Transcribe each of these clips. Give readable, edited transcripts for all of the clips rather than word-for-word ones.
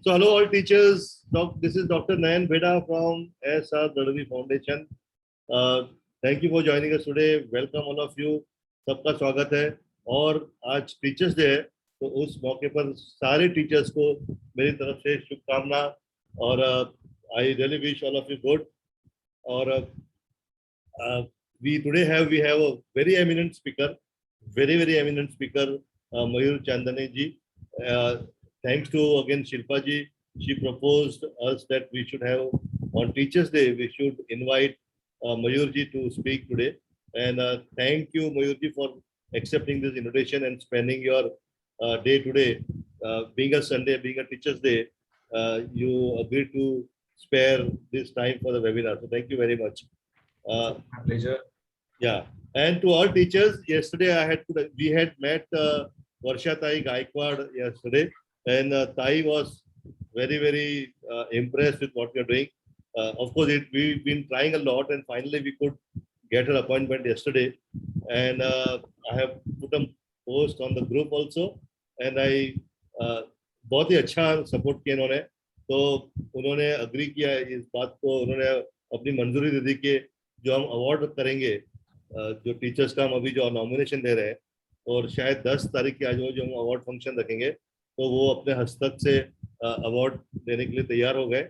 So hello all teachers. This is Dr. Nayan Beda from SR Dadvi Foundation. Thank you for joining us today. Welcome all of you. सबका स्वागत है और आज teachers day है तो उस मौके पर सारे टीचर्स को मेरी तरफ से शुभकामना और I really wish all of you good और we have a very eminent speaker, very eminent speaker, Mayur Chandani ji. Thanks to again Shilpa ji, she proposed us that we should have on Teachers Day we should invite Mayur ji to speak today. And thank you Mayur ji for accepting this invitation and spending your day today. Being a Sunday, being a Teachers Day, you agreed to spare this time for the webinar. So thank you very much. My pleasure. Yeah, and to all teachers, yesterday we had met Varsha Tai Gaikwad yesterday, and Tai was very impressed with what we are doing. Of course, we've been trying a lot, and finally we could get her appointment yesterday. And I have put a post on the group also, and I बहुत ही अच्छा support KIA इन्होंने. तो उन्होंने agree KIA इस बात को, उन्होंने अपनी मंजूरी दे दी कि जो हम अवार्ड करेंगे, जो टीचर्स का हम अभी जो नॉमिनेशन दे रहे हैं और शायद 10 तारीख के आज वो जो हम अवार्ड फंक्शन रखेंगे तो वो अपने हस्तक से अवार्ड देने के लिए तैयार हो गए.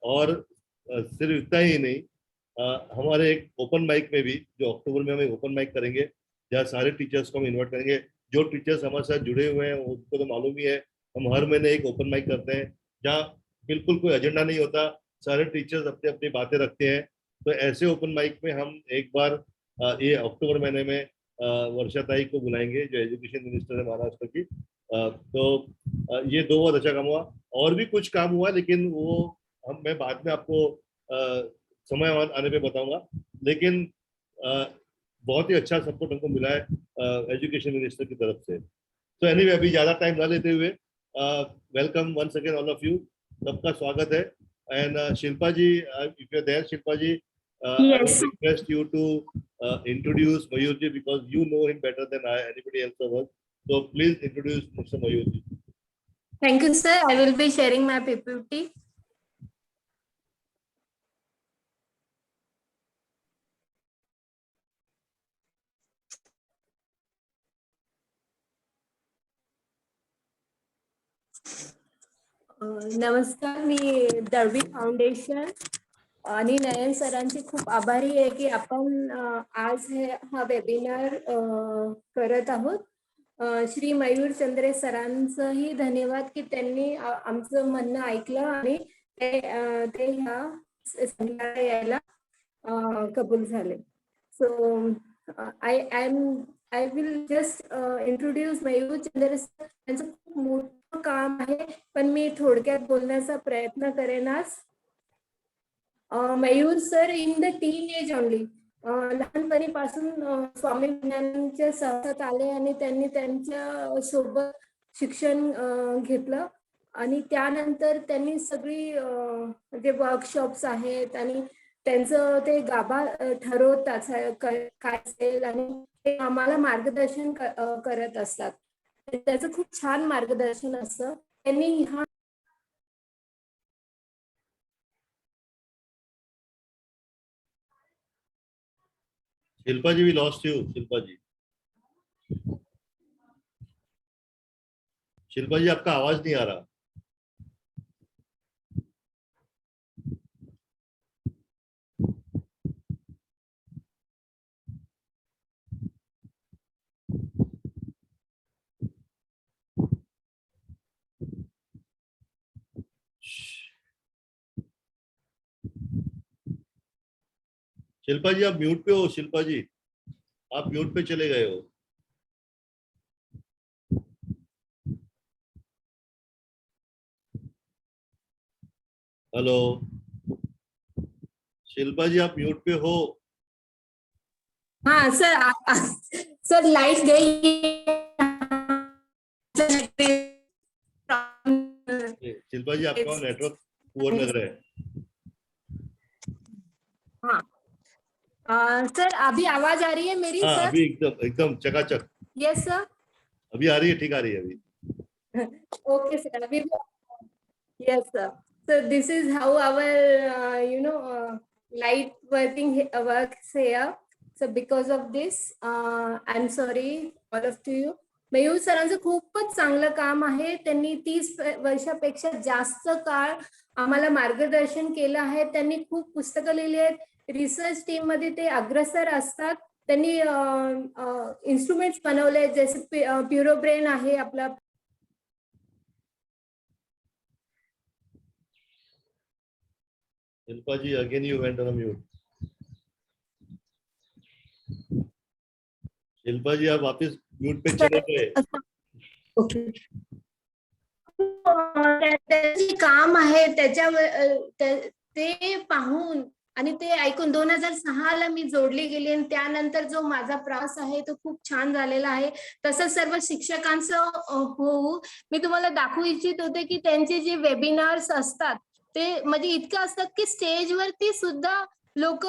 और सिर्फ इतना ही नहीं, हमारे एक ओपन माइक में भी जो अक्टूबर में हम एक ओपन माइक करेंगे जहाँ सारे टीचर्स को हम इन्वाइट करेंगे. जो टीचर्स हमारे साथ जुड़े हुए हैं उनको तो मालूम ही है, हम हर महीने एक ओपन माइक करते हैं जहाँ बिल्कुल कोई एजेंडा नहीं होता, सारे टीचर्स अपनी अपनी बातें रखते हैं. तो ऐसे ओपन माइक में हम एक बार ये अक्टूबर महीने में वर्षा ताई को बुलाएंगे जो एजुकेशन मिनिस्टर है महाराष्ट्र की. तो ये 2 बहुत अच्छा काम हुआ. और भी कुछ काम हुआ लेकिन वो मैं बाद में आपको समय आने पे बताऊंगा. लेकिन बहुत ही अच्छा सपोर्ट हमको मिला है एजुकेशन मिनिस्टर की तरफ से. तो एनीवे अभी ज़्यादा टाइम ना लेते हुए welcome once again all of you, सबका स्वागत है. And Shilpa ji, if you're there, Shilpa ji, yes. I would request you to introduce Mayur ji because you know him better than anybody else of us. So please introduce Mr. Mayur ji. Thank you, sir. I will be sharing my PPT. नमस्कार, मी Dalvi foundation आणि नयन सरांची खूप आभारी आहे की आपण आज हा वेबिनार करत आहोत. श्री मयूर चंद्रे सरांचंही धन्यवाद की त्यांनी आमचं म्हणणं ऐकलं आणि ते ह्या संघाला यायला कबूल झाले. So I will just introduce Mayur Chandre sir. त्यांचं खूप मोठं काम आहे पण मी थोडक्यात बोलण्याचा प्रयत्न करेन आज. Mayur sir in the teen age only, लहानपणीपासून स्वामी विवेकानंदांच्या सहवासात आले आणि त्यांनी त्यांच्या सोबत शिक्षण घेतलं आणि त्यानंतर त्यांनी सगळी जे वर्कशॉप्स आहेत आणि त्यांचं ते गाभा ठरवतात काय असेल आणि ते आम्हाला मार्गदर्शन करत असतात. त्याचं खूप छान मार्गदर्शन असतं. त्यांनी हा Shilpa ji, we lost you. Shilpa ji. Shilpa ji, आपका आवाज नहीं आ रहा. शिल्पा जी आप म्यूट पे हो. शिल्पा जी आप म्यूट पे चले गए हो. हेलो शिल्पा जी आप म्यूट पे हो. हाँ सर लाइट गई. शिल्पा जी आपका नेटवर्क पुअर लग रहा है. हाँ सर अभी आवाज आ रही है मेरी? हाँ सर अभी एकदम चकाचक. यस सर अभी आ रही है, ठीक आ रही है अभी. Okay sir. अभी Yes, sir. So this is how our, light works here. So because of this, I'm sorry all of to you. Mayur सरांचं खूपच चांगलं काम आहे. त्यांनी 30 वर्षापेक्षा जास्त काळ आम्हाला मार्गदर्शन केलं आहे. त्यांनी खूप पुस्तकं लिहिली आहेत. रिसर्च टीम मध्ये ते अग्रसर असतात. त्यांनी इन्स्ट्रुमेंट्स बनवले, जसे प्युरोब्रेन आहे आपला. Shilpa ji, again you went on a mute. Shilpa जी आप वापस म्यूट पे चले गए. ओके. त्याचे काम आहे ते पाहून आणि ते ऐकून 2006 मी जोडली गेली आणि त्यानंतर जो माझा प्रवास आहे तो खूप छान झालेला आहे. तसंच सर्व शिक्षकांचं होऊ मी तुम्हाला दाखवू इच्छित होते की त्यांचे जे वेबिनार्स असतात ते म्हणजे इतकं असतात की स्टेजवरती सुद्धा लोक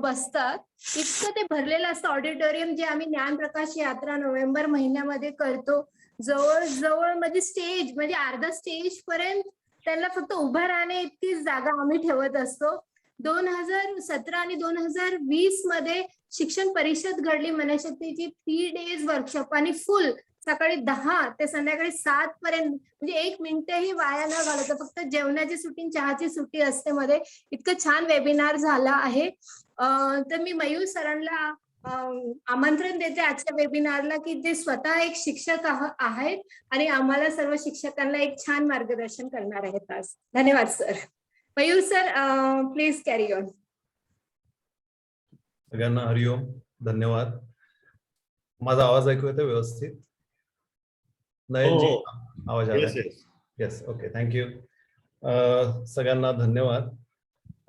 बसतात. इतकं ते भरलेलं असतं ऑडिटोरियम, जे आम्ही ज्ञानप्रकाश यात्रा नोव्हेंबर महिन्यामध्ये करतो. जवळ म्हणजे स्टेज म्हणजे अर्धा स्टेज पर्यंत त्यांना फक्त उभं राहणे इतकीच जागा आम्ही ठेवत असतो. 2017 आणि 2020 मध्ये शिक्षण परिषद घडली मनशक्तीची 3 days वर्कशॉप आणि फुल सकाळी 10 ते संध्याकाळी 7 पर्यंत, म्हणजे 1 मिनिटही वाया न घालवता फक्त जेवणाची सुट्टी चहाची सुट्टी असते मध्ये. इतकं छान वेबिनार झाला आहे. तर मी मयूर सरांना आमंत्रण देते आजच्या वेबिनारला की ते स्वतः एक शिक्षक आहेत आणि आम्हाला सर्व शिक्षकांना एक छान मार्गदर्शन करणार आहेत आज. धन्यवाद sir. Mayur sir, please carry on. सगळ्यांना हरिओम, धन्यवाद. माझा आवाज ऐकू येतो व्यवस्थित? नयनजी आवाज आला? Yes, okay, thank you. सगळ्यांना धन्यवाद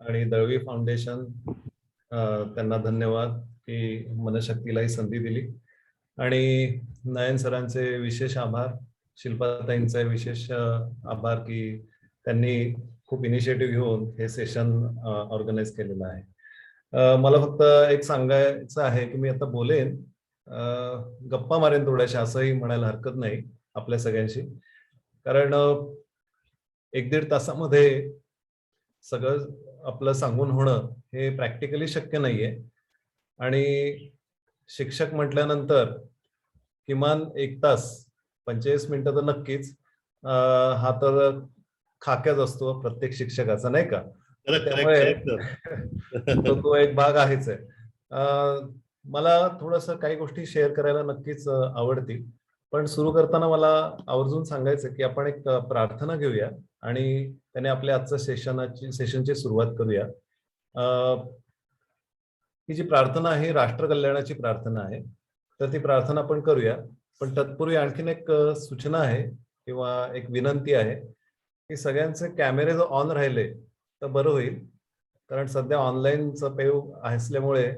आणि दळवी फाउंडेशन त्यांना धन्यवाद की मनशक्तीलाही संधी दिली. आणि नयन सरांचे विशेष आभार, शिल्पाताईंचे विशेष आभार की त्यांनी खूप इनिशिएटिव्ह घेऊन हे सेशन ऑर्गनाईज केलेलं आहे. मला फक्त एक सांगायचं आहे की मी आता बोलेन, गप्पा मारेन थोड्याशा, असंही म्हणायला हरकत नाही आपल्या सगळ्यांशी, कारण 1-1.5 तासामध्ये सगळं आपलं सांगून होणं हे प्रॅक्टिकली शक्य नाहीये. आणि शिक्षक म्हटल्यानंतर किमान 1 तास 45 मिनिटं तर नक्कीच, हा तर खाक्याच असतो प्रत्येक शिक्षकाचा, नाही का? त्यामुळे तो एक भाग आहेच आहे. मला थोडस काही गोष्टी शेअर करायला नक्कीच आवडतील, पण सुरू करताना मला आवर्जून सांगायचं की आपण एक प्रार्थना घेऊया आणि त्याने आपल्या आजच्या सेशनची सुरुवात करूया. ही जी प्रार्थना आहे राष्ट्र कल्याणाची प्रार्थना आहे, तर ती प्रार्थना आपण करूया. पण तत्पूर्वी आणखीन एक सूचना आहे किंवा एक विनंती आहे की सगळ्यांचे कॅमेरे जर ऑन राहिले तर बरं होईल, कारण सध्या ऑनलाईनचा पेव असल्यामुळे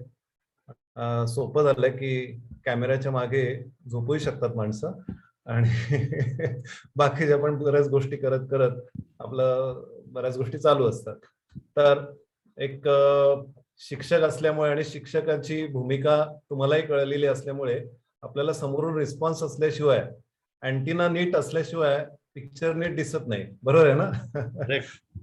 सोपं झालंय की कॅमेऱ्याच्या मागे झोपूही शकतात माणसं आणि बाकीच्या पण बऱ्याच गोष्टी करत करत आपलं बऱ्याच गोष्टी चालू असतात. तर एक शिक्षक असल्यामुळे आणि शिक्षकाची भूमिका तुम्हालाही कळलेली असल्यामुळे आपल्याला समोरून रिस्पॉन्स असल्याशिवाय, अँटिना नीट असल्याशिवाय पिक्चर नीट दिसत नाही, बरोबर आहे ना?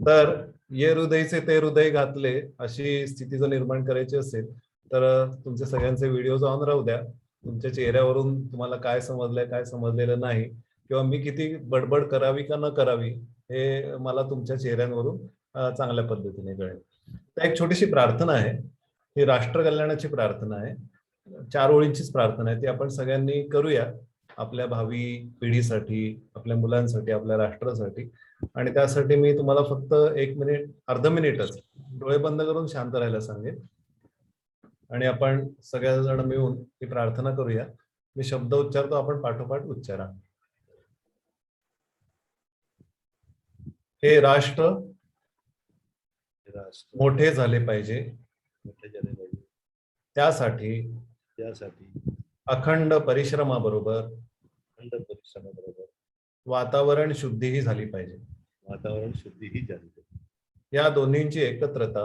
तर ये हृदयचे ते हृदय घातले अशी स्थिती जर निर्माण करायची असेल तर तुमचे सगळ्यांचे व्हिडिओज ऑन राहू द्या. तुमच्या चेहऱ्यावरून तुम्हाला काय समजलंय काय समजलेलं नाही किंवा मी किती बडबड करावी का न करावी हे मला तुमच्या चेहऱ्यांवरून चांगल्या पद्धतीने कळेल. तर एक छोटीशी प्रार्थना आहे, ही राष्ट्र कल्याणाची प्रार्थना आहे. 4 ओळींचीच प्रार्थना आहे, ती आपण सगळ्यांनी करूया आपल्या भावी पिढीसाठी, आपल्या मुलांसाठी, आपल्या राष्ट्रासाठी. आणि त्यासाठी मी तुम्हाला फक्त 1 मिनिट, अर्ध मिनिटच डोळे बंद करून शांत राहायला सांगेन आणि आपण सगळेजण मिळून ही प्रार्थना करूया. मी शब्द उच्चारतो, आपण पाठोपाठ उच्चारा. हे राष्ट्र मोठे झाले पाहिजे, त्यासाठी अखंड परिश्रमाबरोबर वातावरण शुद्धीही झाली पाहिजे. या दोन्हींची एकत्रता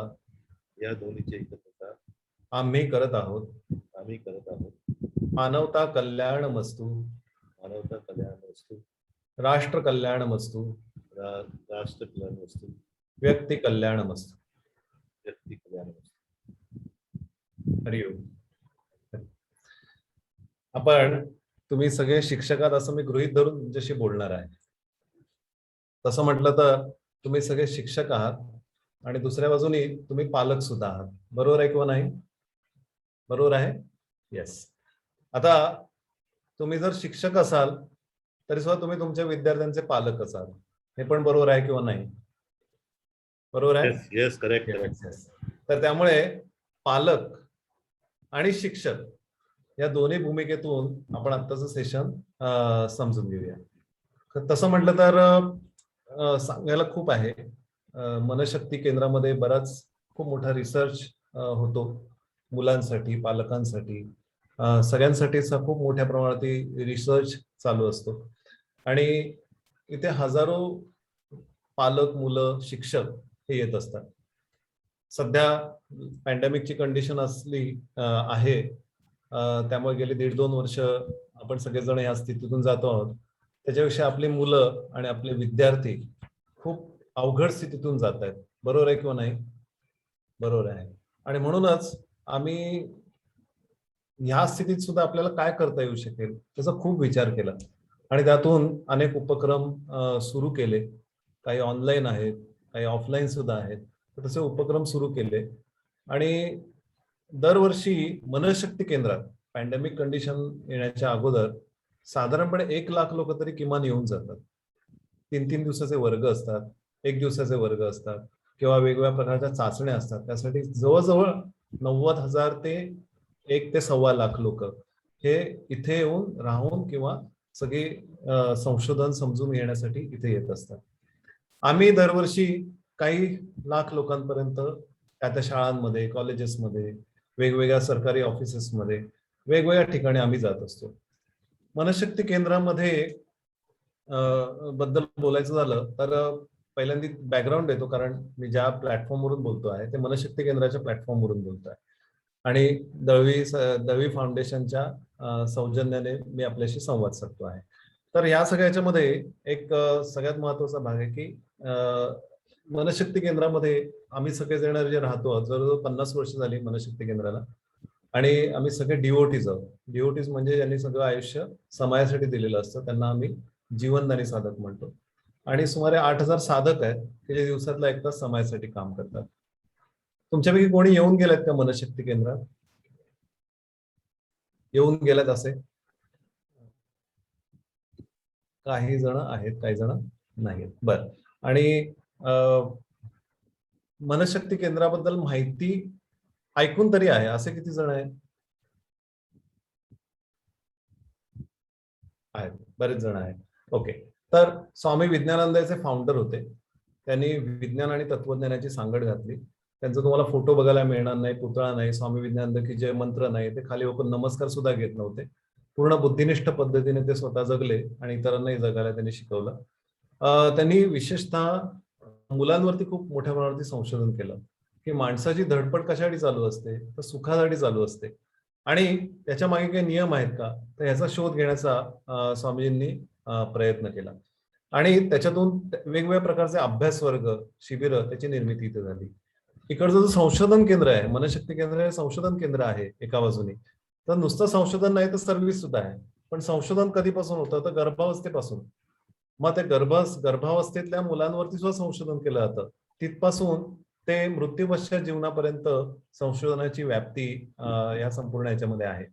आम्ही करत आहोत. मानवता कल्याण मस्तु, राष्ट्र कल्याण मस्तु, राष्ट्र कल्याणमस्तु, व्यक्ती कल्याणमस्तु. व्यक्ती कल्याणमस्तु. हरिओम. आपण तुम्ही सगळे शिक्षक आहात असं मी गृहीत धरून तुमच्याशी बोलणार आहे. तसं म्हटलं तर तुम्ही सगळे शिक्षक आहात आणि दुसऱ्या बाजूनी तुम्ही पालक सुद्धा आहात. बरोबर आहे किंवा नाही? बरोबर आहे? येस. आता तुम्ही जर शिक्षक असाल तरी सुद्धा तुम्ही तुमच्या विद्यार्थ्यांचे पालक असाल. हे पण बरोबर आहे किंवा नाही? बरोबर आहे? Yes, correct. तर त्यामुळे पालक आणि शिक्षक या दोन्ही भूमिकेतून आपण आत्ताचं सेशन समजून घेऊया. तसं म्हटलं तर सांगायला खूप आहे. मनशक्ती केंद्रामध्ये बराच खूप मोठा रिसर्च होतो मुलांसाठी, पालकांसाठी, सगळ्यांसाठीचा खूप मोठ्या प्रमाणात रिसर्च चालू असतो आणि इथे हजारो पालक, मुलं, शिक्षक हे येत असतात. सध्या पॅन्डेमिकची कंडिशन असली आहे, त्यामुळे गेली 1.5-2 वर्ष आपण सगळेजण या स्थितीतून जातो आहोत. त्याच्याविषयी आपली मुलं आणि आपले विद्यार्थी खूप अवघड स्थितीतून जात आहेत. बरोबर आहे किंवा नाही? बरोबर आहे. आणि म्हणूनच आम्ही ह्या स्थितीत सुद्धा आपल्याला काय करता येऊ शकेल त्याचा खूप विचार केला आणि त्यातून अनेक उपक्रम सुरू केले. काही ऑनलाईन आहेत, काही ऑफलाईन सुद्धा आहेत. तसे उपक्रम सुरू केले आणि दरवर्षी मनशक्ती केंद्रात पॅन्डेमिक कंडिशन येण्याच्या अगोदर साधारणपणे 1 लाख लोक तरी किमान येऊन जातात. 3-3 दिवसाचे वर्ग असतात, 1 दिवसाचे वर्ग असतात किंवा वेगवेगळ्या प्रकारच्या चाचण्या असतात. त्यासाठी जवळजवळ 90,000 ते 1 ते 1.25 लाख लोक हे इथे येऊन राहून किंवा सगळी संशोधन समजून घेण्यासाठी इथे येत असतात. आम्ही दरवर्षी काही लाख लोकांपर्यंत त्या शाळांमध्ये, कॉलेजेसमध्ये, वेगवेगळ्या सरकारी ऑफिसेसमध्ये, वेगवेगळ्या ठिकाणी आम्ही जात असतो. मनशक्ती केंद्रामध्ये बद्दल बोलायचं झालं तर पहिल्यांदा बॅकग्राऊंड देतो, कारण मी ज्या प्लॅटफॉर्मवरून बोलतो आहे ते मनशक्ती केंद्राच्या प्लॅटफॉर्मवरून बोलतो आहे आणि दळवी फाउंडेशनच्या सौजन्याने मी आपल्याशी संवाद साधतो आहे. तर ह्या सगळ्याच्यामध्ये एक सगळ्यात महत्वाचा भाग आहे की मनशक्ती केंद्रामध्ये आम्ही सगळेजण जे राहतो, जवळजवळ 50 वर्ष झाली मनशक्ती केंद्राला आणि आम्ही सगळे डिओटीज आहोत. डिओटीज म्हणजे ज्यांनी सगळं आयुष्य समाजासाठी दिलेलं असतं त्यांना आम्ही जीवनदानी साधक म्हणतो आणि सुमारे 8,000 साधक आहेत की जे दिवसातला 1 तास समाजासाठी काम करतात. तुमच्यापैकी कोणी येऊन गेलेत का मनशक्ती केंद्रात? येऊन गेलेत असे काही जण आहेत, काही जण नाहीत. बर. आणि मनशक्ती केंद्राबद्दल माहिती ऐकून तरी आहे असे किती जण आहेत? बरेच जण आहेत. ओके. तर स्वामी विज्ञानानंदचे फाउंडर होते. त्यांनी विज्ञान आणि तत्वज्ञानाची सांगड घातली. त्यांचा तुम्हाला फोटो बघायला मिळणार नाही, पुतळा नाही, स्वामी विज्ञानंद की जय मंत्र नाही, ते खाली ओपन नमस्कार सुद्धा घेत नव्हते. पूर्ण बुद्धिनिष्ठ पद्धतीने ते स्वतः जगले आणि इतरांनाही जगायला त्यांनी शिकवलं. त्यांनी विशेषतः मुलांवरती खूप मोठ्या प्रमाणावरती संशोधन केलं की माणसाची धडपड कशासाठी चालू असते, तर सुखासाठी चालू असते आणि त्याच्या मागे काही नियम आहेत का, तर याचा शोध घेण्याचा स्वामीजींनी प्रयत्न केला आणि त्याच्यातून वेगवेगळ्या प्रकारचे अभ्यास वर्ग, शिबिर त्याची निर्मिती इथे झाली. इकडचं जो संशोधन केंद्र आहे, मनशक्ती केंद्र हे संशोधन केंद्र आहे एका बाजूने. तर नुसतं संशोधन नाही तर सर्व्हिस सुद्धा आहे. पण संशोधन कधीपासून होतं, तर गर्भावस्थेपासून. मग ते गर्भावस्थेतल्या मुलांवरती सुद्धा संशोधन केलं जातं. तिथपासून ते मृत्यूपश्चात जीवनापर्यंत संशोधनाची व्याप्ती या संपूर्ण याच्यामध्ये आहे.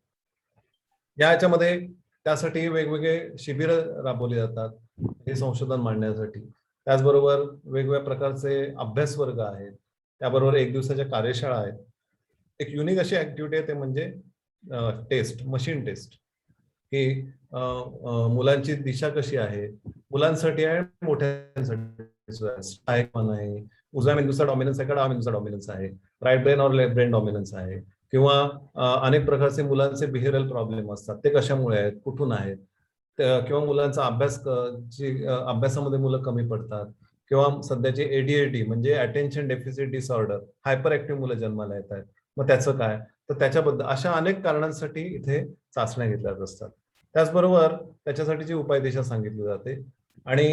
या याच्यामध्ये त्यासाठी वेगवेगळे शिबिर राबवले जातात हे संशोधन मांडण्यासाठी. त्याचबरोबर वेगवेगळ्या प्रकारचे अभ्यास वर्ग आहेत, त्याबरोबर 1 दिवसाच्या कार्यशाळा आहेत. एक युनिक अशी ऍक्टिव्हिटी आहे ते म्हणजे टेस्ट, मशीन टेस्ट, की मुलांची दिशा कशी आहे, मुलांसाठी आहे, मोठ्यांसाठी आहे का नाही, उजव्या मेंदूचा डॉमिनन्स आहे का डाव्या मेंदूचा डॉमिनन्स आहे, राईट ब्रेन और लेफ्ट ब्रेन डॉमिनन्स आहे, किंवा अनेक प्रकारचे मुलांचे बिहेवियरल प्रॉब्लेम असतात ते कशामुळे आहेत, कुठून आहेत, किंवा मुलांचा अभ्यासामध्ये मुलं कमी पडतात, किंवा सध्याचे एडीएडी म्हणजे attention deficit disorder, hyper active मुलं जन्माला येत आहेत, मग त्याचं काय, तर त्याच्याबद्दल अशा अनेक कारणांसाठी इथे चाचण्या घेतल्या जात असतात. त्याचबरोबर त्याच्यासाठीची उपायदिशा सांगितली जाते आणि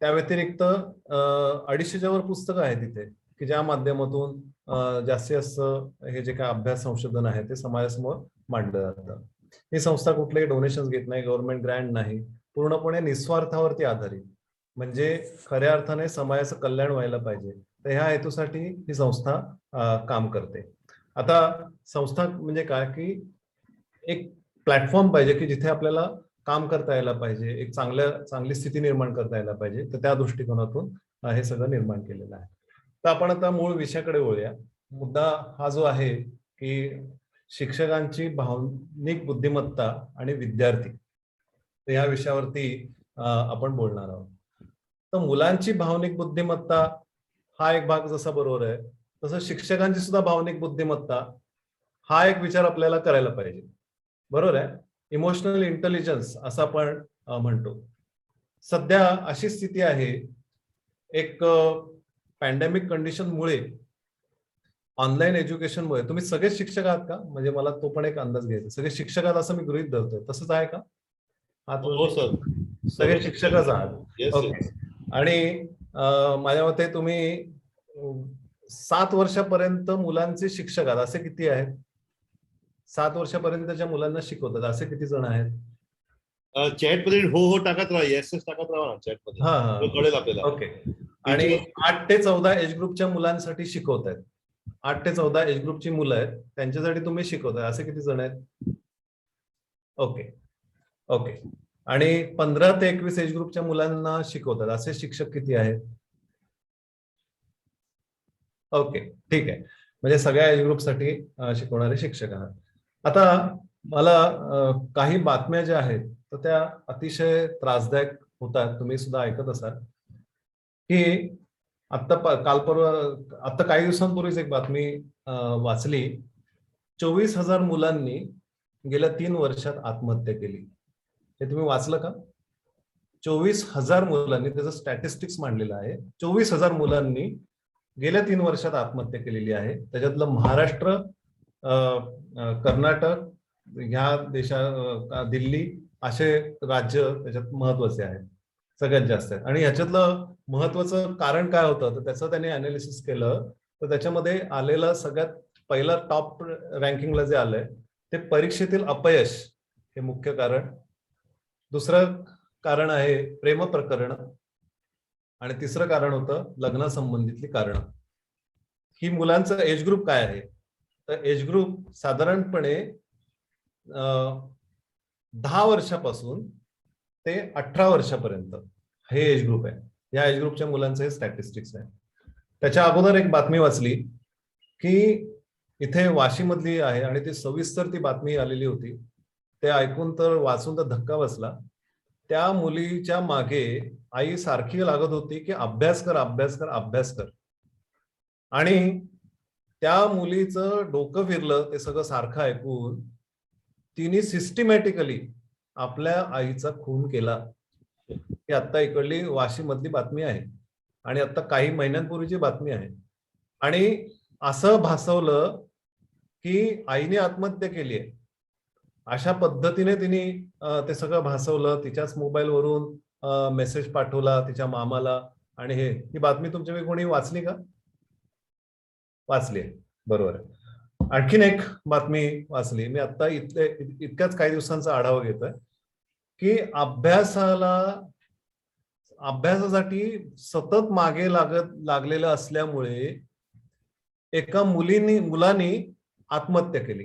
त्या व्यतिरिक्त 250च्या वर पुस्तकं आहेत तिथे की ज्या माध्यमातून जास्तीत जास्त हे जे काय अभ्यास संशोधन आहे ते समाजासमोर मांडलं जातं. ही संस्था कुठलेही डोनेशन घेत नाही, गव्हर्नमेंट ग्रँट नाही, पूर्णपणे निस्वार्थावरती आधारित, म्हणजे खऱ्या अर्थाने समाजाचं कल्याण व्हायला पाहिजे. तर ह्या हेतूसाठी ही संस्था काम करते. आता संस्था म्हणजे काय की एक प्लॅटफॉर्म पाहिजे की जिथे आपल्याला काम करता यायला पाहिजे, एक चांगली स्थिती निर्माण करता यायला पाहिजे. तर त्या दृष्टिकोनातून हे सगळं निर्माण केलेलं आहे. तर आपण आता मूळ विषयाकडे वळूया. मुद्दा हा जो आहे की शिक्षकांची भावनिक बुद्धिमत्ता आणि विद्यार्थी, तर या विषयावरती आपण बोलणार आहोत. तर मुलांची भावनिक बुद्धिमत्ता हा एक भाग जसा बरोबर आहे, तसं शिक्षकांची सुद्धा भावनिक बुद्धिमत्ता हा एक विचार आपल्याला करायला पाहिजे. बरोबर आहे. इमोशनल इंटेलिजन्स असं आपण म्हणतो. सध्या अशी स्थिती आहे, एक पॅन्डेमिक कंडिशनमुळे, ऑनलाईन एज्युकेशनमुळे, तुम्ही सगळे शिक्षक आहात का? म्हणजे मला तो पण एक अंदाज घ्यायचा. सगळे शिक्षक आहात असं मी गृहीत धरतोय, तसंच आहे का? हो सर, सगळे शिक्षकच आहात. ओके. आणि माझ्या मते तुम्ही 7 वर्षापर्यंत मुलांचे शिक्षक आहात. असे किती आहेत? 7 वर्षापर्यंतच्या मुलांना शिकवतात असे किती जण आहेत? चॅट मध्ये हो टाकत राहा, येस टाकत राहा चॅट मध्ये, कळेल आपल्याला. ओके. आणि 8 ते 14 एज ग्रुपच्या मुलांसाठी शिकवतायत. 8 ते 14 एज ग्रुपची मुलं आहेत, त्यांच्यासाठी तुम्ही शिकवताय असे किती जण आहेत? ओके. ओके. आणि 15 ते 21 एज ग्रुपच्या मुलांना शिकवतात असे शिक्षक किती आहेत? ओके, ठीक आहे. म्हणजे सगळ्या एज ग्रुपसाठी शिकवणारे शिक्षक आहात. आता मला काही बातम्या ज्या आहेत तर त्या अतिशय त्रासदायक होतात, तुम्ही सुद्धा ऐकत असाल की आता काही दिवसांपूर्वीच एक बातमी वाचली. 24,000 मुलांनी गेल्या 3 वर्षात आत्महत्या केली. हे तुम्ही वाचलं का? 24,000 मुलांनी, त्याचं स्टॅटिस्टिक्स मांडलेलं आहे. 24,000 मुलांनी गेल्या 3 वर्षात आत्महत्या केलेली आहे. त्याच्यातलं महाराष्ट्र, कर्नाटक, ह्या दिल्ली असे राज्य त्याच्यात महत्वाचे आहेत, सगळ्यात जास्त आहेत. आणि ह्याच्यातलं महत्वाचं कारण काय होतं तर त्याचं त्याने अनालिसिस केलं. तर त्याच्यामध्ये आलेलं सगळ्यात पहिला टॉप रँकिंगला जे आलंय ते परीक्षेतील अपयश हे मुख्य कारण. दुसरं कारण आहे प्रेम प्रकरण. आणि तिसरं कारण होतं लग्नासंबंधितली कारण. ही मुलांचं एज ग्रुप काय आहे? तर एज ग्रुप साधारणपणे 10 वर्षापासून ते 18 वर्षापर्यंत हे एज ग्रुप आहे. या एज ग्रुपच्या मुलांचं हे स्टॅटिस्टिक्स आहे. त्याच्या अगोदर एक बातमी वाचली की इथे वाशीमधली आहे आणि ती सविस्तर ती बातमी आलेली होती. ते ऐकून तर वाचून तर धक्का बसला. त्या मुलीच्या मागे आई सारखी लागत होती की अभ्यास कर, अभ्यास कर, अभ्यास कर. आणि त्या मुलीचं डोकं फिरलं ते सगळं सारखं ऐकून. तिने सिस्टमॅटिकली आपल्या आईचा खून केला. ही आता इकडली वाशीमधली बातमी आहे आणि आता काही महिन्यांपूर्वीची बातमी आहे. आणि असं भासवलं की आईने आत्महत्या केली आहे, अशा पद्धतीने तिने ते सगळं भासवलं. तिच्याच मोबाईलवरून मेसेज पाठवला तिच्या मामाला. आणि ही बातमी तुमच्या कोणी वाचली का? वाचली, बरोबर. आणखीन एक बातमी वाचली मी आता, इतक्याच काही दिवसांचा आढावा घेतोय की अभ्यासासाठी सतत मागे लागलेलं असल्यामुळे एका मुलाने आत्महत्या केली.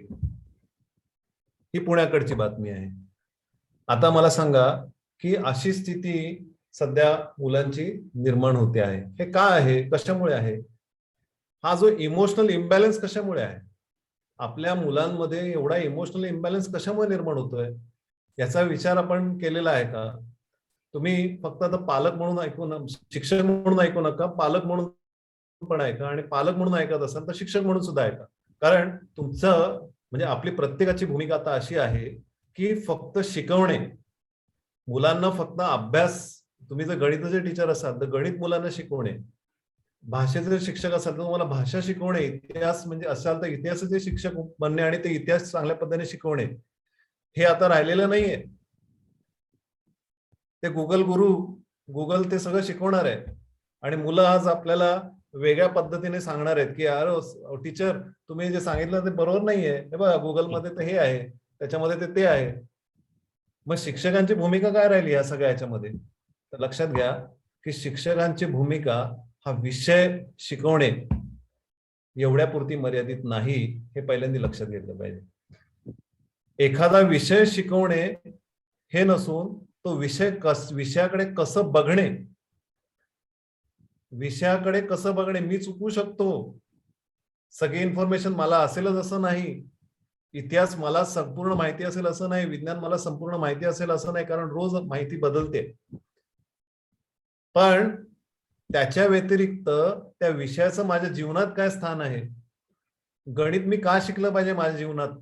ही पुण्याकडची बातमी आहे. आता मला सांगा की अशी स्थिती सध्या मुलांची निर्माण होते आहे. हे का आहे, कशामुळे आहे? हा जो इमोशनल इम्बॅलन्स कशामुळे आहे? आपल्या मुलांमध्ये एवढा इमोशनल इम्बॅलन्स कशामुळे निर्माण होतोय याचा विचार आपण केलेला आहे का? तुम्ही फक्त आता पालक म्हणून ऐकू नका, शिक्षक म्हणून ऐकू नका, पालक म्हणून पण ऐका. आणि पालक म्हणून ऐकत असाल तर शिक्षक म्हणून सुद्धा ऐका. कारण तुमचं म्हणजे आपली प्रत्येकाची भूमिका आता अशी आहे की फक्त शिकवणे, मुलांना फक्त अभ्यास. तुम्ही जर गणिताचे टीचर असाल तर गणित मुलांना शिकवणे, भाषेचे शिक्षक असाल तर तुम्हाला भाषा शिकवणे, इतिहास म्हणजे असाल तर इतिहासाचे शिक्षक बनणे आणि ते इतिहास चांगल्या पद्धतीने शिकवणे, हे आता राहिलेलं नाहीये. ते गुगल गुरु गुगल ते सगळं शिकवणार आहे. आणि मुलं आज आपल्याला वेगळ्या पद्धतीने सांगणार आहेत की यार टीचर तुम्ही जे सांगितलं ते बरोबर नाहीये, हे बघा गुगलमध्ये तर हे आहे, त्याच्यामध्ये ते आहे. मग शिक्षकांची भूमिका काय राहिली या सगळ्या याच्यामध्ये? तर लक्षात घ्या की शिक्षकांची भूमिका हा विषय शिकवणे एवढ्यापुरती मर्यादित नाही, हे पहिल्यांदा लक्षात घेतलं पाहिजे. एखादा विषय शिकवणे हे नसून तो विषयाकडे कसं बघणे, विषयाकडे कसं बघणे. मी चुकू शकतो, सगळी इन्फॉर्मेशन मला असेलच असं नाही, इतिहास मला संपूर्ण माहिती असेल असं नाही, विज्ञान मला संपूर्ण माहिती असेल असं नाही, कारण रोज माहिती बदलते. पण त्याच्या व्यतिरिक्त त्या विषयाचं माझ्या जीवनात काय स्थान आहे, गणित मी का शिकलं पाहिजे माझ्या जीवनात,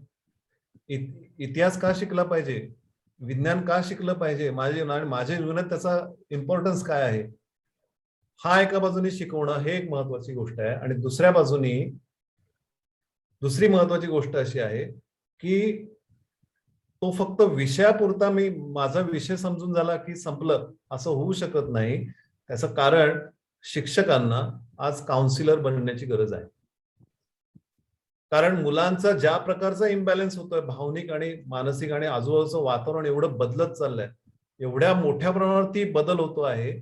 इतिहास का शिकला पाहिजे, विज्ञान का शिकलं पाहिजे माझ्या जीवनात, आणि माझ्या जीवनात त्याचा इम्पॉर्टन्स काय आहे, हा एका बाजूने शिकवणं हे एक महत्वाची गोष्ट आहे. आणि दुसऱ्या बाजूनी दुसरी महत्वाची गोष्ट अशी आहे की तो फक्त विषयापुरता मी माझा विषय समजून झाला की संपलं असं होऊ शकत नाही. त्याचं कारण शिक्षकांना आज काउन्सिलर बनण्याची गरज आहे. कारण मुलांचा ज्या प्रकारचा इम्बॅलन्स होतोय, भावनिक आणि मानसिक आणि आजूबाजूचं वातावरण एवढं बदलत चाललंय, एवढ्या मोठ्या प्रमाणावरती बदल होतो आहे.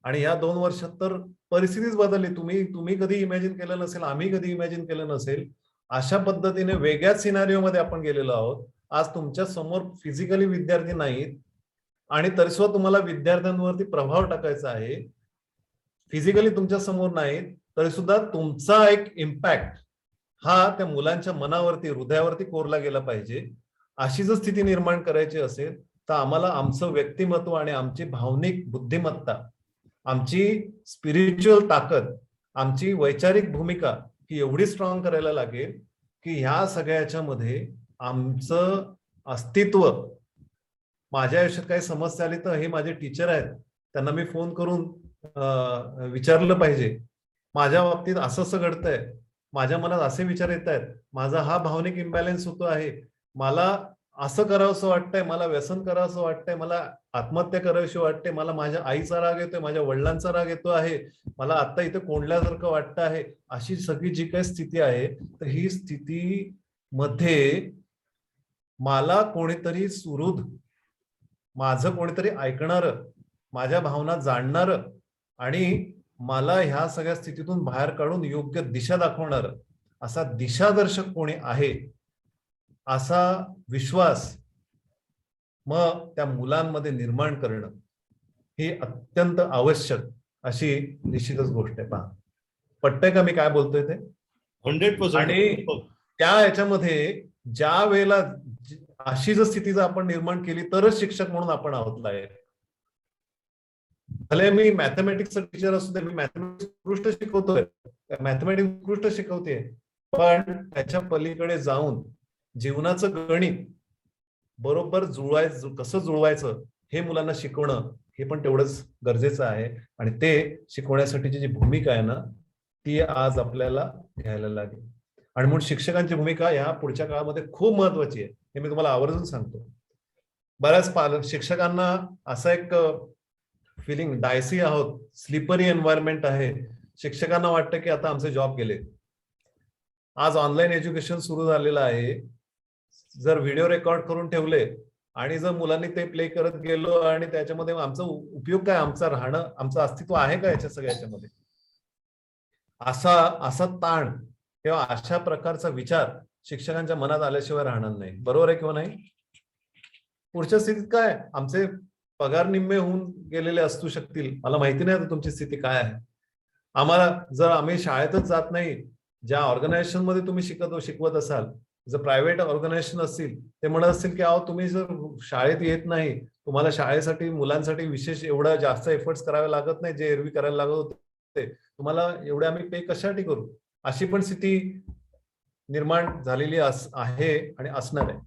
आणि या 2 वर्षात तर परिस्थितीच बदलली. तुम्ही कधी इमॅजिन केलं नसेल, आम्ही कधी इमॅजिन केलं नसेल, अशा पद्धतीने वेगळ्याच सिनारिओ मध्ये आपण गेलेलो आहोत. आज तुमच्या समोर फिजिकली विद्यार्थी नाहीत आणि तरी सुद्धा तुम्हाला विद्यार्थ्यांवरती प्रभाव टाकायचा आहे. फिजिकली तुमच्या समोर नाहीत तरी सुद्धा तुमचा एक इम्पॅक्ट हा त्या मुलांच्या मनावरती, हृदयावरती कोरला गेला पाहिजे. अशी जर स्थिती निर्माण करायची असेल तर आम्हाला आमचं व्यक्तिमत्व आणि आमची भावनिक बुद्धिमत्ता, आमची स्पिरिच्युअल ताकद, आमची वैचारिक भूमिका ही एवढी स्ट्रॉंग करायला लागेल की ह्या सगळ्याच्यामध्ये आमचं अस्तित्व, माझ्या आयुष्यात काही समस्या आली तर हे माझे टीचर आहेत, त्यांना मी फोन करून विचारलं पाहिजे, माझ्या बाबतीत असं घडतंय, माझ्या मनात असे विचार येत आहेत, माझा हा भावनिक इम्बॅलन्स होतो आहे, मला असं करावंसं वाटतंय, मला व्यसन करावंसं वाटतंय, मला आत्महत्या करावीशी वाटते, मला माझ्या आईचा राग येतोय, माझ्या वडिलांचा राग येतो आहे, मला आता इथं कोंडल्यासारखं वाटतं आहे. अशी सगळी जी काही स्थिती आहे, तर ही स्थिती मध्ये मला कोणीतरी सुहृद, माझं कोणीतरी ऐकणारं, माझ्या भावना जाणणारं आणि मला ह्या सगळ्या स्थितीतून बाहेर काढून योग्य दिशा दाखवणारं, असा दिशादर्शक कोणी आहे, असा विश्वास मग त्या मुलांमध्ये निर्माण करणं ही अत्यंत आवश्यक अशी निश्चितच गोष्ट आहे. पहा, पटतंय का मी काय बोलतोय ते? 100%. आणि त्या याच्यामध्ये ज्या वेळेला अशी जर स्थिती जर आपण निर्माण केली तरच शिक्षक म्हणून आपण आहोत आहे. भले मी मॅथमॅटिक्सचा टीचर असू दे, मी मॅथमॅटिक्स उत्कृष्ट शिकवतोय, मॅथमॅटिक्स उत्कृष्ट शिकवते, पण त्याच्या पलीकडे जाऊन जीवनाचं गणित बरोबर कसं जुळवायचं हे मुलांना शिकवणं हे पण तेवढंच गरजेचं आहे. आणि ते शिकवण्यासाठीची जी भूमिका आहे ना, ती आज आपल्याला घ्यायला लागेल. आणि म्हणून शिक्षकांची भूमिका या पुढच्या काळामध्ये खूप महत्वाची आहे, हे मी तुम्हाला आवर्जून सांगतो. बऱ्याच शिक्षकांना असं एक फिलिंग, डायसी आहोत, स्लिपरी एन्व्हायरमेंट आहे, शिक्षकांना वाटतं की आता आमचे जॉब गेले. आज ऑनलाईन एज्युकेशन सुरू झालेलं आहे. जर व्हिडिओ रेकॉर्ड करून ठेवले आणि जर मुलांनी ते प्ले करत गेलो आणि त्याच्यामध्ये आमचा उपयोग काय, आमचं राहणं, आमचं अस्तित्व आहे का याच्या सगळ्याच्यामध्ये, असा ताण किंवा अशा प्रकारचा विचार शिक्षकांच्या मनात आल्याशिवाय राहणार नाही. बरोबर आहे किंवा नाही? पुढच्या स्थितीत काय, आमचे पगार निम्मे होऊन गेलेले असू शकतील, मला माहिती नाही आता तुमची स्थिती काय आहे. आम्हाला जर आम्ही शाळेतच जात नाही, ज्या ऑर्गनायझेशन मध्ये तुम्ही शिकवत असाल, जर प्रायव्हेट ऑर्गनायझेशन असतील, ते म्हणत असतील की अहो तुम्ही जर शाळेत येत नाही, तुम्हाला शाळेसाठी मुलांसाठी विशेष एवढं जास्त एफर्ट्स करावे लागत नाही जे एरवी करायला लागत होते, तुम्हाला एवढे आम्ही पे कशासाठी करू, अशी पण स्थिती निर्माण झालेली आहे आणि असणार आहे.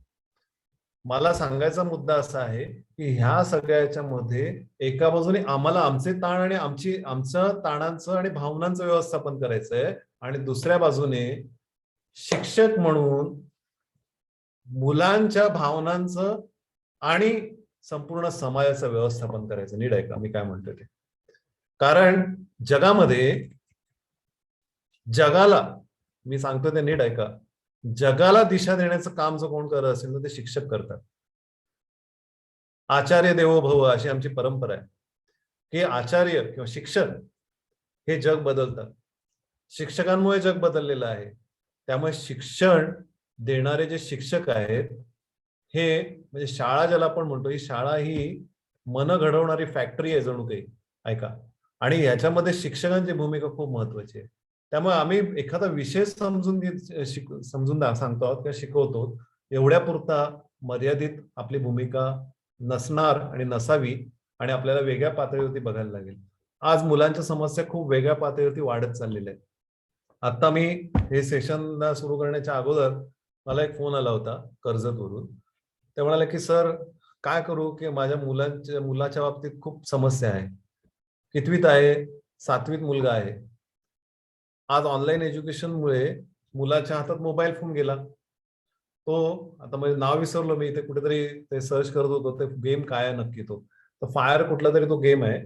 मला सांगायचा मुद्दा असा आहे की ह्या सगळ्याच्या मध्ये एका बाजूने आम्हाला आमचे ताण आणि आमचं ताणांचं आणि भावनांचं व्यवस्थापन करायचंय, आणि दुसऱ्या बाजूने शिक्षक म्हणून मुलांच्या भावनांचं आणि संपूर्ण समाजाचं व्यवस्थापन करायचं. नीट आहे का मी काय म्हणतोय ते? कारण जगामध्ये जगाला, मी सांगतो ते नीट ऐका, जगाला दिशा देण्याचं काम जो कोण करत असेल ना ते शिक्षक करतात. आचार्य देवो भव अशी आमची परंपरा आहे की आचार्य किंवा शिक्षक हे जग बदलतात. शिक्षकांमुळे जग बदललेलं आहे. त्यामुळे शिक्षण देणारे जे शिक्षक आहेत हे म्हणजे शाळा ज्याला आपण म्हणतो, ही शाळा ही मन घडवणारी फॅक्टरी आहे जणू काही, ऐका. आणि ह्याच्यामध्ये शिक्षकांची भूमिका खूप महत्वाची आहे. त्यामुळे आम्ही एखादा विषय समजून सांगतो आहोत किंवा शिकवतो, एवढ्या पुरता मर्यादित आपली भूमिका नसणार आणि नसावी, आणि आपल्याला वेगळ्या पातळीवरती बघायला लागेल. आज मुलांच्या समस्या खूप वेगळ्या पातळीवरती वाढत चाललेल्या आहेत. आता मी हे सेशन सुरू करण्याच्या अगोदर मला एक फोन आला होता कर्जतवरून. ते म्हणाले की सर काय करू की माझ्या मुलाच्या बाबतीत खूप समस्या आहे. कितवीत आहे? 7वीत मुलगा आहे. आज ऑनलाईन एज्युकेशनमुळे मुलाच्या हातात मोबाईल फोन गेला. तो आता म्हणजे नाव विसरलो मी, इथे कुठेतरी ते सर्च करत होतो ते गेम काय आहे नक्की. तो फायर कुठला तरी तो गेम आहे.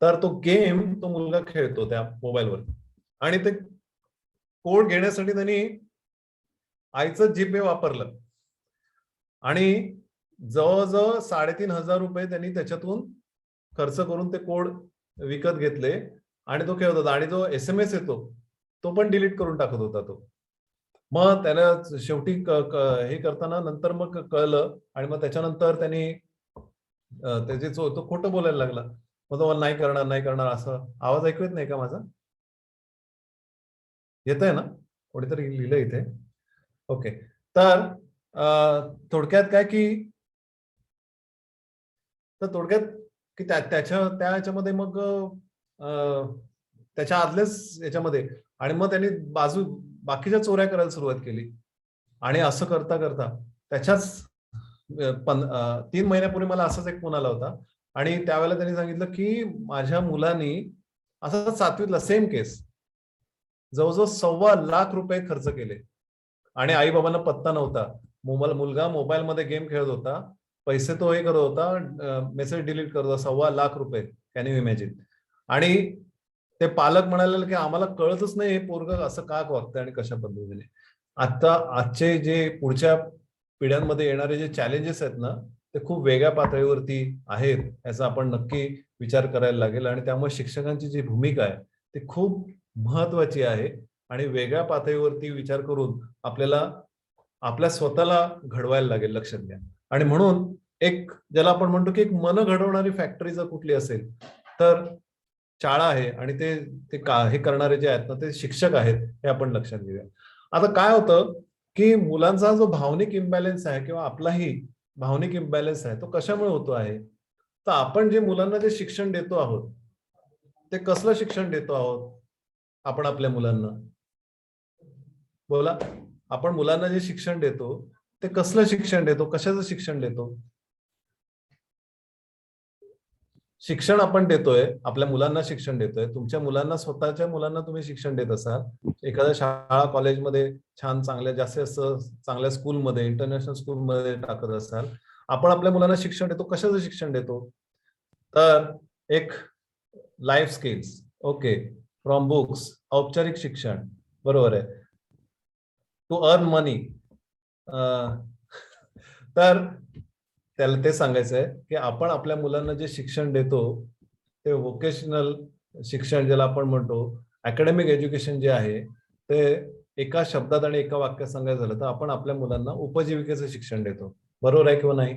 तर तो गेम तो मुलगा खेळतो त्या मोबाईलवर, आणि ते कोड घेण्यासाठी त्यांनी आईचं जीपे वापरलं आणि जवळजवळ 3,500 रुपये त्यांनी त्याच्यातून खर्च करून ते कोड विकत घेतले आणि तो खेळत होता. आणि जो SMS येतो तो पण डिलीट करून टाकत होता तो. मग त्याला शेवटी हे करताना नंतर मग कळलं, आणि मग त्याच्यानंतर त्यांनी त्याचे तो खोटं बोलायला लागला. मग तो नाही करणार असं. आवाज ऐकू येत नाही का माझा? येत आहे ना? कोणीतरी लिहिलं इथे. ओके. तर थोडक्यात काय की त्याच्यामध्ये मग त्याच्या आदल्याच याच्यामध्ये, आणि मग त्यांनी बाकीच्या चोऱ्या करायला सुरुवात केली. आणि असं करता करता त्याच्याच 3 महिन्यापूर्वी मला असाच एक फोन आला होता, आणि त्यावेळेला त्यांनी सांगितलं की माझ्या मुलांनी असं 7वीतला सेम केस जवळजवळ 1.25 लाख रुपये खर्च केले, आणि आई बाबांना पत्ता नव्हता. मुलगा मोबाईलमध्ये गेम खेळत होता, पैसे तो हे करत होता, मेसेज डिलीट करत होता. 1.25 लाख रुपये, कॅन यू इमॅजिन. आणि ते पालक म्हणाले की आम्हाला कळतच नाही हे पोरग असं का वागतंय आणि कशा पद्धतीने. आता आजचे जे पुढच्या पिढ्यांमध्ये येणारे जे चॅलेंजेस आहेत ना ते खूप वेगळ्या पातळीवरती आहेत, याचा आपण नक्की विचार करायला लागेल. आणि त्यामुळे शिक्षकांची जी भूमिका आहे ती खूप महत्वाची आहे, आणि वेगळ्या पातळीवरती विचार करून आपल्याला आपल्या स्वतःला घडवायला लागेल, लक्षात घ्या. आणि म्हणून एक ज्याला आपण म्हणतो की एक मन घडवणारी फॅक्टरी जर कुठली असेल तर शाळा आहे, आणि ते हे करणारे जे आहेत ना ते शिक्षक आहेत, हे आपण लक्षात घेऊया. आता काय होतं की मुलांचा जो भावनिक इम्बॅलन्स आहे किंवा आपलाही भावनिक इम्बॅलन्स आहे तो कशामुळे होतो आहे, तर आपण जे मुलांना जे शिक्षण देतो आहोत ते कसलं शिक्षण देतो आहोत आपण आपल्या मुलांना? बोला. आपण मुलांना जे शिक्षण देतो ते कसलं शिक्षण देतो, कशाचं शिक्षण देतो? शिक्षण आपण देतोय, आपल्या मुलांना शिक्षण देतोय. तुमच्या मुलांना, स्वतःच्या मुलांना तुम्ही शिक्षण देत असाल, एखाद्या शाळा कॉलेजमध्ये छान जास्तीत चांगल्या स्कूलमध्ये, इंटरनॅशनल स्कूलमध्ये टाकत असाल, आपण आपल्या मुलांना शिक्षण देतो. कशाचं शिक्षण देतो? तर एक life skills, okay, from books, औपचारिक शिक्षण, बरोबर आहे, टू अर्न मनी. तर त्याला ते सांगायचं आहे की आपण आपल्या मुलांना जे शिक्षण देतो ते व्होकेशनल शिक्षण ज्याला आपण म्हणतो, अकॅडमिक एज्युकेशन जे आहे ते एका शब्दात आणि एका वाक्यात सांगायचं झालं तर आपण आपल्या मुलांना उपजीविकेचं शिक्षण देतो. बरोबर आहे किंवा नाही?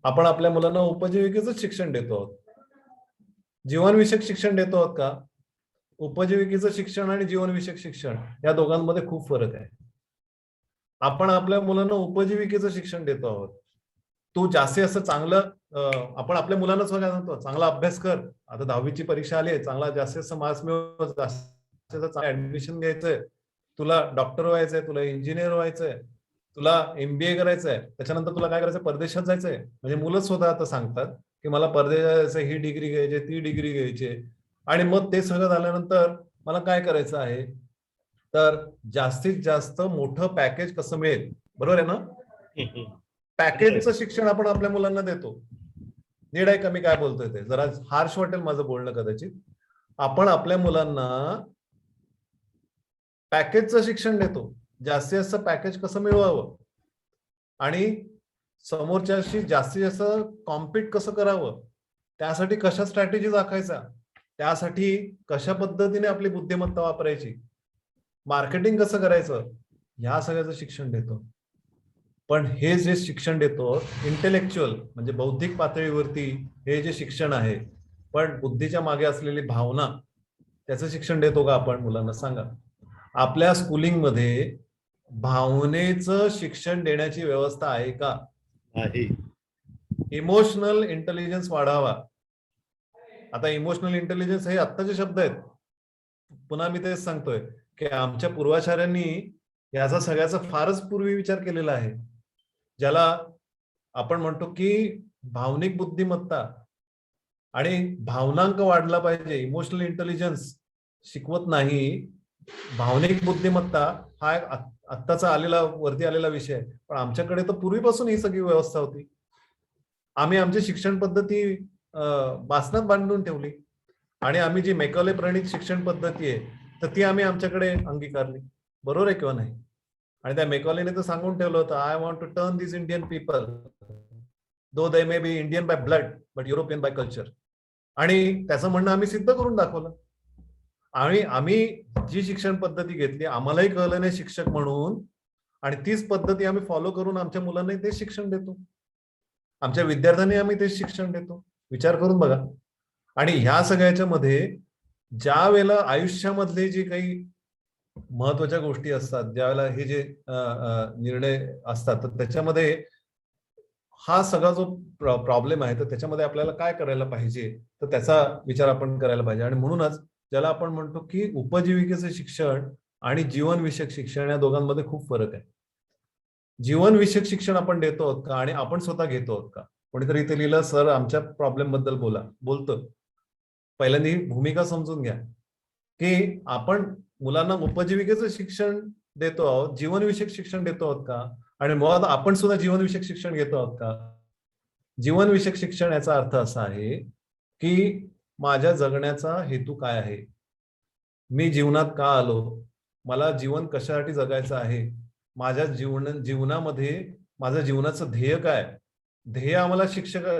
आपण आपल्या मुलांना उपजीविकेचं शिक्षण देतो आहोत. जीवनविषयक शिक्षण देतो आहोत का? उपजीविकेचं शिक्षण आणि जीवनविषयक शिक्षण या दोघांमध्ये खूप फरक आहे. आपण आपल्या मुलांना उपजीविकेचं शिक्षण देतो आहोत. तू जास्तीत जास्त चांगलं, आपण आपल्या मुलांना सांगतो चांगला अभ्यास कर, आता 10वीची परीक्षा आली आहे, चांगला जास्तीत जास्त मार्क्स मिळव, जास्तीत जास्त ऍडमिशन घ्यायचंय, तुला डॉक्टर व्हायचंय, तुला इंजिनियर व्हायचंय, तुला MBA करायचंय, त्याच्यानंतर तुला काय करायचं, परदेशात जायचंय. म्हणजे मुलं स्वतः आता सांगतात की मला परदेशात जायचं, ही डिग्री घ्यायची, ती डिग्री घ्यायची, आणि मग ते सगळं झाल्यानंतर मला काय करायचं आहे, तर जास्तीत जास्त मोठं पॅकेज कसं मिळेल, बरोबर आहे ना? पॅकेजचं शिक्षण आपण आपल्या मुलांना देतो. नीड आहे का मी काय बोलतोय ते? जरा हार्श वाटेल माझं बोलणं कदाचित. आपण आपल्या मुलांना पॅकेजचं शिक्षण देतो, जास्तीत जास्त पॅकेज कसं मिळवावं आणि समोरच्याशी जास्तीत जास्त कॉम्पिट कसं करावं, त्यासाठी कशा स्ट्रॅटेजी दाखवायचा, त्यासाठी कशा पद्धतीने आपली बुद्धिमत्ता वापरायची, मार्केटिंग कसं करायचं, ह्या सगळ्याचं शिक्षण देतो. पण हे जे शिक्षण देतो इंटेलेक्च्युअल म्हणजे बौद्धिक पातळीवरती हे जे शिक्षण आहे, पण बुद्धीच्या मागे असलेली भावना, त्याचं शिक्षण देतो का आपण मुलांना? सांगा. आपल्या स्कूलिंगमध्ये भावनेचं शिक्षण देण्याची व्यवस्था आहे का? नाही. इमोशनल इंटेलिजन्स वाढावा. आता इमोशनल इंटेलिजन्स हे आत्ताचे शब्द आहेत. पुन्हा मी तेच सांगतोय की आमच्या पूर्वाचार्यांनी याचा सगळ्याचा फारच पूर्वी विचार केलेला आहे, ज्याला आपण म्हणतो की भावनिक बुद्धिमत्ता आणि भावनांक वाढला पाहिजे. इमोशनल इंटेलिजन्स शिकवत नाही, भावनिक बुद्धिमत्ता हा एक आत्ताचा वरती आलेला विषय आहे. पण आमच्याकडे तर पूर्वीपासून ही सगळी व्यवस्था होती. आम्ही आमची शिक्षण पद्धती बासनात बांधून ठेवली आणि आम्ही जी मेकॉले प्रणित शिक्षण पद्धती आहे तर ती आम्ही आमच्याकडे अंगीकारली. बरोबर आहे किंवा नाही? आणि त्या मेकॉलेने तर सांगून ठेवलं होतं, I want to turn this Indian people though they may be Indian by blood but European by culture. आणि त्याचं म्हणणं आम्ही सिद्ध करून दाखवलं. आणि आम्ही जी शिक्षण पद्धती घेतली आम्हालाही कळलं नाही शिक्षक म्हणून, आणि तीच पद्धती आम्ही फॉलो करून आमच्या मुलांनाही तेच शिक्षण देतो, आमच्या विद्यार्थ्यांनी आम्ही तेच शिक्षण देतो. विचार करून बघा. आणि ह्या सगळ्याच्या मध्ये ज्या वेळेला आयुष्यामधले जे काही महत्वाच्या गोष्टी असतात, ज्यावेळेला हे जे निर्णय असतात, तर त्याच्यामध्ये हा सगळा जो प्रॉब्लेम आहे तर त्याच्यामध्ये आपल्याला काय करायला पाहिजे तर त्याचा विचार आपण करायला पाहिजे. आणि म्हणूनच ज्याला आपण म्हणतो की उपजीविकेचं शिक्षण आणि जीवनविषयक शिक्षण या दोघांमध्ये खूप फरक आहे. जीवनविषयक शिक्षण आपण देतो आहोत का आणि आपण स्वतः घेतो आहोत का? कोणीतरी इथे लिहिलं, सर आमच्या प्रॉब्लेम बद्दल बोलतो. पहिल्यांदा ही भूमिका समजून घ्या की आपण मुलांना उपजीविकेचं शिक्षण देतो आहोत, जीवनविषयक शिक्षण देतो आहोत का, आणि मुळात आपण सुद्धा जीवनविषयक शिक्षण घेतो आहोत का? जीवनविषयक शिक्षण याचा अर्थ असा आहे की माझ्या जगण्याचा हेतू काय आहे, मी जीवनात का आलो, मला जीवन कशासाठी जगायचं आहे, माझ्या जीवनामध्ये माझं जीवनाचं ध्येय काय. ध्येय आम्हाला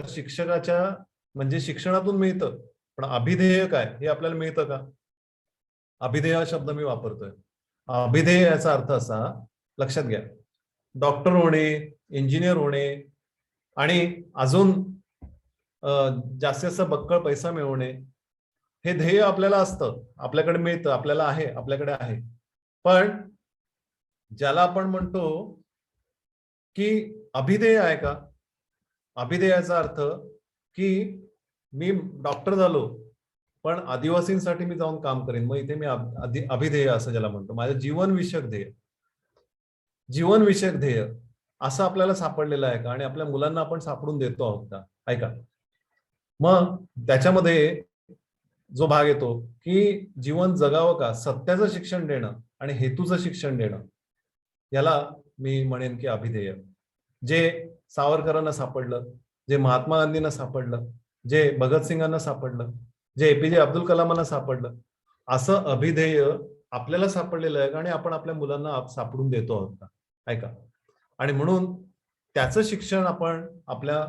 शिक्षकाच्या म्हणजे शिक्षणातून मिळतं, पण अभिध्येय काय हे आपल्याला मिळतं का? अभिध्येय हा शब्द मी वापरतोय. अभिध्येय याचा अर्थ असा, लक्षात घ्या, डॉक्टर होणे, इंजिनियर होणे आणि अजून जास्तीत जास्त बक्कळ पैसा मिळवणे हे ध्येय आपल्याला असतं, आपल्याकडे मिळतं, आपल्याकडे आहे. पण ज्याला आपण म्हणतो की अभिध्येय आहे का, अभिध्येयाचा अर्थ की मी डॉक्टर झालो पण आदिवासींसाठी मी जाऊन काम करेन, मग इथे मी अभिध्येय असं ज्याला म्हणतो. माझं जीवनविषयक ध्येय असं आपल्याला सापडलेलं आहे का, आणि आपल्या मुलांना आपण सापडून देतो आहोत का? ऐका, मग त्याच्यामध्ये जो भाग येतो की जीवन जगावं का, सत्याचं शिक्षण देणं आणि हेतूचं शिक्षण देणं, याला मी म्हणेन की अभिध्येय. जे सावरकरांना सापडलं, जे महात्मा गांधींना सापडलं, जे भगतसिंगांना सापडलं, जे एपीजे अब्दुल कलामांना सापडलं, असं अभिध्येय आपल्याला सापडलेलं आहे आणि आपण आपल्या मुलांना सापडून देतो आहोत का? ऐका, आणि म्हणून त्याचं शिक्षण आपण आपल्या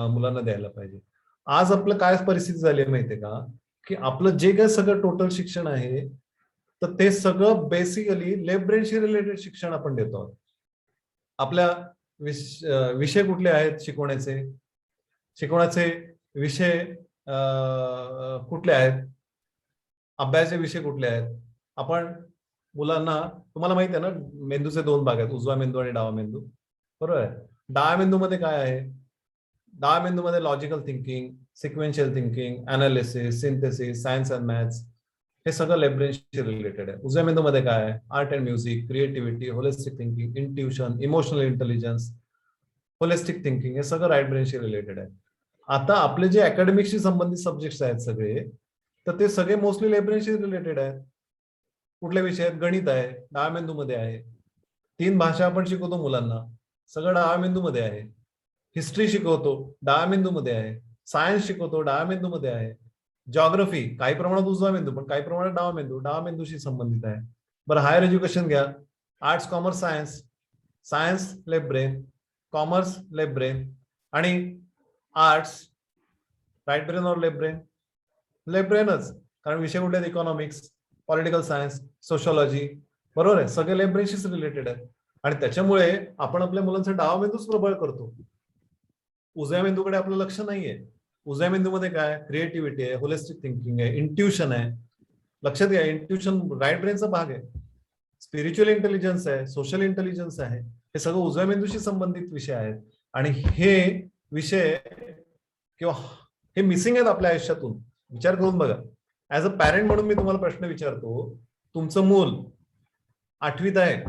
मुलांना द्यायला पाहिजे. आज आपलं काय परिस्थिती झाली आहे माहितीये का, की आपलं जे काही सगळं टोटल शिक्षण आहे तर ते सगळं बेसिकली लेफ्ट ब्रेनशी रिलेटेड शिक्षण आपण देतो आहोत. आपल्या विषय कुठले आहेत शिकवण्याचे विषय कुठले आहेत, अभ्यासाचे विषय कुठले आहेत. आपण मुलांना, तुम्हाला माहिती आहे ना, मेंदूचे 2 भाग आहेत, उजवा मेंदू आणि डावा मेंदू, बरोबर आहे? डाव्या मेंदूमध्ये काय आहे? डाव्या मेंदूमध्ये logical thinking, sequential thinking, analysis, synthesis, science and maths, हे सगळं लेफ्ट ब्रेनशी रिलेटेड आहे. उजव्या मेंदूमध्ये काय आहे? Art and music, creativity, holistic thinking, intuition, emotional intelligence, holistic thinking, हे सगळं राईट ब्रेनशी रिलेटेड आहे. आता आपले जे अकॅडमिकशी संबंधित सब्जेक्ट्स आहेत सगळे, तर ते सगळे मोस्टली लेफ्ट ब्रेनशी रिलेटेड आहेत. कुठले विषय आहेत? गणित आहे, डाव्या मेंदूमध्ये आहे. 3 भाषा आपण शिकवतो मुलांना, सगळं डाव्या मेंदूमध्ये आहे. हिस्ट्री शिकवतो, डाव्या मेंदूमध्ये आहे. सायन्स शिकवतो डाव्या मेंदूमध्ये आहे. जॉग्रफी काही प्रमाणात उजवा मेंदू पण काही प्रमाणात डावा मेंदूशी संबंधित आहे. बरं, हायर एज्युकेशन घ्या, arts commerce science, science left brain, commerce left brain आणि आर्ट्स राईट ब्रेन और लेफ्ट ब्रेन? लेफ्ट ब्रेनच, कारण विषय कुठले आहेत? इकॉनॉमिक्स, पॉलिटिकल सायन्स, सोशॉलॉजी, बरोबर आहे, सगळे लेफ्ट ब्रेनशीच रिलेटेड आहे. आणि त्याच्यामुळे आपण आपल्या मुलांचा डावा मेंदूच प्रबळ करतो, उजव्या मेंदूकडे आपलं लक्ष नाहीये. उजव्या मेंदूमध्ये काय? क्रिएटिव्हिटी आहे, होलिस्टिक थिंकिंग आहे, इंट्युशन आहे. लक्षात घ्या, इंट्युशन राईट ब्रेनचा भाग आहे. स्पिरिच्युअल इंटेलिजन्स आहे, सोशल इंटेलिजन्स आहे, हे सगळं उजव्या मेंदूशी संबंधित विषय आहेत. आणि हे विषय किंवा हे मिसिंग आहेत आपल्या आयुष्यातून. विचार करून बघा. ऍज अ पॅरेंट म्हणून मी तुम्हाला प्रश्न विचारतो, तुमचं मूल 8वीत आहे,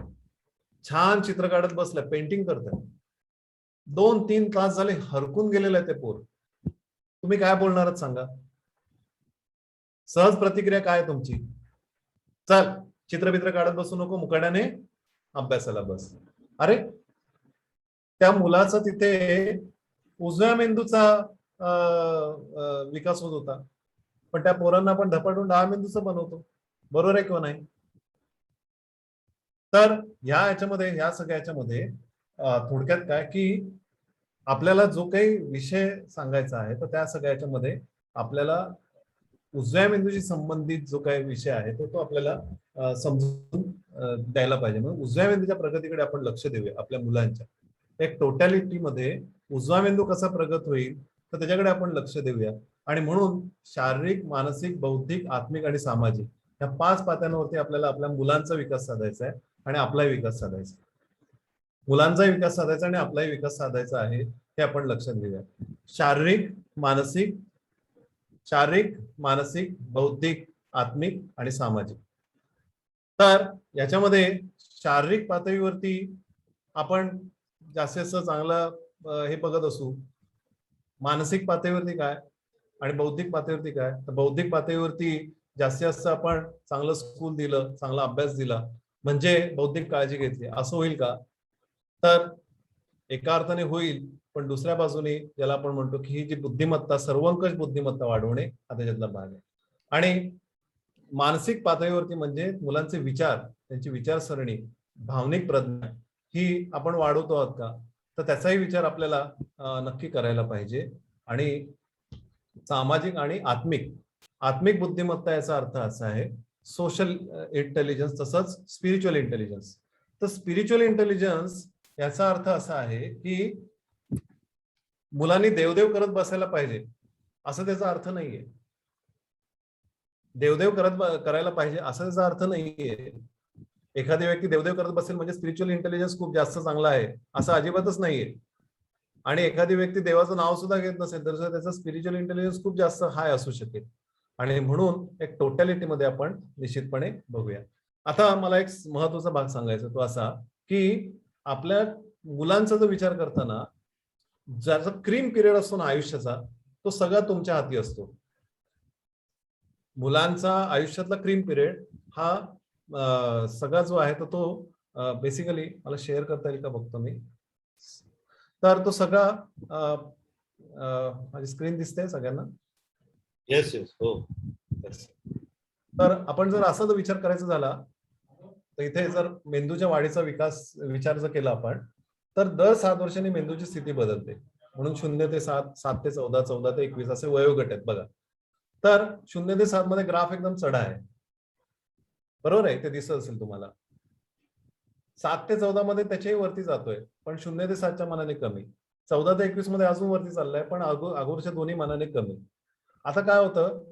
छान चित्र काढत बसलंय, पेंटिंग करतंय, 2-3 तास झाले हरकून गेलेलं आहे ते पोर, तुम्ही काय बोलणार आहात सांगा? सहज प्रतिक्रिया काय आहे तुमची? चल चित्रबित्र काढत बसू नको, मुकाट्याने अभ्यासाला बस. अरे, त्या मुलाचा तिथे उजव्या मेंदूचा विकास होत होता, पण त्या पोरांना आपण धपाटून डाव्या मेंदूचं बनवतो. बरोबर आहे किंवा नाही? तर ह्या सगळ्या याच्यामध्ये थोडक्यात काय की आपल्याला जो काही विषय सांगायचा आहे, तर त्या सगळ्या याच्यामध्ये आपल्याला उजव्या मेंदूशी संबंधित जो काही विषय आहे तो आपल्याला समजून द्यायला पाहिजे. म्हणून उजव्या मेंदूच्या प्रगतीकडे आपण लक्ष देऊया आपल्या मुलांच्या. एक टोटॅलिटीमध्ये उजवा मेंदू कसा प्रगत होईल तर त्याच्याकडे आपण लक्ष देऊया. आणि म्हणून शारीरिक, मानसिक, बौद्धिक, आत्मिक आणि सामाजिक या 5 पात्यांवरती आपल्याला आपल्या मुलांचा विकास साधायचा आहे आणि आपलाही विकास साधायचा आहे. मुलांचाही विकास साधायचा आणि आपलाही विकास साधायचा आहे, हे आपण लक्षात घेऊया. शारीरिक, मानसिक, बौद्धिक, आत्मिक आणि सामाजिक. तर याच्यामध्ये शारीरिक पातळीवरती आपण जास्तीत चांगलं हे बघत असू. मानसिक पातळीवरती काय आणि बौद्धिक पातळीवरती काय? तर बौद्धिक पातळीवरती जास्तीत जास्त आपण चांगलं स्कूल दिलं, चांगला अभ्यास दिला, म्हणजे बौद्धिक काळजी घेतली, असं होईल का? तर एका अर्थाने होईल, पण दुसऱ्या बाजूने ज्याला आपण म्हणतो की ही जी बुद्धिमत्ता, सर्वंकष बुद्धिमत्ता वाढवणे हा त्याच्यातला भाग आहे. आणि मानसिक पातळीवरती म्हणजे मुलांचे विचार, त्यांची विचारसरणी, भावनिक प्रज्ञा ही आपण वाढवतो आहोत का? तर त्याचाही विचार आपल्याला नक्की करायला पाहिजे. आणि सामाजिक आणि आत्मिक बुद्धिमत्ता याचा अर्थ असा आहे सोशल इंटेलिजन्स, तसंच स्पिरिच्युअल इंटेलिजन्स. तर स्पिरिच्युअल इंटेलिजन्स याचा अर्थ असा आहे की मुलांनी देवदेव करत बसायला पाहिजे असं त्याचा अर्थ नाहीये. देवदेव करायला पाहिजे असं त्याचा अर्थ नाहीये. एखादी व्यक्ती देवदेव करत बसेल म्हणजे स्पिरिच्युअल इंटेलिजन्स खूप जास्त चांगला आहे असं अजिबातच नाहीये. आणि एखादी व्यक्ती देवाचं नाव सुद्धा घेत नसेल तर त्याचा स्पिरिच्युअल इंटेलिजन्स खूप जास्त हाय असू शकेल. आणि म्हणून एक टोटॅलिटीमध्ये आपण निश्चितपणे बघूया. आता मला एक महत्वाचा भाग सांगायचा, तो असा की आपल्या मुलांचा जो विचार करताना ज्याचा क्रीम पिरियड असतो ना आयुष्याचा, तो सगळा तुमच्या हाती असतो. मुलांचा आयुष्यातला क्रीम पिरियड हा सगळा जो आहे तर तो बेसिकली मला शेअर करता येईल का बघतो मी. तर तो सगळा माझी स्क्रीन दिसते सगळ्यांना? येस हो. तर आपण जर असा विचार करायचा झाला तर इथे जर मेंदूच्या वाढीचा विचार जर केला आपण, तर दर 7 वर्षांनी मेंदूची स्थिती बदलते. म्हणून 0 ते 7, 7 ते 14, 14 ते 21 असे वयोगट आहेत बघा. तर 0 ते 7 मध्ये ग्राफ एकदम चढा आहे, बरोबर आहे, ते दिसत असेल तुम्हाला. 7 ते 14 मध्ये त्याच्याही वरती जातोय, पण 0 ते 7च्या मानाने कमी. 14 ते 21 मध्ये अजून वरती चाललाय, पण अगोदरच्या दोन्ही मानाने कमी. आता काय होतं,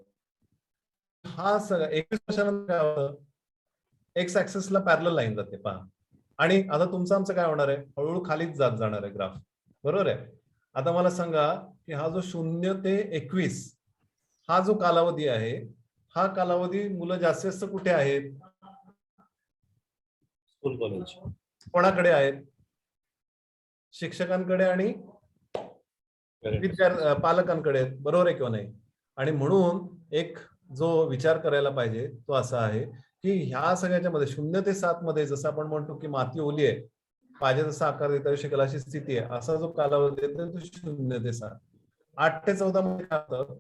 हा सगळं 21 वर्षानंतर काय होतं, एक्स ऍक्सिसला पॅरलल लाईन जाते पहा. आणि आता तुमचं आमचं काय होणार आहे, हळूहळू खालीच जात जाणार आहे ग्राफ, बरोबर आहे. आता मला सांगा की हा जो 0 ते 21 हा जो कालावधी आहे, हा कालावधी मुलं जास्तीत जास्त कुठे आहेत? School college. कोणाकडे आहेत? शिक्षकांकडे आणि पालकांकडे आहेत, बरोबर आहे किंवा नाही? आणि म्हणून एक जो विचार करायला पाहिजे तो असा आहे की ह्या सगळ्याच्या मध्ये 0 ते 7 मध्ये जसं आपण म्हणतो की माती ओली आहे, पाहिजे तसा आकार देता येऊ शकेल अशी स्थिती आहे, असा जो कालावधी आहे तो 0 ते 7. 8 ते 14 मध्ये काय होतं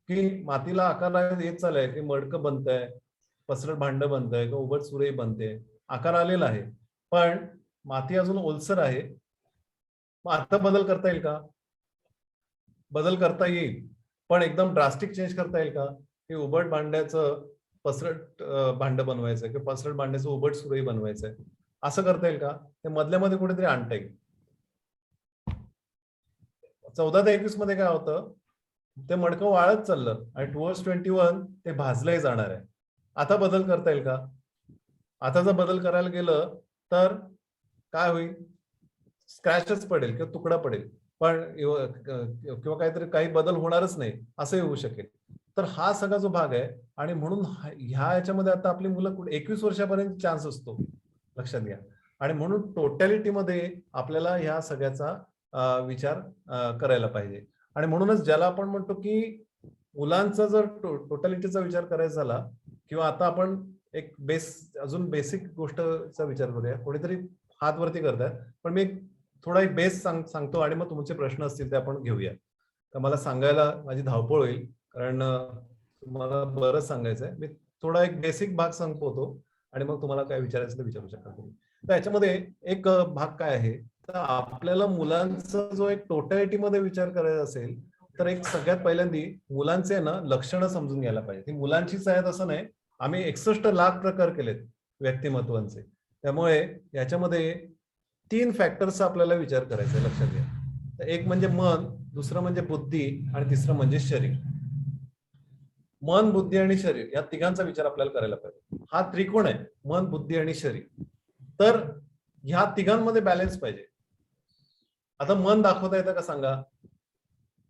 की मातीला आकार येत चाललाय की मडकं बनतंय, पसरट भांड बनतंय किंवा उबट सुरई बनते, आकार आलेला आहे, पण माती अजून ओलसर आहे. मग आता बदल करता येईल का? बदल करता येईल, पण एकदम ड्रास्टिक चेंज करता येईल का? की उबट भांड्याचं पसरट भांड बनवायचंय किंवा पसरट भांड्याचं उबट सुरई बनवायचंय, असं करता येईल का? ते मधल्यामध्ये कुठेतरी आणता येईल. 14 ते 21 मध्ये काय होतं, ते मडकं वाळत चाललं आणि टुवर्ड्स 21 ते भाजलंही जाणार आहे. आता बदल करता येईल का? आता जर बदल करायला गेलं तर काय होईल? स्क्रॅचच पडेल किंवा तुकडा पडेल, पण किंवा काहीतरी काही बदल होणारच नाही असंही होऊ शकेल. तर हा सगळा जो भाग आहे, आणि म्हणून ह्या याच्यामध्ये आता आपली मुलं 21 वर्षापर्यंत चान्स असतो, लक्षात घ्या. आणि म्हणून टोटॅलिटीमध्ये आपल्याला ह्या सगळ्याचा विचार करायला पाहिजे. आणि म्हणूनच ज्याला आपण म्हणतो की मुलांचा जर टोटॅलिटीचा विचार करायचा झाला, किंवा आता आपण एक अजून बेसिक गोष्टचा विचार करूया. कोणीतरी हात वरती करतायत, पण मी थोडा एक बेस सांगतो आणि मग तुमचे प्रश्न असतील ते आपण घेऊया. तर मला सांगायला माझी धावपळ होईल, कारण तुम्हाला बरंच सांगायचं आहे. मी थोडा एक बेसिक भाग सांगतो आणि मग तुम्हाला काय विचारायचं ते विचारू शकता तुम्ही. तर याच्यामध्ये एक भाग काय आहे, तर आपल्याला मुलांचा जो एक टोटॅलिटीमध्ये विचार करायचा असेल, तर एक सगळ्यात पहिल्यांदी मुलांचे ना लक्षणं समजून घ्यायला पाहिजे. ती मुलांचीच आहेत असं नाही, आम्ही 61 लाख प्रकार केलेत व्यक्तिमत्वांचे. त्यामुळे याच्यामध्ये 3 फॅक्टर्सचा आपल्याला विचार करायचा आहे, लक्षात घ्या. तर एक म्हणजे मन, दुसरं म्हणजे बुद्धी आणि तिसरं म्हणजे शरीर. मन, बुद्धी आणि शरीर या तिघांचा विचार आपल्याला करायला पाहिजे. हा त्रिकोण आहे, मन, बुद्धी आणि शरीर. तर ह्या तिघांमध्ये बॅलन्स पाहिजे. आता मन दाखवता येतं का सांगा?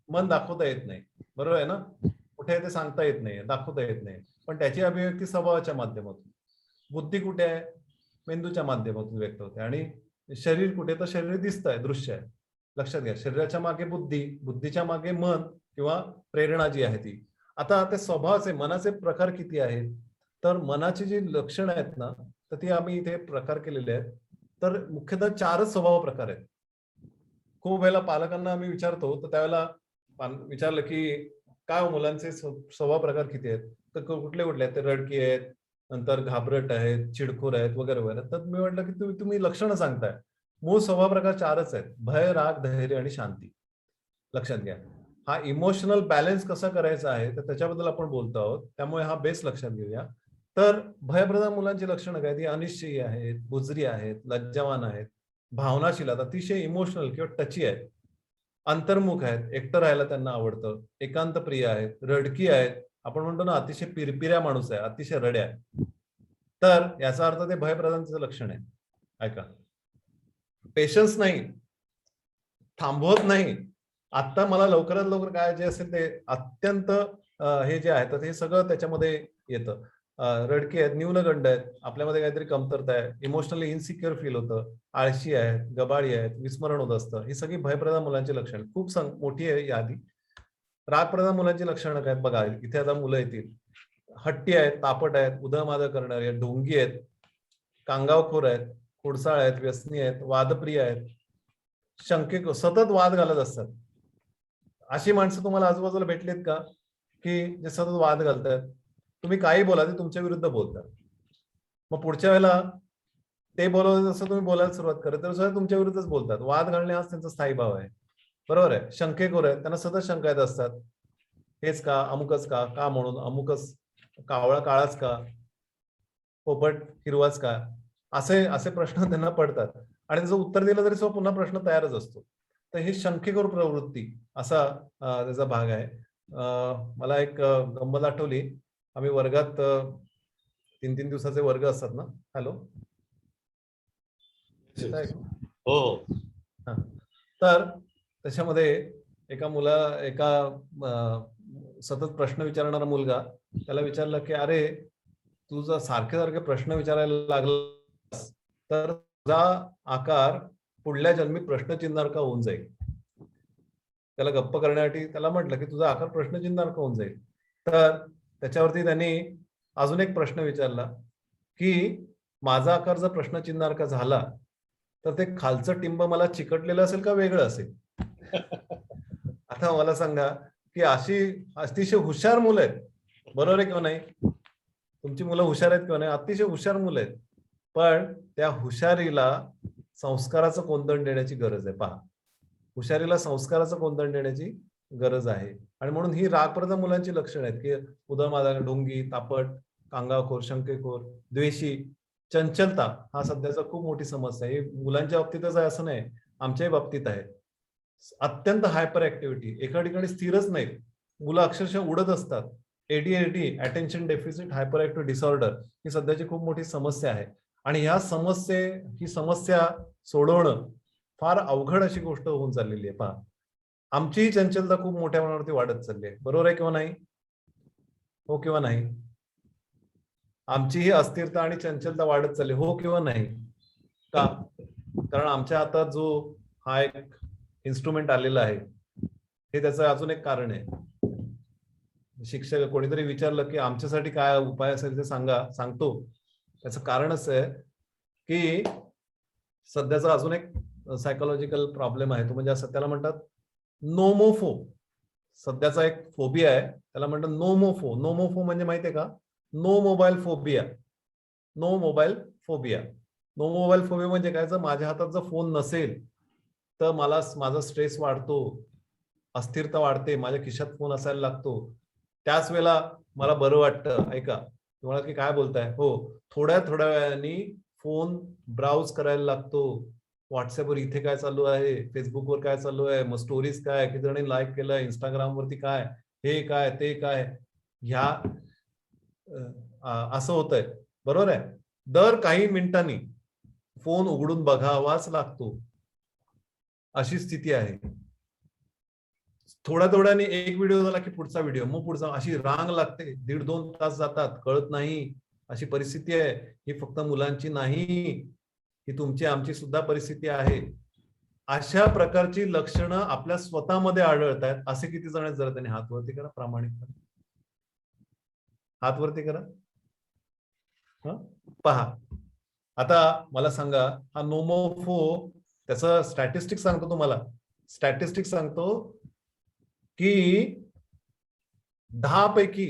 मन दाखवता येत नाही, बरोबर आहे ना? कुठे आहे ते सांगता येत नाही, दाखवता येत नाही, पण त्याची अभिव्यक्ती स्वभावाच्या माध्यमातून. बुद्धी कुठे आहे? मेंदूच्या माध्यमातून व्यक्त होते. आणि शरीर कुठे? तर शरीर दिसत आहे, दृश्य आहे. लक्षात घ्या, शरीराच्या मागे बुद्धी, बुद्धीच्या मागे मन किंवा प्रेरणा जी आहे ती. आता ते स्वभावाचे, मनाचे प्रकार किती आहेत? तर मनाची जी लक्षणं आहेत ना, तर ती आम्ही इथे प्रकार केलेले आहेत. तर मुख्यतः 4च स्वभाव प्रकार आहेत. खूप वेळेला पालकांना आम्ही विचारतो, तर त्यावेळेला विचारलं की काय मुलांचे स्वभाव प्रकार किती आहेत, तर कुठले कुठले आहेत? ते रडकी आहेत, नंतर घाबरट आहेत, चिडखोर आहेत, वगैरे वगैरे. तर मी म्हटलं की तुम्ही लक्षणं सांगताय. मूळ स्वभाव प्रकार 4च आहेत: भय, राग, धैर्य आणि शांती. लक्षात घ्या. हा इमोशनल बॅलन्स कसा करायचा आहे, तर त्याच्याबद्दल आपण बोलतो आहोत. त्यामुळे हा बेस लक्षात घेऊया. तर भयप्रधान मुलांची लक्षणं काय? ती अनिश्चयी आहेत, बुजरी आहेत, लज्जावान आहेत, भावनाशील आहेत, अतिशय इमोशनल किंवा टची आहेत, अंतर्मुख आहेत, एकटं राहायला त्यांना आवडतं, एकांत प्रिय आहेत, रडकी आहेत, आपण म्हणतो ना अतिशय पिरपिऱ्या माणूस आहे, अतिशय रड्या. तर याचा अर्थ ते भयप्रधानचं लक्षण आहे. ऐका, पेशन्स नाही, थांबवत नाही, आता मला लवकरात लवकर काय जे असेल ते अत्यंत हे जे आहे तर हे सगळं त्याच्यामध्ये येतं. रडके आहेत, न्यूनगंड आहेत, आपल्यामध्ये काहीतरी कमतरता आहे, इमोशनली इन्सिक्युअर फील होतं, आळशी आहेत, गबाळी आहेत, विस्मरण होत असतं. ही सगळी भयप्रधान मुलांची लक्षणं. खूप मोठी आहे यादी. रागप्रधान मुलांची लक्षणं काय बघा, इथे आता मुलं येतील. हट्टी आहेत, तापट आहेत, उधळमाधळ करणारे आहेत, ढोंगी आहेत, कांगावखोर आहेत, खुडसाळ आहेत, व्यसनी आहेत, वादप्रिय आहेत, सतत वाद घालत असतात. अशी माणसं तुम्हाला आजूबाजूला भेटलीत का की जे सतत वाद घालतात? तुम्ही काही बोला, ते तुमच्या विरुद्ध बोलतात. मग पुढच्या वेळेला ते बोलवत जसं तुम्ही बोलायला सुरुवात करत तर सुद्धा तुमच्या विरुद्धच बोलतात. वाद घालणे हाच त्यांचा स्थायी भाव आहे, बरोबर आहे? शंकेखोर आहेत, त्यांना सतत शंका येत असतात. हेच का, अमुकच का, का म्हणून अमुकच, कावळा काळाच का, पोपट हिरवाच का, असे असे प्रश्न त्यांना पडतात. आणि त्याचं उत्तर दिलं तरी सुद्धा पुन्हा प्रश्न तयारच असतो. तर ही शंकेखोर प्रवृत्ती असा त्याचा भाग आहे. मला एक गंमत आठवली. आम्ही वर्गात 3-3 दिवसाचे वर्ग असतात ना. हॅलो, हो. तर त्याच्यामध्ये एका सतत प्रश्न विचारणारा मुलगा, त्याला विचारलं की अरे तुझा सारखे सारखे प्रश्न विचारायला लागला तर तुझा आकार पुढल्या जन्मी प्रश्नचिन्हासारखा होऊन जाईल. त्याला गप्प करण्यासाठी त्याला म्हटलं की तुझा आकार प्रश्नचिन्हासारखा होऊन जाईल. तर त्याच्यावरती त्यांनी अजून एक प्रश्न विचारला की माझा आकार जर प्रश्नचिन्हासारखा झाला तर ते खालचं टिंब मला चिकटलेलं असेल का वेगळं असेल? आता आता मला सांगा की अशी अतिशय हुशार मुलं आहेत, बरोबर आहे किंवा नाही? तुमची मुलं हुशार आहेत किंवा नाही? अतिशय हुशार मुलं आहेत, पण त्या हुशारीला संस्काराचं कोंदण देण्याची गरज आहे. पहा, हुशारीला संस्काराचं कोंदण देण्याची गरज आहे. आणि म्हणून ही रागप्रद मुलांची लक्षणं आहेत की उदळमादाळ, ढोंगी, तापट, कांगावखोर, शंकेखोर, द्वेषी, चंचलता हा सध्याचा खूप मोठी समस्या आहे. ही मुलांच्या बाबतीतच आहे असं नाही, आमच्याही बाबतीत आहे. अत्यंत हायपर ऍक्टिव्हिटी, एका ठिकाणी स्थिरच नाहीत, मुलं अक्षरशः उडत असतात. ADHD, attention deficit hyperactive disorder ही सध्याची खूप मोठी समस्या आहे. आणि ही समस्या सोडवणं फार अवघड अशी गोष्ट होऊन चाललेली आहे. पहा, आमचीही चंचलता खूप मोठ्या प्रमाणावरती वाढत चालली आहे, बरोबर आहे किंवा नाही? हो किंवा नाही? आमचीही अस्थिरता आणि चंचलता वाढत चालली, हो किंवा नाही? का? कारण आमच्या हातात जो हा एक इन्स्ट्रुमेंट आलेला आहे, हे त्याचं अजून एक कारण आहे. शिक्षक कोणीतरी विचारलं की आमच्यासाठी काय उपाय असेल ते सांगतो. त्याचं कारण असं आहे की सध्याचा अजून एक सायकोलॉजिकल प्रॉब्लेम आहे, तो म्हणजे असं त्याला म्हणतात नोमोफो. सध्याचा एक फोबिया आहे, त्याला म्हणतात नोमोफो. नोमोफो म्हणजे माहितीये का? No mobile phobia. No mobile phobia. No mobile phobia म्हणजे काय? जर माझ्या हातात जर फोन नसेल तर माझा स्ट्रेस वाढतो, अस्थिरता वाढते, माझ्या खिशात फोन असायला लागतो. त्याच वेळेला मला बरं वाटतं. ऐका, तुम्हाला की काय बोलताय? हो, थोड्या वेळाने फोन ब्राउज करायला लागतो. व्हॉट्सअपवर इथे काय चालू आहे, फेसबुकवर काय चालू आहे, मग स्टोरीज काय, किती जणांनी लाईक केलं, इंस्टाग्रामवरती काय, हे काय ते काय, ह्या असं होतंय, बरोबर आहे? दर काही मिनिटांनी फोन उघडून बघावाच लागतो, अशी स्थिती आहे. थोड्याने एक व्हिडिओ झाला की पुढचा व्हिडिओ, मग पुढचा, अशी रांग लागते, 1.5-2 तास जातात, कळत नाही, अशी परिस्थिती आहे. ही फक्त मुलांची नाही, ही तुमची आमची सुद्धा परिस्थिती आहे. अशा प्रकारची लक्षणं आपल्या स्वतःमध्ये आढळत आहेत. असे किती जण आहेत? जरा त्यांनी हात वरती करा, प्रामाणिकपणे हात वरती करा. पहा, आता मला सांगा, हा नोमोफो, त्याचं स्टॅटिस्टिक सांगतो तुम्हाला. स्टॅटिस्टिक सांगतो की 10 पैकी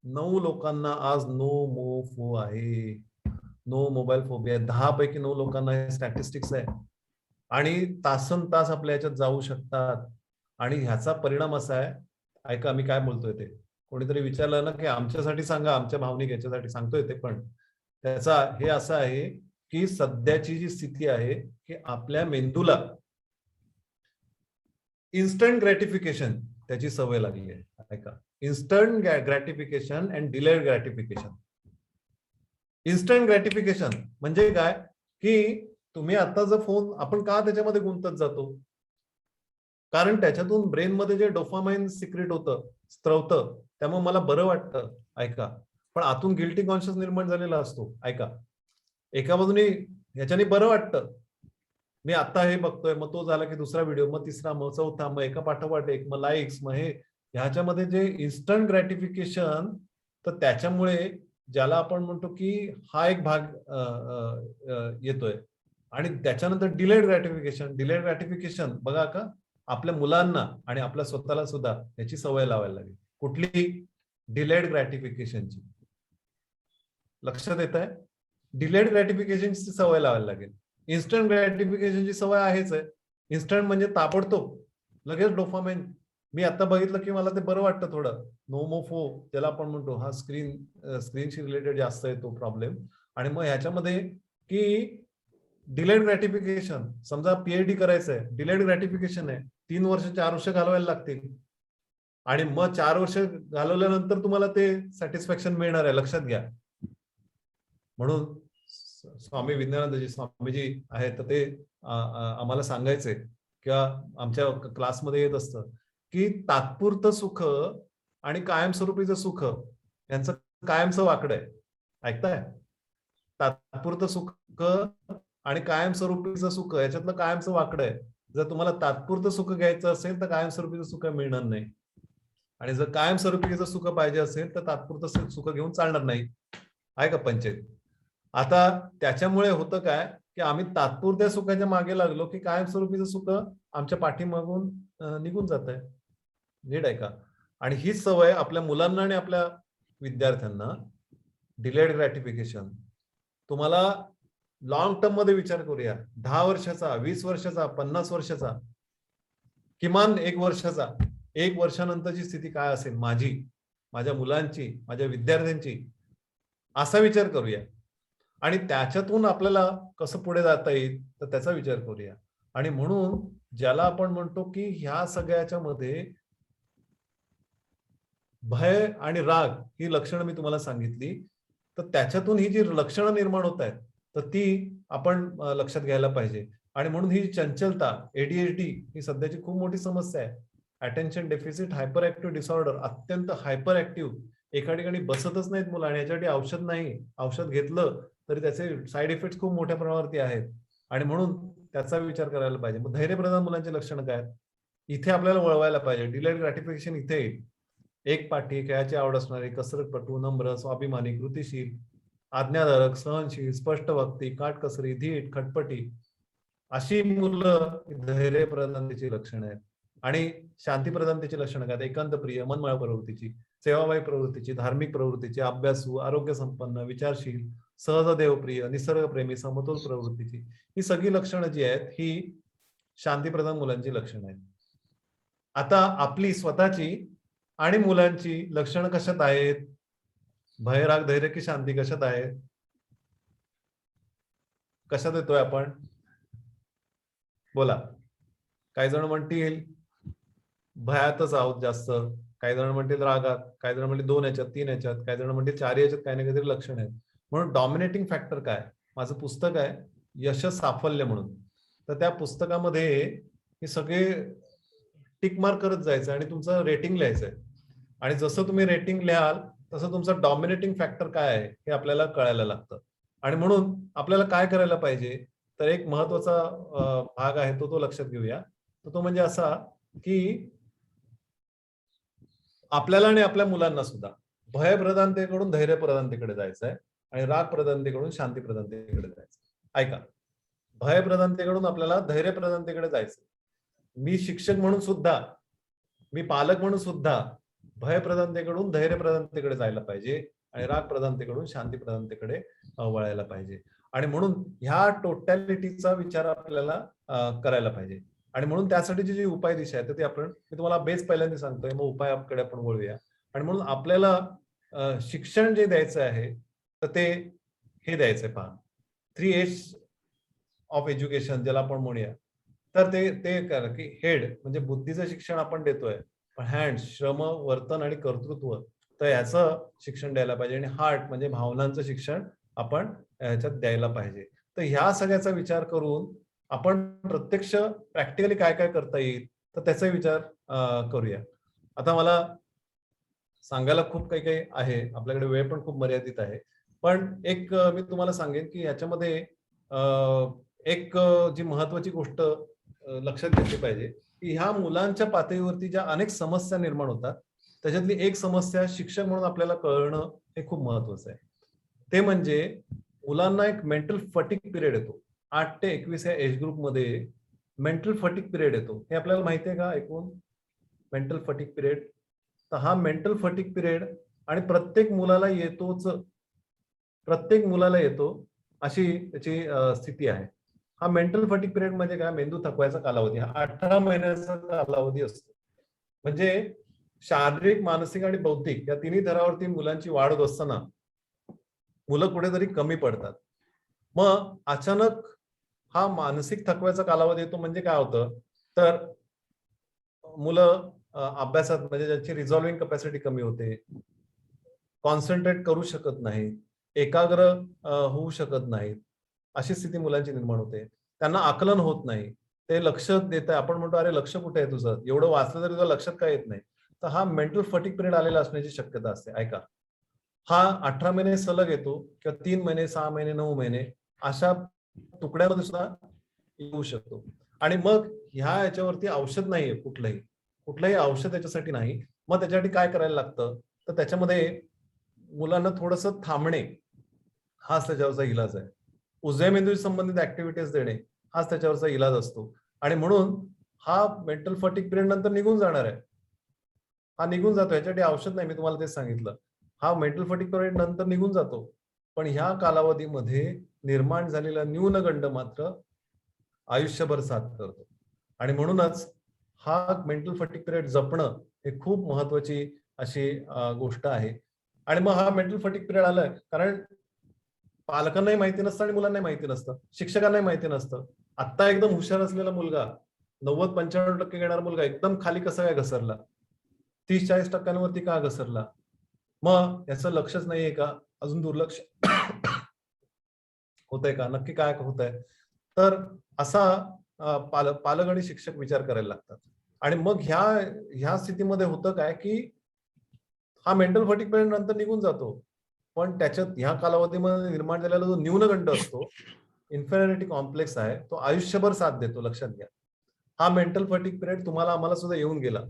9 लोकांना आज नोमोफो आहे, नो मोबाईल फोबिया. 10 पैकी 9 लोकांना हे स्टॅटिस्टिक्स आहे. आणि तासनतास आपल्या याच्यात जाऊ शकतात. आणि ह्याचा परिणाम असा आहे, ऐका मी काय बोलतोय ते. कोणीतरी विचारलं ना की आमच्यासाठी सांगा, आमच्या भावनिक याच्यासाठी सांगतोय ते, पण त्याचा हे असं आहे की सध्याची जी स्थिती आहे की आपल्या मेंदूला इन्स्टंट ग्रॅटिफिकेशन त्याची सवय लागली आहे. ऐका, instant gratification and delayed gratification. Instant gratification म्हणजे काय? की तुम्ही आता जर फोन, आपण का त्याच्यामध्ये गुंतत जातो? कारण त्याच्यातून ब्रेनमध्ये जे डोपामाइन सिक्रेट होतं, स्त्रवतं, त्यामुळे मला बरं वाटतं. ऐका, पण आतून गिल्टी कॉन्शियस निर्माण झालेला असतो. ऐका, एका बाजूने ह्याच्याने बरं वाटतं, मी आता हे बघतोय, मग तो झाला की दुसरा व्हिडिओ, मग तिसरा, मग चौथा, मग एका पाठोपाठ एक, मग लाईक्स, मग हे ह्याच्यामध्ये जे इन्स्टंट ग्रॅटिफिकेशन, तर त्याच्यामुळे ज्याला आपण म्हणतो की हा एक भाग येतोय. आणि त्याच्यानंतर डिलेड ग्रॅटिफिकेशन बघा का, आपल्या मुलांना आणि आपल्या स्वतःला सुद्धा याची सवय लावायला लागेल. कुठली? डिलेड ग्रॅटिफिकेशनची. लक्षात येत आहे? डिलेड ग्रॅटिफिकेशनची सवय लावायला लागेल. इन्स्टंट ग्रॅटिफिकेशनची सवय आहेच आहे. इन्स्टंट म्हणजे ताबडतोब लगेच डोपामाइन. मी आता बघितलं की मला ते बरं वाटतं थोडं. नोमोफो ज्याला आपण म्हणतो, हा स्क्रीनशी रिलेटेड जास्त आहे तो प्रॉब्लेम. आणि मग ह्याच्यामध्ये की डिलेड ग्रॅटिफिकेशन, समजा PhD करायचं आहे, डिलेड ग्रॅटिफिकेशन आहे, 3 वर्ष 4 वर्ष घालवायला लागतील. आणि मग 4 वर्ष घालवल्यानंतर तुम्हाला ते सॅटिस्फॅक्शन मिळणार आहे, लक्षात घ्या. म्हणून स्वामी विज्ञानानंदजी स्वामीजी आहेत, तर ते आम्हाला सांगायचे किंवा आमच्या क्लासमध्ये येत असतं की तात्पुरतं सुख आणि कायमस्वरूपीचं सुख यांचं कायमचं वाकडं आहे. ऐकताय? तात्पुरतं सुख आणि कायमस्वरूपीचं सुख याच्यातलं कायमचं वाकडं आहे. जर तुम्हाला तात्पुरतं सुख घ्यायचं असेल तर कायमस्वरूपीचं सुख मिळणार नाही, आणि जर कायमस्वरूपीचं सुख पाहिजे असेल तर तात्पुरतं सुख घेऊन चालणार नाही. आहे का पंचायत? आता त्याच्यामुळे होतं काय की आम्ही तात्पुरत्या सुखाच्या मागे लागलो की कायमस्वरूपीचं सुख आमच्या पाठीमागून निघून जात आहे. नीट ऐका. आणि हीच सवय आपल्या मुलांना आणि आपल्या विद्यार्थ्यांना, डिलेड ग्रॅटिफिकेशन, तुम्हाला लॉंग टर्म मध्ये विचार करूया, 10 वर्षाचा, 20 वर्षाचा, 50 वर्षाचा, किमान 1 वर्षाचा, 1 वर्षानंतरची स्थिती काय असेल माझी, माझ्या मुलांची, माझ्या विद्यार्थ्यांची, असा विचार करूया. आणि त्याच्यातून आपल्याला कसं पुढे जाता येईल तर त्याचा विचार करूया. आणि म्हणून ज्याला आपण म्हणतो की ह्या सगळ्याच्या मध्ये भय आणि राग ही लक्षणं मी तुम्हाला सांगितली, तर त्याच्यातून ही जी लक्षणं निर्माण होत आहेत तर ती आपण लक्षात घ्यायला पाहिजे. आणि म्हणून ही चंचलता, एडीएचडी ही सध्याची खूप मोठी समस्या आहे. Attention deficit hyperactive disorder, अत्यंत हायपर ऍक्टिव्ह, एका ठिकाणी बसतच नाहीत मुलं, आणि याच्यासाठी औषध नाही, औषध घेतलं तरी त्याचे साईड इफेक्ट खूप मोठ्या प्रमाणावरती आहेत. आणि म्हणून त्याचा विचार करायला पाहिजे. मग धैर्यप्रधान मुलांची लक्षणं काय? इथे आपल्याला वळवायला पाहिजे. डिलेड ग्रॅटिफिकेशन इथे एक पाठी, खेळाची आवड असणारे, कसरतपटू, नम्र, स्वाभिमानी, कृतिशील, आज्ञाधारक, सहनशील, स्पष्ट वक्ती, काटकसरी, धीट, खटपटी, अशी मुलं धैर्य प्रधानतेची लक्षणं आहेत. आणि शांती प्रधानतेची लक्षणं काय? एकांत प्रिय, मनमळ प्रवृत्तीची, सेवाभावी प्रवृत्तीची, धार्मिक प्रवृत्तीची, अभ्यासू, आरोग्य संपन्न, विचारशील, सहज देवप्रिय, निसर्गप्रेमी, समतोल प्रवृत्तीची, ही सगळी लक्षणं जी आहेत ही शांतीप्रधान मुलांची लक्षणं आहेत. आता आपली स्वतःची आणि मुलांची लक्षणं कशात आहेत? भय, राग, धैर्य की शांती कशात आहेत? कशात येतोय आपण? बोला. काही जण म्हणतील भयातच आहोत जास्त, काही जण म्हणतील रागात, काही जण म्हणतील 2 याच्यात, 3 याच्यात, काही जण म्हणतील 4 याच्यात काही ना काहीतरी लक्षण आहेत. म्हणून डॉमिनेटिंग फॅक्टर काय? माझं पुस्तक आहे यश साफल्य म्हणून, तर त्या पुस्तकामध्ये हे सगळे टिक मार्क करत जायचं आणि तुमचं रेटिंग लिहायचंय. आणि जसं तुम्ही रेटिंग लिहाल तसं तुमचं डॉमिनेटिंग फॅक्टर काय आहे हे आपल्याला कळायला लागतं. आणि म्हणून आपल्याला काय करायला पाहिजे, तर एक महत्वाचा भाग आहे तो लक्षात घेऊया. तो म्हणजे असा की आपल्याला आणि आपल्या मुलांना सुद्धा भयप्रधानतेकडून धैर्यप्रधानतेकडे जायचं आहे आणि राग प्रधानतेकडून शांती प्रधानतेकडे जायचं. ऐका, भयप्रधानतेकडून आपल्याला धैर्यप्रधानतेकडे जायचं. मी शिक्षक म्हणून सुद्धा, मी पालक म्हणून सुद्धा भयप्रधानतेकडून धैर्यप्रधानतेकडे जायला पाहिजे आणि राग प्रधानतेकडून शांती प्रधानतेकडे वळायला पाहिजे. आणि म्हणून ह्या टोटॅलिटीचा विचार आपल्याला करायला पाहिजे. आणि म्हणून त्यासाठीची जी उपाय दिशा आहे तर ती आपण, मी तुम्हाला बेस पहिल्यांदा सांगतोय, मग उपायाकडे आपण वळूया. आणि म्हणून आपल्याला शिक्षण जे द्यायचं आहे तर ते हे द्यायचंय, पहा, 3 H ऑफ एज्युकेशन ज्याला आपण म्हणूया. तर ते करा की हेड म्हणजे बुद्धीचं शिक्षण आपण देतोय, पण हँड, श्रम, वर्तन आणि कर्तृत्व, तर याचं शिक्षण द्यायला पाहिजे. आणि हार्ट म्हणजे भावनांचं शिक्षण आपण ह्याच्यात द्यायला पाहिजे. तर ह्या सगळ्याचा विचार करून आपण प्रत्यक्ष प्रॅक्टिकली काय काय करता येईल तर त्याचा विचार करूया. आता मला सांगायला खूप काही काही आहे, आपल्याकडे वेळ पण खूप मर्यादित आहे, पण एक मी तुम्हाला सांगेन की ह्याच्यामध्ये एक जी महत्वाची गोष्ट लक्षात घेतली पाहिजे की ह्या मुलांच्या पातळीवरती ज्या अनेक समस्या निर्माण होतात त्याच्यातली एक समस्या शिक्षक म्हणून आपल्याला कळणं हे खूप महत्वाचं आहे. ते म्हणजे मुलांना एक मेंटल फटिक पिरियड येतो. 8 ते 21 या एज ग्रुप मध्ये मेंटल फटिक पिरियड येतो. हे आपल्याला माहिती आहे का ऐकून? Mental fatigue period. तर हा मेंटल फटिक पिरियड आणि प्रत्येक मुलाला येतोच, प्रत्येक मुलाला येतो अशी त्याची स्थिती आहे. हा मेंटल फटिक पिरियड म्हणजे काय? मेंदू थकवायचा कालावधी. हा 18 महिन्याचा कालावधी असतो. म्हणजे शारीरिक, मानसिक आणि बौद्धिक या तिन्ही थरावरती मुलांची वाढ होत असताना मुलं कुठेतरी कमी पडतात. मग अचानक हा मानसिक थकव्याचा कालावधी येतो म्हणजे काय होतं, तर मुलं अभ्यासात म्हणजे ज्याची रिझॉल्विंग कॅपॅसिटी कमी होते, कॉन्सन्ट्रेट करू शकत नाहीत, एकाग्र होऊ शकत नाहीत, अशी स्थिती मुलांची निर्माण होते. त्यांना आकलन होत नाही, ते लक्ष देत, आपण म्हणतो अरे लक्ष कुठे आहे तुझं, एवढं वाचलं तरी तुझं लक्षात काय येत नाही. तर हा मेंटल फटिक पिरियड आलेला असण्याची शक्यता असते. ऐका, हा 18 महिने सलग येतो किंवा 3 महिने, 6 महिने, 9 महिने अशा तुकड्यामध्ये सुद्धा येऊ शकतो. आणि मग ह्या याच्यावरती औषध नाहीये, कुठलंही औषध याच्यासाठी नाही. मग त्याच्यासाठी काय करायला लागतं, तर त्याच्यामध्ये मुलांना थोडंसं थांबणे हाच त्याच्यावरचा इलाज आहे. उजव्या मेंदूशी संबंधित ऍक्टिव्हिटीज देणे हाच त्याच्यावरचा इलाज असतो. आणि म्हणून हा मेंटल फटिक पिरियड नंतर निघून जाणार आहे. हा निघून जातो, ह्याच्यासाठी औषध नाही, मी तुम्हाला तेच सांगितलं. हा मेंटल फटिग पिरियड नंतर निघून जातो, पण ह्या कालावधीमध्ये निर्माण झालेला न्यूनगंड मात्र आयुष्यभर साथ करतो. आणि म्हणूनच हा मेंटल फटिग पिरियड जपणं हे खूप महत्वाची अशी गोष्ट आहे. आणि मग हा मेंटल फटिग पिरियड आलाय कारण पालकांनाही माहिती नसतं आणि मुलांनाही माहिती नसतं, शिक्षकांनाही माहिती नसतं. आत्ता एकदम हुशार असलेला मुलगा, 90-95% घेणारा मुलगा एकदम खाली कसा काय घसरला, 30-40% का घसरला? मग याचं लक्षच नाहीये का? अजून दुर्लक्ष होतंय का? नक्की काय होतंय? तर असा पालक आणि शिक्षक विचार करायला लागतात. आणि मग ह्या स्थितीमध्ये होतं काय, की हा मेंटल फटिग पिरियड नंतर निघून जातो, पण त्याच्यात ह्या कालावधीमध्ये निर्माण झालेला जो न्यूनगंड असतो, इन्फेरियरिटी कॉम्प्लेक्स आहे, तो आयुष्यभर साथ देतो. लक्षात घ्या. हा मेंटल फटिग पिरियड तुम्हाला आम्हाला सुद्धा येऊन गेला,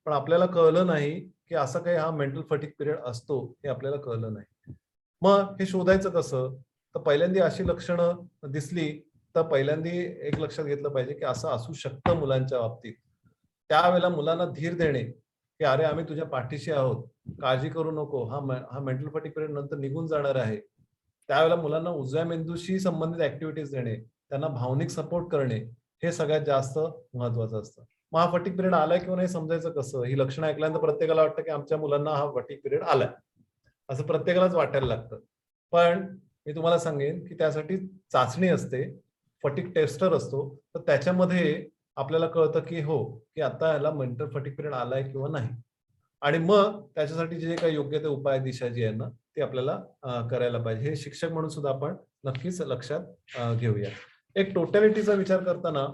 पण आपल्याला कळलं नाही की असं काही हा मेंटल फटिग पिरियड असतो, हे आपल्याला कळलं नाही. मग हे शोधायचं कसं? तर पहिल्यांदा अशी लक्षणं दिसली तर पहिल्यांदा एक लक्षात घेतलं पाहिजे की असं असू शकतं मुलांच्या बाबतीत. त्यावेळेला मुलांना धीर देणे की अरे आम्ही तुझ्या पाठीशी आहोत, काळजी करू नको, हा मेंटल फटिग पिरियड नंतर निघून जाणार आहे. त्यावेळेला मुलांना उजव्या मेंदूशी संबंधित ऍक्टिव्हिटीज देणे, त्यांना भावनिक सपोर्ट करणे, हे सगळ्यात जास्त महत्वाचं असतं. मग हा फटिग पिरियड आलाय किंवा नाही समजायचं कसं? ही लक्षणं ऐकल्यानंतर प्रत्येकाला वाटतं की आमच्या मुलांना हा फटिग पिरियड आलाय, असं प्रत्येकालाच वाटायला लागतं. पण मी तुम्हाला सांगेन की त्यासाठी चाचणी असते, फटिग टेस्टर असतो, तर त्याच्यामध्ये आपल्याला कळतं की हो, की आता याला मेंटल फटिग पिरियड आलाय किंवा नाही. आणि मग त्याच्यासाठी जे काही योग्य ते उपाय दिशा जी आहे ना, ती आपल्याला करायला पाहिजे. हे शिक्षक म्हणून सुद्धा आपण नक्कीच लक्षात घेऊया. एक टोटॅलिटीचा विचार करताना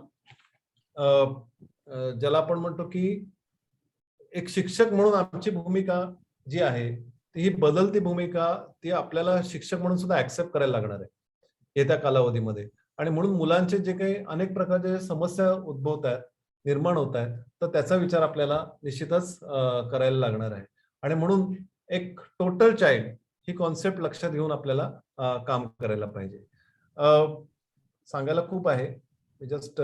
ज्याला आपण म्हणतो की एक शिक्षक म्हणून आमची भूमिका जी आहे, ती ही बदलती भूमिका, ती आपल्याला शिक्षक म्हणून सुद्धा ऍक्सेप्ट करायला लागणार आहे येत्या कालावधीमध्ये. आणि म्हणून मुलांचे जे काही अनेक प्रकारचे समस्या उद्भवत आहेत, निर्माण होत आहेत, तर त्याचा विचार आपल्याला निश्चितच करायला लागणार आहे. आणि म्हणून एक टोटल चाइल्ड ही कॉन्सेप्ट लक्षात घेऊन आपल्याला काम करायला पाहिजे. सांगायला खूप आहे, जस्ट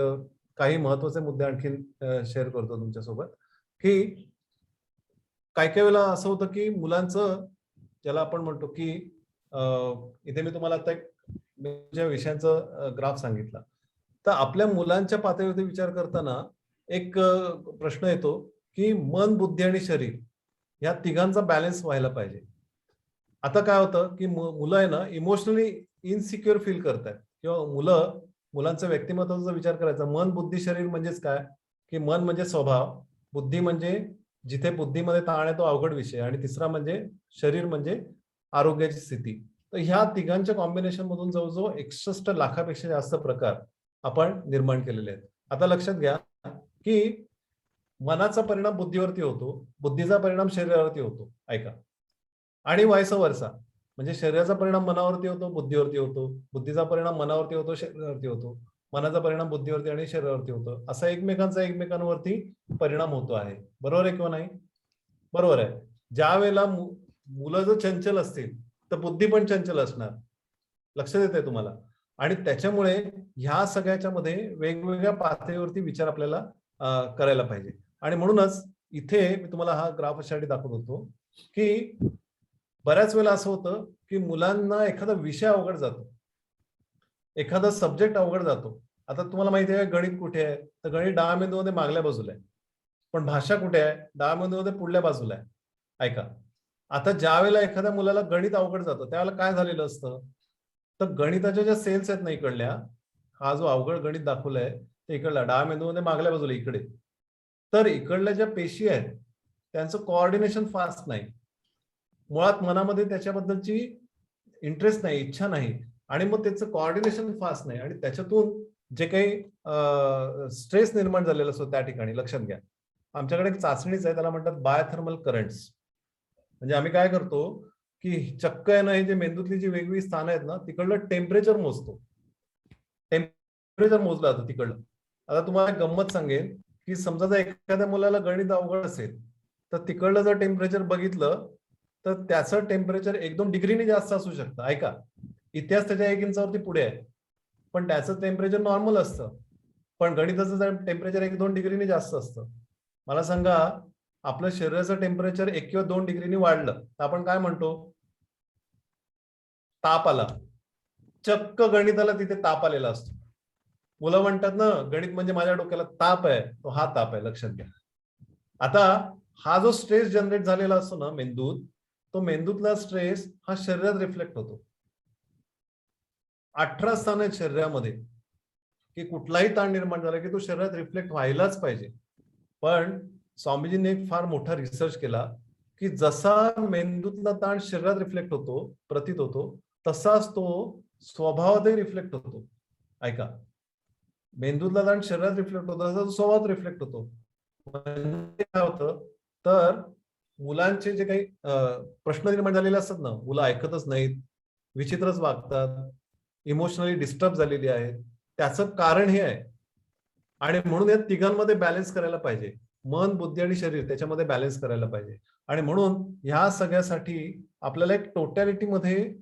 काही महत्वाचे मुद्दे आणखीन शेअर करतो तुमच्यासोबत, की काही काही वेळेला असं होतं की मुलांचं, ज्याला आपण म्हणतो की इथे मी तुम्हाला आता एक ज्या विषयांचा ग्राफ सांगितला, तर आपल्या मुलांच्या पातळीवरती विचार करताना एक प्रश्न येतो की मन, बुद्धी आणि शरीर या तिघांचा बॅलन्स व्हायला पाहिजे. आता काय होतं की मुलं आहे ना, इमोशनली इनसिक्युअर फील करतात, किंवा मुलांचं व्यक्तिमत्वाचा विचार करायचा. मन, बुद्धी, शरीर म्हणजेच काय, की मन म्हणजे स्वभाव, बुद्धी म्हणजे जिथे बुद्धीमध्ये ताण आहे तो अवघड विषय, आणि तिसरा म्हणजे शरीर म्हणजे आरोग्याची स्थिती. तर ह्या तिघांच्या कॉम्बिनेशन मधून जवळजवळ 61 लाखापेक्षा जास्त प्रकार आपण निर्माण केलेले आहेत. आता लक्षात घ्या की मनाचा परिणाम बुद्धीवरती होतो, बुद्धीचा परिणाम शरीरावरती होतो. ऐका. आणि वायस वर्सा, म्हणजे शरीराचा परिणाम मनावरती होतो, बुद्धीवरती होतो, बुद्धीचा परिणाम मनावरती होतो, शरीरावरती होतो, मनाचा परिणाम बुद्धीवरती आणि शरीरावरती होतो. असा एकमेकांवरती परिणाम होतो आहे. बरोबर आहे किंवा नाही? बरोबर आहे. ज्या वेळेला मुलं जर चंचल असतील तर बुद्धी पण चंचल असणार. लक्षात येते तुम्हाला? आणि त्याच्यामुळे ह्या सगळ्याच्या मध्ये वेगवेगळ्या पातळीवरती विचार आपल्याला करायला पाहिजे. आणि म्हणूनच इथे मी तुम्हाला हा ग्राफ अशासाठी दाखवत होतो की बऱ्याच वेळेला असं होतं की मुलांना एखादा विषय अवघड जातो, एखादा सब्जेक्ट अवघड जातो. आता तुम्हाला माहिती आहे गणित कुठे आहे, तर गणित डाव्या मेंदूमध्ये मागल्या बाजूला आहे, पण भाषा कुठे आहे, डाव्या मेंदूमध्ये पुढल्या बाजूला आहे. ऐका. आता ज्या वेळेला एखाद्या मुलाला गणित अवघड जातं, त्यावेळेला काय झालेलं असतं, तर गणिताच्या ज्या सेल्स आहेत ना इकडल्या, हा जो अवघड गणित दाखवलाय ते इकडला डाव्या मेंदूमध्ये मागल्या बाजूला इकडे, तर इकडल्या ज्या पेशी आहेत त्यांचं कोऑर्डिनेशन फास्ट नाही, मुळात मनामध्ये त्याच्याबद्दलची इंटरेस्ट नाही, इच्छा नाही, आणि मग त्याचं कोऑर्डिनेशन फास्ट नाही, आणि त्याच्यातून जे काही स्ट्रेस निर्माण झालेला असतो त्या ठिकाणी. लक्षात घ्या, आमच्याकडे एक चाचणीच आहे, त्याला म्हणतात बायोथर्मल करंट्स. म्हणजे आम्ही काय करतो की चक्क आहे ना, हे जे मेंदूतली जी वेगवेगळी स्थानं आहेत ना, तिकडलं टेम्परेचर मोजतो, टेम्परेचर मोजलं जातं तिकडलं. आता तुम्हाला गंमत सांगेन की समजा जर एखाद्या मुलाला गणित अवघड असेल तर तिकडलं जर टेम्परेचर बघितलं तर त्याचं टेम्परेचर 1-2 डिग्रीने जास्त असू शकतं. ऐका, इतिहास त्याच्या 1 इंचावरती पुढे आहे, पण त्याचं टेम्परेचर नॉर्मल असतं, पण गणिताचं टेम्परेचर 1-2 डिग्रीने जास्त असतं. मला सांगा, आपलं शरीराचं टेम्परेचर 1 किंवा 2 डिग्रीनी वाढलं तर आपण काय म्हणतो, ताप आला. चक्क गणिताला तिथे ताप आलेला असतो. मुलं म्हणतात ना, गणित म्हणजे माझ्या डोक्याला ताप आहे, तो हा ताप आहे, लक्षात घ्या. आता हा जो स्ट्रेस जनरेट झालेला असतो ना मेंदूत, तो मेंदूतला स्ट्रेस हा शरीरात रिफ्लेक्ट होतो. 18 स्थान आहेत शरीरामध्ये की कुठलाही ताण निर्माण झाला की तो शरीरात रिफ्लेक्ट व्हायलाच पाहिजे. पण स्वामीजींनी एक फार मोठा रिसर्च केला की जसा मेंदूतला ताण शरीरात रिफ्लेक्ट होतो, प्रतीत होतो, तसाच तो स्वभावातही रिफ्लेक्ट होतो. ऐका, मेंदूतला ताण शरीरात रिफ्लेक्ट होतो तसा तो स्वभावात रिफ्लेक्ट होतो. म्हणजे काय होतं, तर मुलांचे जे काही प्रश्न निर्माण झालेले असतात ना, मुलं ऐकतच नाहीत, विचित्रच वागतात, इमोशनली डिस्टर्ब झालेली आहेत, त्याचं कारण हे आहे. आणि म्हणून या तिघांमध्ये बॅलन्स करायला पाहिजे. मन, बुद्धी आणि शरीर त्याच्यामध्ये बॅलन्स करायला पाहिजे. आणि म्हणून ह्या सगळ्यासाठी आपल्याला एक टोटॅलिटीमध्ये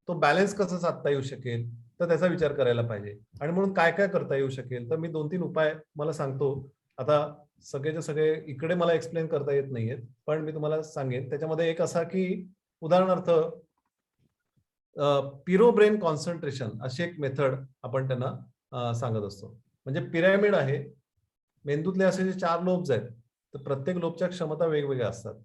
तो बॅलन्स कसा साधता येऊ शकेल तर त्याचा विचार करायला पाहिजे. आणि म्हणून काय काय करता येऊ शकेल तर मी 2-3 उपाय मला सांगतो. आता सगळेचे सगळे इकडे मला एक्सप्लेन करता येत नाहीयेत, पण मी तुम्हाला सांगेन. त्याच्यामध्ये एक असा की उदाहरणार्थ पिरो ब्रेन कॉन्सन्ट्रेशन अशी एक मेथड आपण त्यांना सांगत असतो. म्हणजे पिरॅमिड आहे, मेंदूतले असे जे 4 लोब्स आहेत, तर प्रत्येक लोबच्या क्षमता वेगवेगळ्या असतात.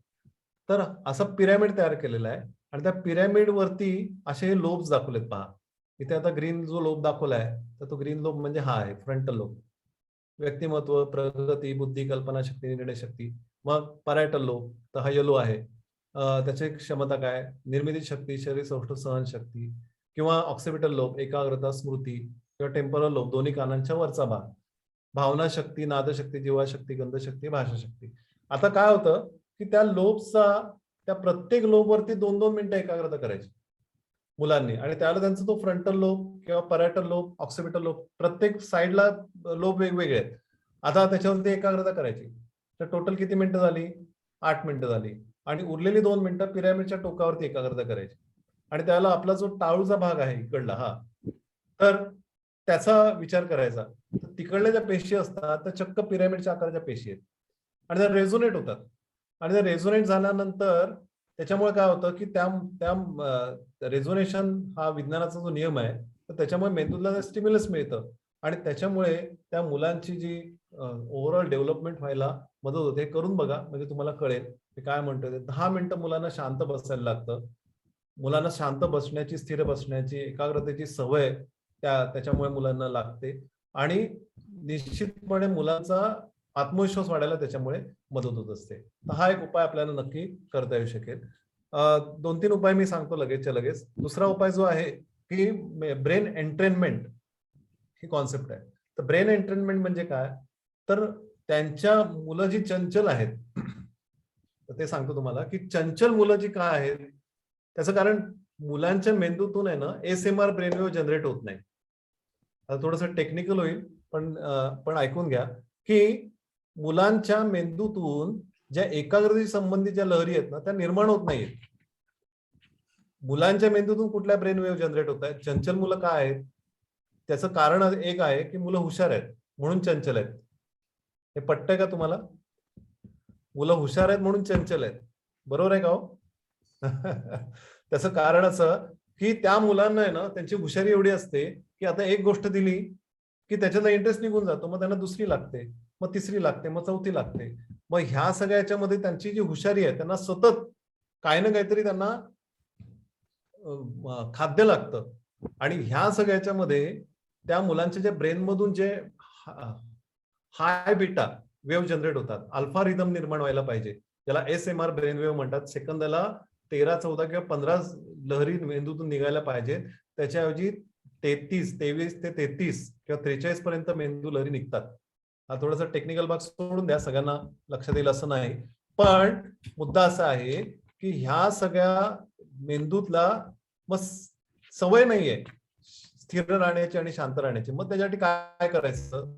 तर असा पिरॅमिड तयार केलेला आहे आणि त्या पिरॅमिड वरती असे हे लोब्स दाखवलेत पहा. इथे आता ग्रीन जो लोब दाखवलाय तर तो ग्रीन लोब म्हणजे हा आहे फ्रंटल लोब. व्यक्तिमत्व, प्रगती, बुद्धी, कल्पना शक्ती, निर्णय शक्ती. मग पॅरायटल लोब तर हा येलो आहे. त्याची क्षमता काय, निर्मिती शक्ती, शरीर सौष्ठव, सहन शक्ती. किंवा ऑक्सिपिटल लोब एकाग्रता, स्मृती. किंवा टेम्परल लोब दोन्ही कानांच्या वरचा भाग, भावना शक्ती, नादशक्ती, जीवाशक्ती, गंधशक्ती, भाषाशक्ती. आता काय होतं की त्या लोबचा त्या प्रत्येक लोबवरती 2-2 मिनिटं एकाग्रता करायची मुलांनी. आणि त्यावेळेला त्यांचा तो फ्रंटल लोब किंवा पॅरायटल लोब, ऑक्सिपिटल लोब, प्रत्येक साईडला लोब वेगवेगळे आहेत. आता त्याच्यावरती एकाग्रता करायची. तर टोटल किती मिनिटं झाली, 8 मिनिटं झाली. आणि उरलेली 2 मिनिटं पिरॅमिडच्या टोकावरती एकाग्रता करायची. आणि त्याला आपला जो टाळूचा भाग आहे इकडला हा, तर त्याचा विचार करायचा. तर तिकडल्या ज्या पेशी असतात त्या चक्क पिरॅमिडच्या आकाराच्या पेशी आहेत आणि त्या रेझोनेट होतात. आणि त्या रेझोनेट झाल्यानंतर त्याच्यामुळे काय होतं की त्या रेझोनेशन हा विज्ञानाचा जो नियम आहे, तर त्याच्यामुळे मेंदूला स्टिम्युलस मिळतं आणि त्याच्यामुळे त्या मुलांची जी ओव्हरऑल डेव्हलपमेंट व्हायला मदत होते. हे करून बघा, म्हणजे तुम्हाला कळेल की काय म्हणतोय. 10 मिनिटं मुलांना शांत बसायला लागतं. मुलांना शांत बसण्याची, स्थिर बसण्याची, एकाग्रतेची सवय त्याच्यामुळे मुलांना लागते आणि निश्चितपणे मुलांचा आत्मविश्वास वाढायला त्याच्यामुळे मदत होत असते. तर हा एक उपाय आपल्याला नक्की करता येऊ शकेल. 2-3 उपाय मी सांगतो लगेचच्या लगेच. दुसरा उपाय जो आहे की ब्रेन एंट्रेनमेंट ही कॉन्सेप्ट आहे. तर ब्रेन एंट्रेनमेंट म्हणजे काय, तर त्यांच्या मुलं जी चंचल आहेत, तर ते सांगतो तुम्हाला की चंचल मुलं जी काय आहेत त्याचं कारण मुलांच्या मेंदूतून आहे ना एसएमआर ब्रेनवेव्ह जनरेट होत नाही. आता थोडंसं टेक्निकल होईल, पण ऐकून घ्या की मुलांच्या मेंदूतून ज्या एकाग्रतेशी संबंधित ज्या लहरी आहेत ना त्या निर्माण होत नाहीत. मुलांच्या मेंदूतून कुठल्या ब्रेन वेव्ह जनरेट होत आहेत, चंचल मुलं काय आहेत, त्याचं कारण एक आहे की मुलं हुशार आहेत म्हणून चंचल आहेत. हे पटतंय का तुम्हाला? मुलं हुशार आहेत म्हणून चंचल आहेत, बरोबर आहे का हो? त्याचं कारण असं की त्या मुलांना आहे ना त्यांची हुशारी एवढी असते की आता एक गोष्ट दिली की त्याच्यातला इंटरेस्ट निघून जातो, मग त्यांना दुसरी लागते, मग तिसरी लागते, मग चौथी लागते. मग ह्या सगळ्याच्यामध्ये त्यांची जी हुशारी आहे त्यांना सतत काही ना काहीतरी त्यांना खाद्य लागतं. आणि ह्या सगळ्याच्यामध्ये त्या मुलांच्या ज्या ब्रेन मधून जे हाय बीटा वेव्ह जनरेट होतात, अल्फा रिदम निर्माण व्हायला पाहिजे, ज्याला एसएमआर ब्रेन वेव्ह म्हणतात. सेकंदाला 13, 14 किंवा 15 लहरी मेंदूतून निघायला पाहिजे. त्याच्याऐवजी 23 ते 33 किंवा 43 पर्यंत मेंदू लहरी निघतात. हा थोडासा टेक्निकल भाग सोडून द्या, सगळ्यांना लक्षात येईल असं नाही. पण मुद्दा असा आहे की ह्या सगळ्या मेंदूतला मग सवय नाहीये स्थिर राहण्याची आणि शांत राहण्याची. मग त्याच्यासाठी काय करायचं,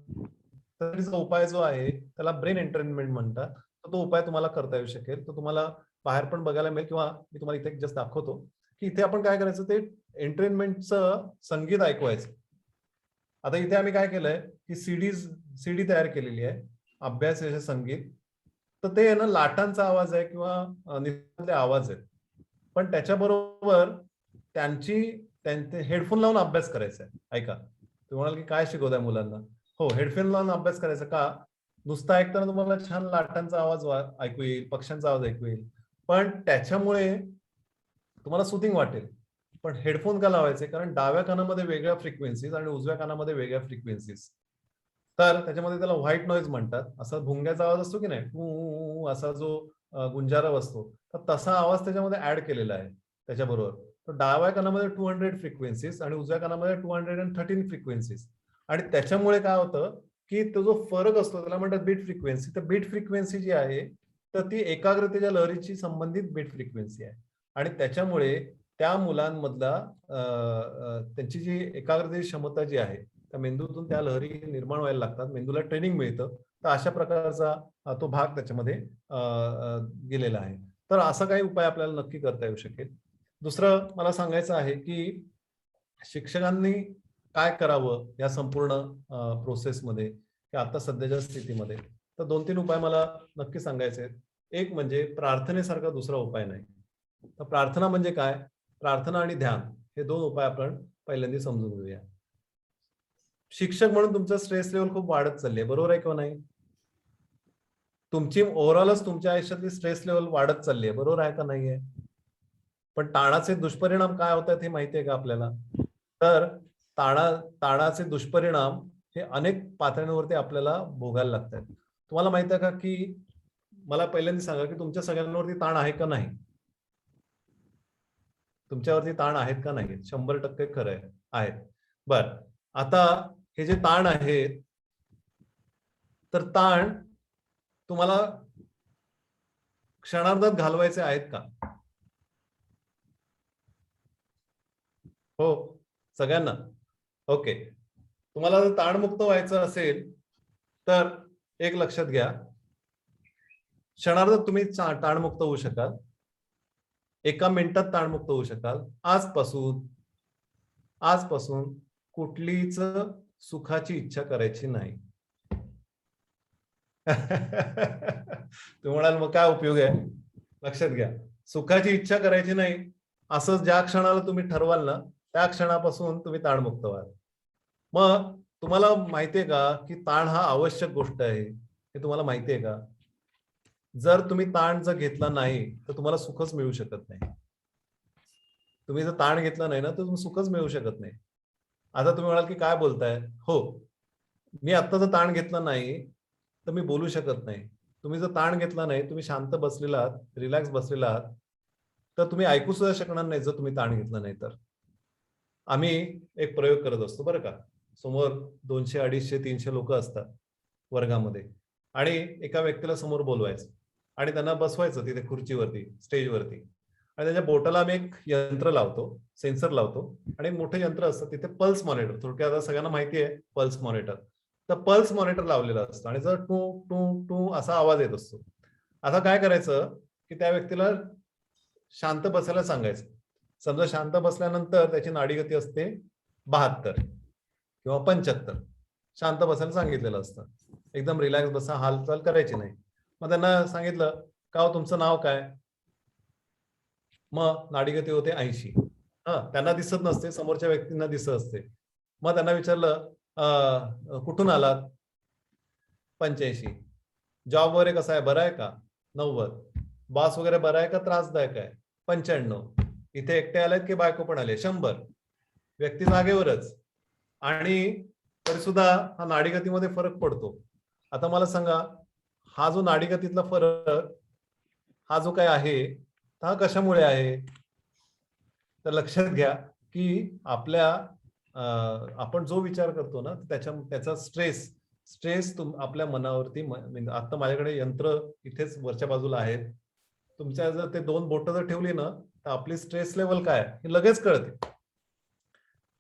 तर उपाय जो आहे त्याला ब्रेन एंट्रेनमेंट म्हणतात. तर तो उपाय तुम्हाला करता येऊ शकेल. तो तुम्हाला बाहेर पण बघायला मिळेल किंवा मी तुम्हाला इथे जस्ट दाखवतो की इथे आपण काय करायचं, ते एंट्रेनमेंटचं संगीत ऐकवायचं. आता इथे आम्ही काय केलंय की सीडी तयार केलेली आहे, अभ्यास संगीत. तर ते आहे ना लाटांचा आवाज आहे किंवा निसर्गातले आवाज आहेत. पण त्याच्याबरोबर त्यांचे हेडफोन लावून अभ्यास करायचा आहे. ऐका, तुम्ही म्हणाल की काय शिकवताय मुलांना? हो, हेडफोन लावून अभ्यास करायचा. का? नुसता ऐकताना तुम्हाला छान लाटांचा आवाज ऐकू येईल, पक्ष्यांचा आवाज ऐकू येईल, पण त्याच्यामुळे तुम्हाला सुथिंग वाटेल. पण हेडफोन का लावायचे? कारण डाव्या कानामध्ये वेगळ्या फ्रिक्वेन्सीज आणि उजव्या कानामध्ये वेगळ्या फ्रिक्वेन्सीज. तर त्याच्यामध्ये त्याला व्हाईट नॉईज म्हणतात. असा भुंग्याचा आवाज असतो की नाही, असा जो गुंजारा बसतो, तर तसा आवाज त्याच्यामध्ये ऍड केलेला आहे त्याच्याबरोबर. तर डाव्या कानामध्ये 200 फ्रिक्वेन्सीज आणि उजव्या कानामध्ये 213 फ्रिक्वेन्सीज. आणि त्याच्यामुळे काय होतं की तो जो फरक असतो त्याला म्हणतात बीट फ्रिक्वेन्सी. तर बीट फ्रिक्वेन्सी जी आहे तर ती एकाग्रतेच्या लहरीची संबंधित बीट फ्रिक्वेन्सी आहे. आणि त्याच्यामुळे त्या मुलांमधला त्यांची जी एकाग्रतेची क्षमता जी आहे त्या मेंदूतून त्या लहरी निर्माण व्हायला लागतात, मेंदूला ट्रेनिंग मिळतं. तर अशा प्रकारचा तो भाग त्याच्यामध्ये गेलेला आहे. तर असा काही उपाय आपल्याला नक्की करता येऊ शकेल. दुसरं मला सांगायचं आहे की शिक्षकांनी काय करावं या संपूर्ण प्रोसेसमध्ये किंवा आता सध्याच्या स्थितीमध्ये. तर 2-3 उपाय मला नक्की सांगायचे आहेत. एक म्हणजे प्रार्थनेसारखा दुसरा उपाय नाही. तर प्रार्थना म्हणजे काय? प्रार्थना आणि ध्यान हे 2 उपाय आपण पहिल्यांदा समजून घेऊया. शिक्षक म्हणून तुमचं स्ट्रेस लेवल खूप वाढत चालली आहे, बरोबर आहे किंवा नाही? तुमची ओव्हरऑलच तुमच्या आयुष्यातली स्ट्रेस लेवल वाढत चालली आहे, बरोबर आहे का नाहीये? पण ताणाचे दुष्परिणाम काय होतात हे माहिती आहे का आपल्याला? तर ताणाचे दुष्परिणाम हे अनेक पातळ्यांवरती आपल्याला भोगायला लागतात. तुम्हाला माहिती आहे का की मला पहिल्यांदा सांगा की तुमच्या सगळ्यांवरती ताण आहे का नाही? तुमच्यावरती ताण आहेत का नाही? 100% खरं आहे, आहेत. बर, आता हे जे ताण आहेत, तर ताण तुम्हाला क्षणार्धात घालवायचे आहेत का? हो, सगळ्यांना. ओके. तुम्हाला जर ताणमुक्त व्हायचं असेल तर एक लक्षात घ्या, क्षणार्धात तुम्ही ताणमुक्त होऊ शकाल, एका मिनिटात ताणमुक्त होऊ शकाल. आजपासून कुठलीच सुखाची इच्छा करायची नाही. तुम्ही म्हणाल मग काय उपयोग आहे? लक्षात घ्या, सुखाची इच्छा करायची नाही असं ज्या क्षणाला तुम्ही ठरवाल ना त्या क्षणापासून तुम्ही ताणमुक्त व्हाल. मग तुम्हाला माहितीये का की ताण हा आवश्यक गोष्ट आहे, हे तुम्हाला माहितीये का? जर तुम्ही ताण जर घेतला नाही तर तुम्हाला सुखच मिळू शकत नाही. तुम्ही जर ताण घेतला नाही ना तर तुम्ही सुखच मिळू शकत नाही. आता तुम्ही म्हणाल की काय बोलताय? हो, मी आता जर ताण घेतला नाही तर मी बोलू शकत नाही. तुम्ही जर ताण घेतला नाही, तुम्ही शांत बसलेला आहात, रिलॅक्स बसलेला आहात, तर तुम्ही ऐकू सुद्धा शकणार नाही जर तुम्ही ताण घेतला नाही तर. आम्ही एक प्रयोग करत असतो बरं का. समोर 200, 250, 300 लोक असतात वर्गामध्ये आणि एका व्यक्तीला समोर बोलवायचं आणि त्यांना बसवायचं तिथे खुर्चीवरती, स्टेजवरती आणि त्याच्या बोटाला आम्ही एक यंत्र लावतो, सेन्सर लावतो आणि एक मोठं यंत्र असतं तिथे पल्स मॉनिटर. थोडक्यात आता सगळ्यांना माहिती आहे पल्स मॉनिटर. तर पल्स मॉनिटर लावलेलं असतं आणि जर टू टू टू असा आवाज येत असतो. आता काय करायचं की त्या व्यक्तीला शांत बसायला सांगायचं. समजा शांत बसल्यानंतर त्याची नाडीगती असते 72 किंवा 75. शांत बसायला सांगितलेलं असतं. एकदम रिलॅक्स बसा, हालचाल करायची नाही. मग त्यांना सांगितलं का हो तुमचं नाव काय? मग नाडीगती होते 80. त्यांना दिसत नसते, समोरच्या व्यक्तींना दिसत असते. मग त्यांना विचारलं कुठून आलात? 85. जॉब वगैरे कसा आहे, बरा आहे का? 90. बॉस वगैरे बरा आहे का त्रासदायक आहे? 95. इथे एकटे आलेत की बायको पण आले? 100. व्यक्ती जागेवरच आणि तरी सुद्धा हा नाडीगतीमध्ये फरक पडतो. आता मला सांगा, हा जो नाडीगतीतला फरक हा जो काय आहे हा कशामुळे आहे? तर लक्षात घ्या की आपण जो विचार करतो ना त्याचा स्ट्रेस आपल्या मनावरती आता माझ्याकडे यंत्र इथेच वरच्या बाजूला आहेत. तुमच्या जर ते 2 बोटं जर ठेवली ना तर आपली स्ट्रेस लेवल काय हे लगेच कळते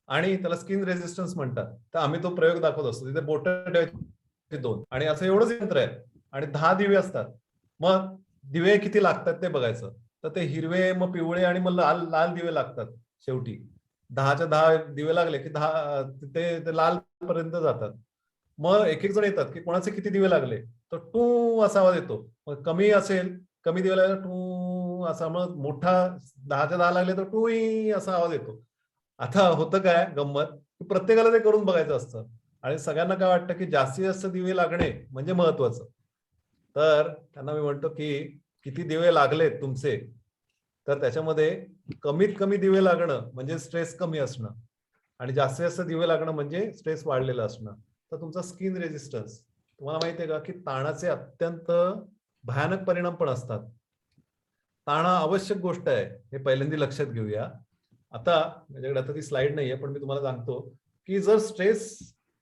आणि त्याला स्किन रेजिस्टन्स म्हणतात. तर आम्ही तो प्रयोग दाखवत असतो. तिथे बोटं ठेवायची 2 आणि असं एवढंच यंत्र आहे आणि 10 दिवे असतात. मग दिवे किती लागतात ते बघायचं. तर ते हिरवे, मग पिवळे आणि मग लाल लाल दिवे लागतात. शेवटी 10च्या 10 दिवे लागले की 10 ते लाल पर्यंत जातात. मग एक एक जण येतात की कोणाचे किती दिवे लागले, तर टू असा आवाज येतो. मग कमी असेल, कमी दिवे लागले टू असा, मग मोठा 10च्या 10 लागले तर टू असा आवाज येतो. आता होतं काय गंमत, की प्रत्येकाला ते करून बघायचं असतं आणि सगळ्यांना काय वाटतं की जास्तीत जास्त दिवे लागणे म्हणजे महत्वाचं. तर त्यांना मी म्हणतो की किती दिवे लागलेत तुमचे, तर त्याच्यामध्ये कमीत कमी दिवे लागणं म्हणजे स्ट्रेस कमी असणं आणि जास्तीत जास्त दिवे लागणं म्हणजे स्ट्रेस वाढलेलं असणं. तर तुमचा स्किन रेजिस्टन्स, तुम्हाला माहिती आहे का की ताणाचे अत्यंत भयानक परिणाम पण असतात. ताण हा आवश्यक गोष्ट आहे, हे पहिल्यांदा लक्षात घेऊया. आता माझ्याकडे आता ती स्लाइड नाहीये, पण मी तुम्हाला सांगतो की जर स्ट्रेस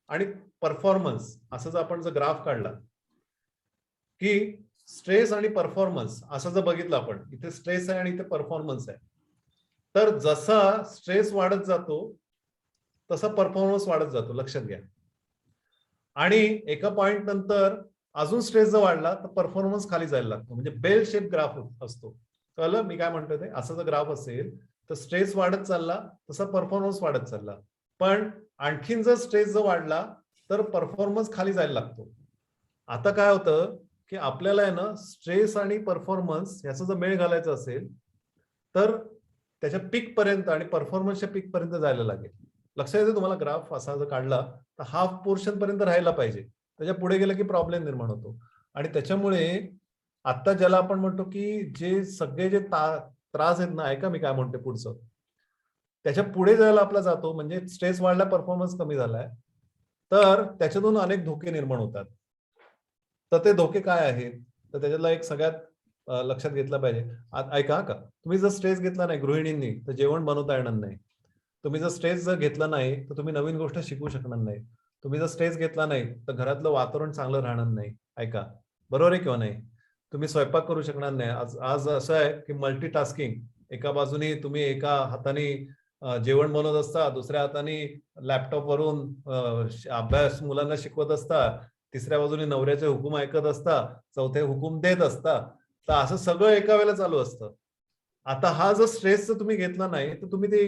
आणि परफॉर्मन्स असं जर आपण जर ग्राफ काढला की स्ट्रेस आणि परफॉर्मन्स असं जर बघितलं आपण, इथे स्ट्रेस आहे आणि इथे परफॉर्मन्स आहे, तर जसा स्ट्रेस वाढत जातो तसा परफॉर्मन्स वाढत जातो, लक्षात घ्या. आणि एका पॉइंट नंतर अजून स्ट्रेस जर वाढला तर परफॉर्मन्स खाली जायला लागतो, म्हणजे बेल शेप ग्राफ असतो. कळलं मी काय म्हणतोय ते? असं जर ग्राफ असेल तर स्ट्रेस वाढत चालला तसा परफॉर्मन्स वाढत चालला, पण आणखीन जर स्ट्रेस जर वाढला तर परफॉर्मन्स खाली जायला लागतो. आता काय होतं की आपल्याला आहे ना स्ट्रेस आणि परफॉर्मन्स याचा जर मेळ घालायचा असेल तर त्याच्या पीक पर्यंत आणि परफॉर्मन्सच्या पीक पर्यंत जायला लागेल. लक्षात येते तुम्हाला? ग्राफ असा जर काढला तर हाफ पोर्शन पर्यंत राहायला पाहिजे, त्याच्या पुढे गेलं की प्रॉब्लेम निर्माण होतो. आणि त्याच्यामुळे आता ज्याला आपण म्हणतो की जे सगळे जे त्रास आहेत ना, ऐका मी काय म्हणते पुढचं, त्याच्या पुढे जायला आपला जातो, म्हणजे स्ट्रेस वाढला, परफॉर्मन्स कमी झालाय, तर त्याच्यातून अनेक धोके निर्माण होतात. तर ते धोके काय आहेत? तर त्याच्यातला एक सगळ्यात लक्षात घेतला पाहिजे. ऐका का, तुम्ही जर स्ट्रेस घेतला नाही गृहिणींनी तर जेवण बनवता येणार नाही. तुम्ही जर स्ट्रेस जर घेतला नाही तर तुम्ही नवीन गोष्ट शिकू शकणार नाही. तुम्ही जर स्ट्रेस घेतला नाही तर घरातलं वातावरण चांगलं राहणार नाही. ऐका, बरोबर आहे किंवा नाही? तुम्ही स्वयंपाक करू शकणार नाही. आज आज असं आहे की मल्टीटास्किंग, एका बाजूने तुम्ही एका हाताने जेवण बनवत असता, दुसऱ्या हाताने लॅपटॉप वरून अभ्यास मुलांना शिकवत असता, तिसऱ्या बाजूने नवऱ्याचे हुकूम ऐकत असता, चौथे हुकूम देत असता. तर असं सगळं एका वेळेला चालू असतं. आता हा जर स्ट्रेस जर तुम्ही घेतला नाही तर तुम्ही ती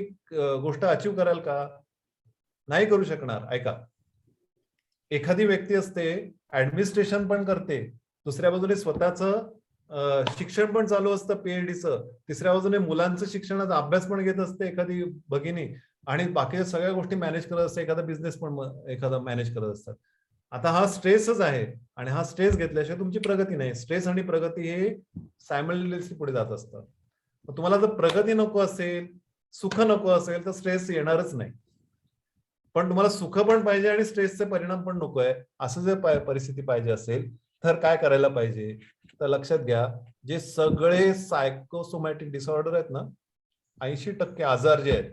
गोष्ट अचीव कराल का? नाही करू शकणार. ऐका, एखादी व्यक्ती असते ऍडमिनिस्ट्रेशन पण करते, दुसऱ्या बाजूने स्वतःचं शिक्षण पण चालू असतं पीएचडीचं, तिसऱ्या बाजूने मुलांचं शिक्षणाचा अभ्यास पण घेत असते एखादी भगिनी, आणि बाकी सगळ्या गोष्टी मॅनेज करत असते, एखादा बिझनेस पण एखादा मॅनेज करत असतात. आता हा स्ट्रेसच आहे आणि हा स्ट्रेस घेतल्याशिवाय तुमची प्रगती नाही. स्ट्रेस आणि प्रगती हे सायमल्टेनियसली पुढे जात असतं. तुम्हाला जर प्रगती नको असेल, सुख नको असेल तर स्ट्रेस येणारच नाही. पण तुम्हाला सुख पण पाहिजे आणि स्ट्रेसचे परिणाम पण नको आहे, असं जर परिस्थिती पाहिजे असेल तर काय करायला पाहिजे? तर लक्षात घ्या, जे सगळे सायकोसोमॅटिक डिसऑर्डर आहेत ना, 80% आजार जे आहेत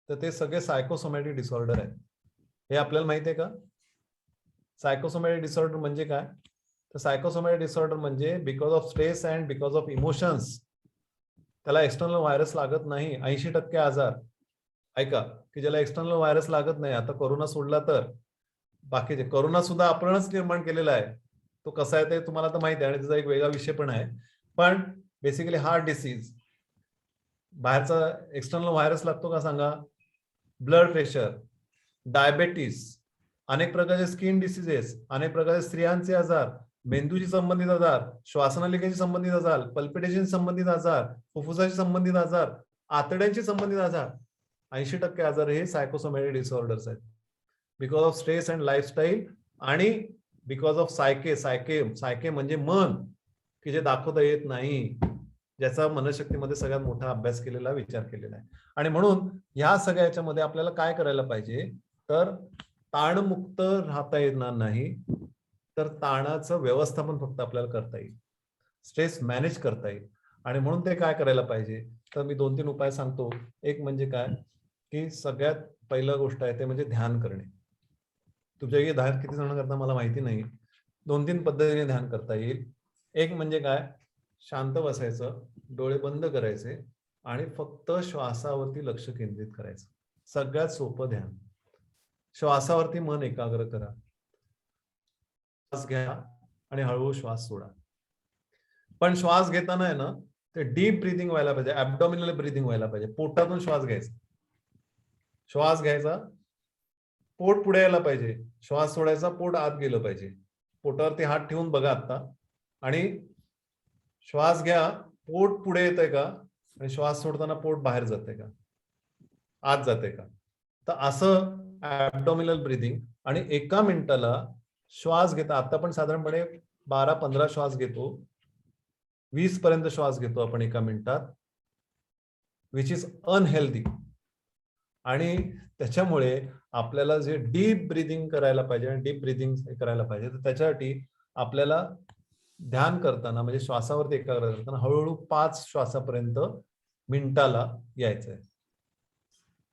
तर ते सगळे सायकोसोमॅटिक डिसऑर्डर आहेत. हे आपल्याला माहिती आहे का? सायकोसोमॅटिक डिसऑर्डर म्हणजे काय? तर सायकोसोमॅटिक डिसऑर्डर म्हणजे because of stress and because of emotions, त्याला एक्सटर्नल व्हायरस लागत नाही. 80% आजार, ऐका, की ज्याला एक्सटर्नल व्हायरस लागत नाही. आता कोरोना सोडला तर बाकीचे, कोरोना सुद्धा आपणच निर्माण केलेला आहे. तो कसा आहे ते तुम्हाला तर माहिती आहे आणि त्याचा एक वेगळा विषय पण आहे. पण बेसिकली हार्ट डिसीज, बाहेरचा एक्सटर्नल व्हायरस लागतो का सांगा? ब्लड प्रेशर, डायबेटीस, अनेक प्रकारचे स्किन डिसीजेस, अनेक प्रकारचे स्त्रियांचे आजार, मेंदूशी संबंधित आजार, श्वासनलिकेशी संबंधित आजार, पल्पिटेशन संबंधित आजार, फुफ्फुसाशी संबंधित आजार, आतड्यांशी संबंधित आजार, 80% आजार हे सायकोसोमॅटिक डिसऑर्डर्स आहेत. Because of stress and lifestyle आणि बिकॉज ऑफ सायके. सायके म्हणजे मन, की जे दाखवता येत नाही, ज्याचा मनशक्तीमध्ये सगळ्यात मोठा अभ्यास केलेला, विचार केलेला आहे. आणि म्हणून ह्या सगळ्या याच्यामध्ये आपल्याला काय करायला पाहिजे? तर ताणमुक्त राहता येणार नाही, तर ताणाचं व्यवस्थापन फक्त आपल्याला करता येईल, स्ट्रेस मॅनेज करता येईल. आणि म्हणून ते काय करायला पाहिजे? तर मी 2-3 उपाय सांगतो. एक म्हणजे काय, की सगळ्यात पहिलं गोष्ट आहे ते म्हणजे ध्यान करणे. तुमच्या ध्यान किती जण करता मला माहिती नाही. 2-3 पद्धतीने ध्यान करता येईल. एक म्हणजे काय, शांत बसायचं, डोळे बंद करायचे आणि फक्त श्वासावरती लक्ष केंद्रित करायचं. सगळ्यात सोपं ध्यान. श्वासावरती मन एकाग्र करा. श्वास घ्या आणि हळूहळू श्वास सोडा. पण श्वास घेताना आहे ना, ते डीप ब्रीदिंग व्हायला पाहिजे, ऍब्डॉमिनल ब्रीदिंग व्हायला पाहिजे. पोटातून श्वास घ्यायचा, श्वास घ्यायचा पोट पुढे यायला पाहिजे, श्वास सोडायचा, पोट आत गेलं पाहिजे. पोटावरती हात ठेवून बघा आता आणि श्वास घ्या, पोट पुढे येतंय का आणि श्वास सोडताना पोट बाहेर जाते का, आत जाते का. तर असं ऍब्डोमिनल ब्रिदिंग. आणि एका मिनिटाला श्वास घेता, आता आपण साधारणपणे 12-15 श्वास घेतो, 20 पर्यंत श्वास घेतो आपण एका मिनिटात, विच इज अनहेल्दी. आणि त्याच्यामुळे आपल्याला जे डीप ब्रिदिंग करायला पाहिजे आणि डीप ब्रिदिंग करायला पाहिजे, तर त्याच्यासाठी आपल्याला ध्यान करताना म्हणजे श्वासावरती एकाग्र करताना हळूहळू 5 श्वासापर्यंत मिनिटाला यायचंय.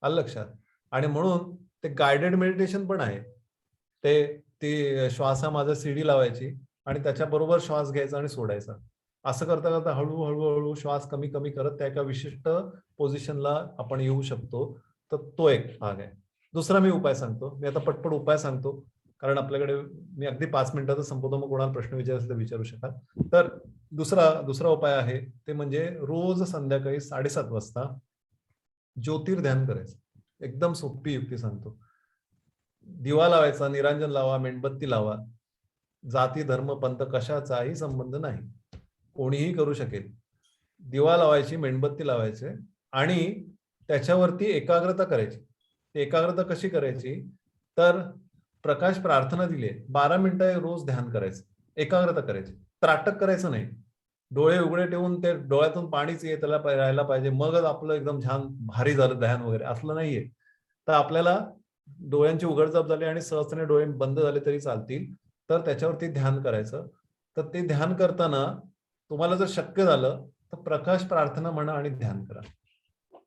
आलं लक्षात. आणि म्हणून ते गायडेड मेडिटेशन पण आहे. ते श्वासा माझा सीडी लावायची आणि त्याच्याबरोबर श्वास घ्यायचा आणि सोडायचा. असं करता करता हळूहळू श्वास कमी कमी करत त्या एका विशिष्ट पोझिशनला आपण येऊ शकतो. तर तो एक भाग आहे. दुसरा मी उपाय सांगतो. मी आता पटपट उपाय सांगतो कारण आपल्याकडे मी अगदी 5 मिनिटातच संपवतो, मग कोणाला प्रश्न विचारायचा विचारू शकाल. तर दुसरा उपाय आहे ते म्हणजे रोज संध्याकाळी 7:30 वाजता ज्योतिर्ध्यान करायचं. एकदम सोपी युक्ती सांगतो. दिवा लावायचा, निरांजन लावा, मेणबत्ती लावा. जाती धर्म पंथ कशाचाही संबंध नाही, कोणीही करू शकेल. दिवा लावायची, मेणबत्ती लावायचे आणि त्याच्यावरती एकाग्रता करायची. एकाग्रता कशी करायची, तर प्रकाश प्रार्थना दिली आहे, 12 मिनिटं रोज ध्यान करायचं, एकाग्रता करायची, त्राटक करायचं नाही. डोळे उघडे ठेवून ते डोळ्यातून पाणीच त्याला राहायला पाहिजे, मगच आपलं एकदम छान भारी झालं ध्यान वगैरे, असलं नाहीये. तर आपल्याला डोळ्यांची उघडझाप झाली आणि सहजपणे डोळे बंद झाले तरी चालतील, तर त्याच्यावरती ध्यान करायचं. तर ते ध्यान करताना तुम्हाला जर शक्य झालं तर प्रकाश प्रार्थना म्हणा आणि ध्यान करा.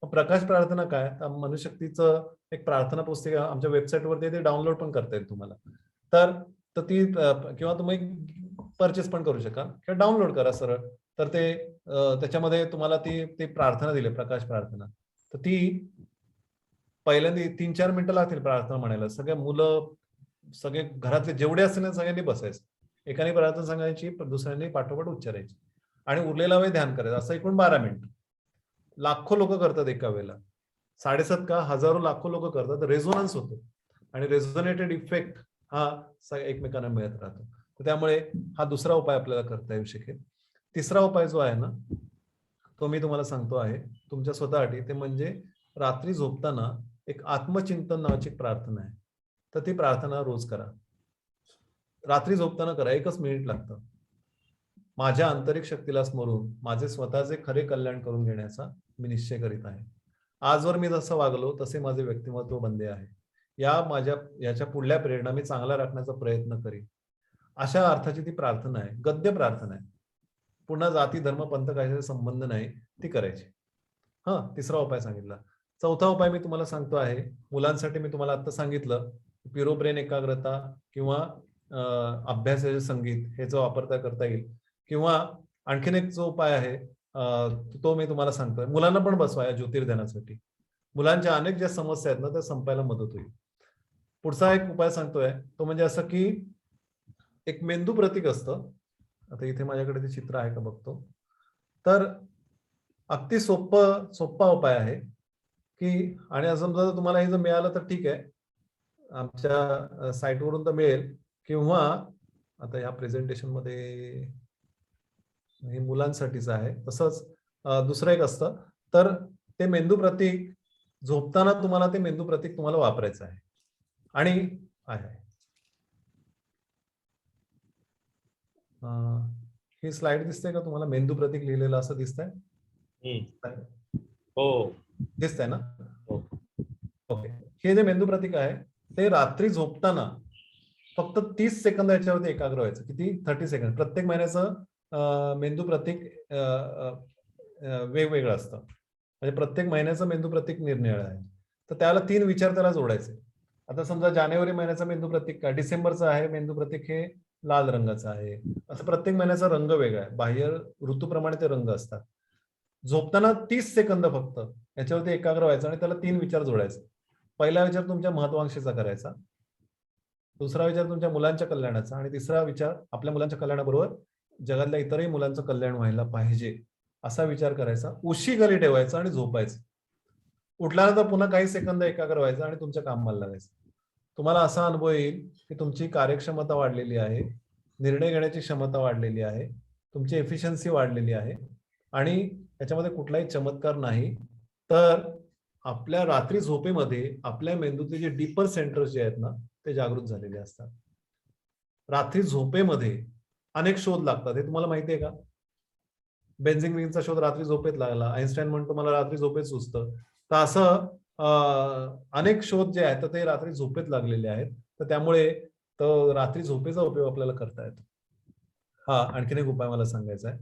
प्रकाश प्रार्थना काय, मनशक्तीचं एक प्रार्थना पुस्तिका आमच्या वेबसाईटवरती ते डाउनलोड पण करता येईल तुम्हाला. तर ती किंवा तुम्ही परचेस पण करू शकाल किंवा डाउनलोड करा सरळ. तर ते त्याच्यामध्ये तुम्हाला ती प्रार्थना दिली, प्रकाश प्रार्थना. तर ती पहिल्यांदा 3-4 मिनिटं लागतील प्रार्थना म्हणायला. सगळे मुलं, सगळे घरातले जेवढे असतील ना सगळ्यांनी बसायचं. एकाने प्रार्थना सांगायची, दुसऱ्यांनी पाठोपाठ उच्चारायची आणि उरलेला वेळ ध्यान करायचं. असं एकूण 12 मिनिट. लाखो लोक करतात एका वेळेला. 7.5 का हजारो लाखो लोक करतात. रेझोनन्स होतो आणि रेझोनेटेड इफेक्ट हा एकमेकांना मिळत राहतो. तर त्यामुळे हा दुसरा उपाय आपल्याला करता येऊ शकेल. तिसरा उपाय जो आहे ना, तो मी तुम्हाला सांगतो आहे तुमच्या स्वतःसाठी. ते म्हणजे रात्री झोपताना एक आत्मचिंतन नावाची प्रार्थना आहे. तर ती प्रार्थना रोज करा. रात्री झोपताना करा, 1च मिनिट लागतं. माझ्या आंतरिक शक्तीला स्मरून माझे स्वतःचे खरे कल्याण करून घेण्याचा मी निश्चय करीत आहे. आजवर मी जसं वागलो तसे माझे व्यक्तिमत्व बनले आहे. याच्या पुढल्या प्रेरणा मी चांगला राखण्याचा प्रयत्न करीन. अशा अर्थाची ती प्रार्थना आहे. गद्य प्रार्थना आहे. पुन्हा जाती धर्म पंथ काहीचा संबंध नाही, ती करायची. तिसरा उपाय सांगितला. चौथा उपाय मी तुम्हाला सांगतो आहे मुलांसाठी. मी तुम्हाला आता सांगितलं पिरो ब्रेन एकाग्रता किंवा अभ्यासाचे संगीत ह्याचा वापर करता येईल. किंवा आणखीन एक जो उपाय आहे तो मी तुम्हाला सांगतोय. मुलांना पण बसवा या ज्योतिर्ध्यानासाठी. मुलांच्या अनेक ज्या समस्या आहेत ना त्या संपायला मदत होईल. पुढचा एक उपाय सांगतोय तो म्हणजे असं की एक मेंदू प्रतीक असतं. आता इथे माझ्याकडे ते चित्र आहे का बघतो. तर अगदी सोपा उपाय आहे की, आणि समजा तुम्हाला हे जर मिळालं तर ठीक आहे, आमच्या साईटवरून तर मिळेल, किंवा आता या प्रेझेंटेशन मध्ये हे मुलांसाठीच आहे. तसंच दुसरं एक असतं. तर ते मेंदू प्रतीक झोपताना तुम्हाला ते मेंदू प्रतीक तुम्हाला वापरायचं आहे. आणि ही स्लाइड दिसते का तुम्हाला? मेंदू प्रतीक लिहिलेलं असं दिसतंय? हो, दिसतंय ना? ओके. हे जे मेंदू प्रतीक आहे ते रात्री झोपताना फक्त 30 सेकंद याच्यावरती एकाग्र व्हायचं. किती? 30 सेकंद. प्रत्येक महिन्याचं मेंदू प्रतीक वेगवेगळं असतं. म्हणजे प्रत्येक महिन्याचं मेंदू प्रतीक निरनिराळं आहे. तर त्याला 3 विचार त्याला जोडायचे. आता समजा जानेवारी महिन्याचा मेंदू प्रतीक काय, डिसेंबरचा आहे मेंदू प्रतीक हे लाल रंगाचं आहे. असं प्रत्येक महिन्याचा रंग वेगळा आहे. बाह्य ऋतूप्रमाणे ते रंग असतात. झोपताना 30 सेकंद फक्त याच्यावरती एकाग्र व्हायचं आणि त्याला 3 विचार जोडायचे. पहिला विचार तुमच्या महत्वाकांक्षेचा करायचा, दुसरा विचार तुमच्या मुलांच्या कल्याणाचा, आणि तिसरा विचार आपल्या मुलांच्या कल्याणाबरोबर जगातल्या इतरही मुलांचं कल्याण व्हायला पाहिजे असा विचार करायचा. उशी खाली ठेवायचा आणि झोपायचं. उठल्यानंतर पुन्हा काही सेकंद एकाग्र व्हायचं आणि तुमच्या कामाला लागायचं. तुम्हाला असा अनुभव येईल की तुमची कार्यक्षमता वाढलेली आहे, निर्णय घेण्याची क्षमता वाढलेली आहे, तुमची एफिशियन्सी वाढलेली आहे आणि याच्यामध्ये कुठलाही चमत्कार नाही. तर आपल्या रात्री झोपेमध्ये आपल्या मेंदूतले जे डीपर सेंटर्स जे आहेत ना ते जागृत झालेले असतात. रात्री झोपेमध्ये अनेक शोध लागतात, हे तुम्हाला माहिती आहे का? बेंझिंग शोध रात्री झोपेत लागला, आईन्स्टाईन म्हणतो मला रात्री झोपेत सुचतं. तर असं अनेक शोध जे आहेत तर ते रात्री झोपेत लागलेले आहेत. तर त्यामुळे तो रात्री झोपेचा उपयोग आपल्याला करता येतो. हा आणखीन एक उपाय मला सांगायचा आहे.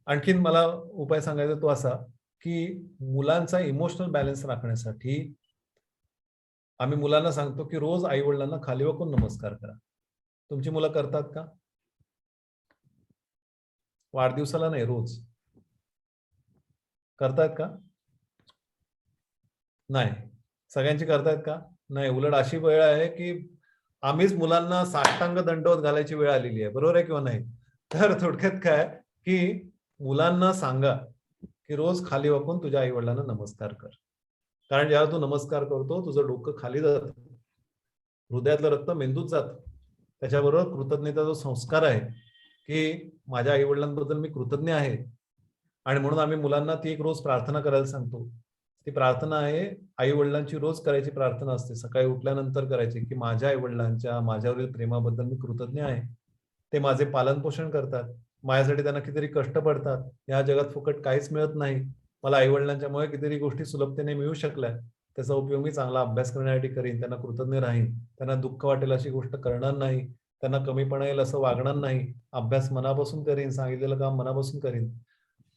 आणखीन मला उपाय सांगायचा तो असा की मुलांचा इमोशनल बॅलन्स राखण्यासाठी आम्ही मुलांना सांगतो की रोज आई वडिलांना खाली वाकून नमस्कार करा. तुमची मुलं करतात का? वाढदिवसाला नाही, रोज करतायत का? नाही. सगळ्यांची करतायत का? नाही. उलट अशी वेळ आहे की आम्हीच मुलांना साष्टांग दंडवत घालायची वेळ आलेली आहे. बरोबर आहे किंवा नाही? तर थोडक्यात काय की मुलांना सांगा की रोज खाली वाकून तुझ्या आई वडिलांना नमस्कार कर. कारण जेव्हा तू नमस्कार करतो तुझं डोकं खाली जातं, हृदयातलं रक्त मेंदूत जातं. त्याच्याबरोबर कृतज्ञता जो संस्कार आहे की माझ्या आई वडिलांबद्दल मी कृतज्ञ आहे आणि म्हणून आम्ही मुलांना ती एक रोज प्रार्थना करायला सांगतो. ती प्रार्थना आहे आई वडिलांची रोज करायची प्रार्थना असते, सकाळी उठल्यानंतर करायची की माझ्या आई वडिलांच्या माझ्यावरील प्रेमाबद्दल मी कृतज्ञ आहे. ते माझे पालन पोषण करतात, माझ्यासाठी त्यांना कितीतरी कष्ट पडतात. या जगात फुकट काहीच मिळत नाही. मला आई वडिलांच्यामुळे कितीतरी गोष्टी सुलभतेने मिळू शकल्या. त्याचा उपयोग मी चांगला अभ्यास करण्यासाठी करीन, त्यांना कृतज्ञ राहीन, त्यांना दुःख वाटेल अशी गोष्ट करणार नाही, त्यांना कमीपणा येईल असं वागणार नाही, अभ्यास मनापासून करीन, सांगितलेलं काम मनापासून करीन,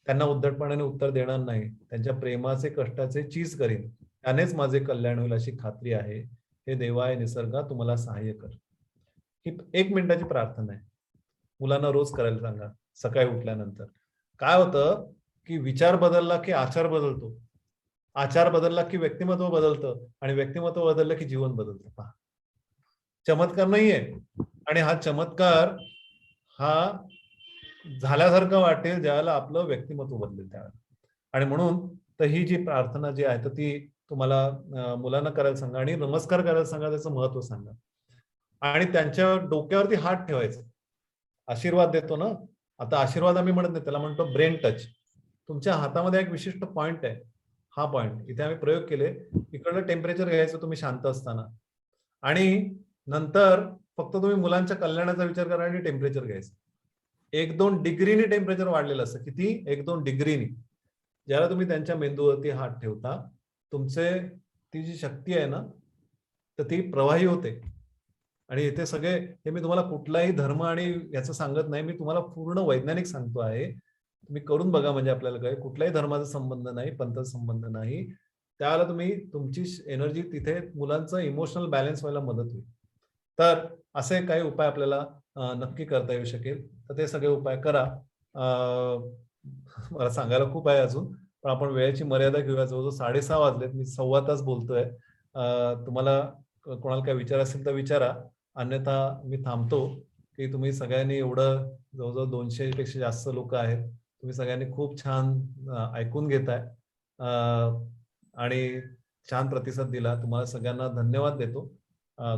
त्यांना उद्धटपणाने उत्तर देणार नाही, त्यांच्या प्रेमाचे कष्टाचे चीज करीन, त्यानेच माझे कल्याण होईल अशी खात्री आहे. हे देवाय निसर्गा तुम्हाला सहाय्य कर. ही 1 मिनिटाची प्रार्थना आहे. मुलांना रोज करायला सांगा सकाळी उठल्यानंतर. काय होतं की विचार बदलला की आचार बदलतो, आचार बदलला की व्यक्तिमत्व बदलतं आणि व्यक्तिमत्व बदललं की जीवन बदलतं. पहा, चमत्कार नाहीये आणि हा चमत्कार हा झाल्यासारखं वाटेल ज्यावेळेला आपलं व्यक्तिमत्व बदलेल त्यावेळेला. आणि म्हणून तर ही जी प्रार्थना जी आहे तर ती तुम्हाला मुलांना करायला सांगा आणि नमस्कार करायला सांगा, त्याचं महत्व सांगा आणि त्यांच्या डोक्यावरती हात ठेवायचा. आशीर्वाद देतो ना, आता आशीर्वाद आम्ही म्हणत नाही, त्याला म्हणतो ब्रेन टच. तुमच्या हातामध्ये एक विशिष्ट पॉइंट आहे, हा पॉइंट इथे आम्ही प्रयोग केले. इकडलं टेम्परेचर घ्यायचं तुम्ही शांत असताना आणि नंतर फक्त तुम्ही मुलांच्या कल्याणाचा विचार करा आणि टेम्परेचर घ्यायचं. 1-2 डिग्रीनी टेम्परेचर वाढलेलं असतं. किती? 1-2 डिग्रीनी. ज्याला तुम्ही त्यांच्या मेंदूवरती हात ठेवता, तुमचे ती जी शक्ती आहे ना तर ती प्रवाही होते. आणि इथे सगळे हे मी तुम्हाला कुठलाही धर्म आणि याचं सांगत नाही, मी तुम्हाला पूर्ण वैज्ञानिक सांगतो आहे. तुम्ही करून बघा म्हणजे आपल्याला काय, कुठल्याही धर्माचा संबंध नाही, पंथाचा संबंध नाही. त्यावेळेला तुम्ही तुमची एनर्जी तिथे मुलांचं इमोशनल बॅलन्स व्हायला मदत होईल. तर असे काही उपाय आपल्याला नक्की करता येऊ शकेल. तर ते सगळे उपाय करा. मला सांगायला खूप आहे अजून, पण आपण वेळेची मर्यादा घेऊया. जवळजवळ 6:30 वाजलेत, मी 1.25 तास बोलतोय. तुम्हाला कोणाला काय विचार असेल तर विचारा, अन्यथा मी थांबतो. की तुम्ही सगळ्यांनी एवढं जवळजवळ 200 पेक्षा जास्त लोक आहेत, तुम्ही सगळ्यांनी खूप छान ऐकून घेताय आणि छान प्रतिसाद दिला. तुम्हाला सगळ्यांना धन्यवाद देतो,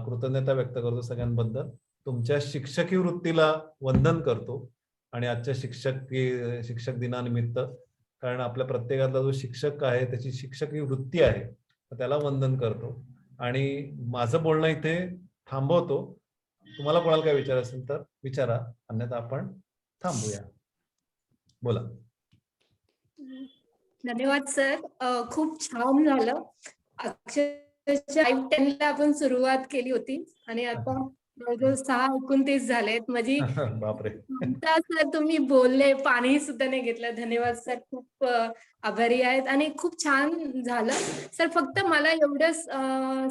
कृतज्ञता व्यक्त करतो सगळ्यांबद्दल. तुमच्या शिक्षकी वृत्तीला वंदन करतो आणि आजच्या शिक्षक दिनानिमित्त, कारण आपल्या प्रत्येकातला जो शिक्षक आहे त्याची शिक्षकी वृत्ती आहे, तर त्याला वंदन करतो आणि माझं बोलणं इथे थांबवतो. तुम्हाला कोणाला काय विचार असेल तर विचारा, अन्यथा आपण थांबूया. बोला. धन्यवाद सर. खूप छान झालं. अक्षरशः 5:10 ला आपण सुरुवात केली होती आणि आता जवळजवळ 6:29 झालेत. म्हणजे बापरे. सर तुम्ही बोलले, पाणी सुद्धा नाही घेतलं. धन्यवाद सर, खूप आभारी आहेत आणि खूप छान झालं. सर फक्त मला एवढंच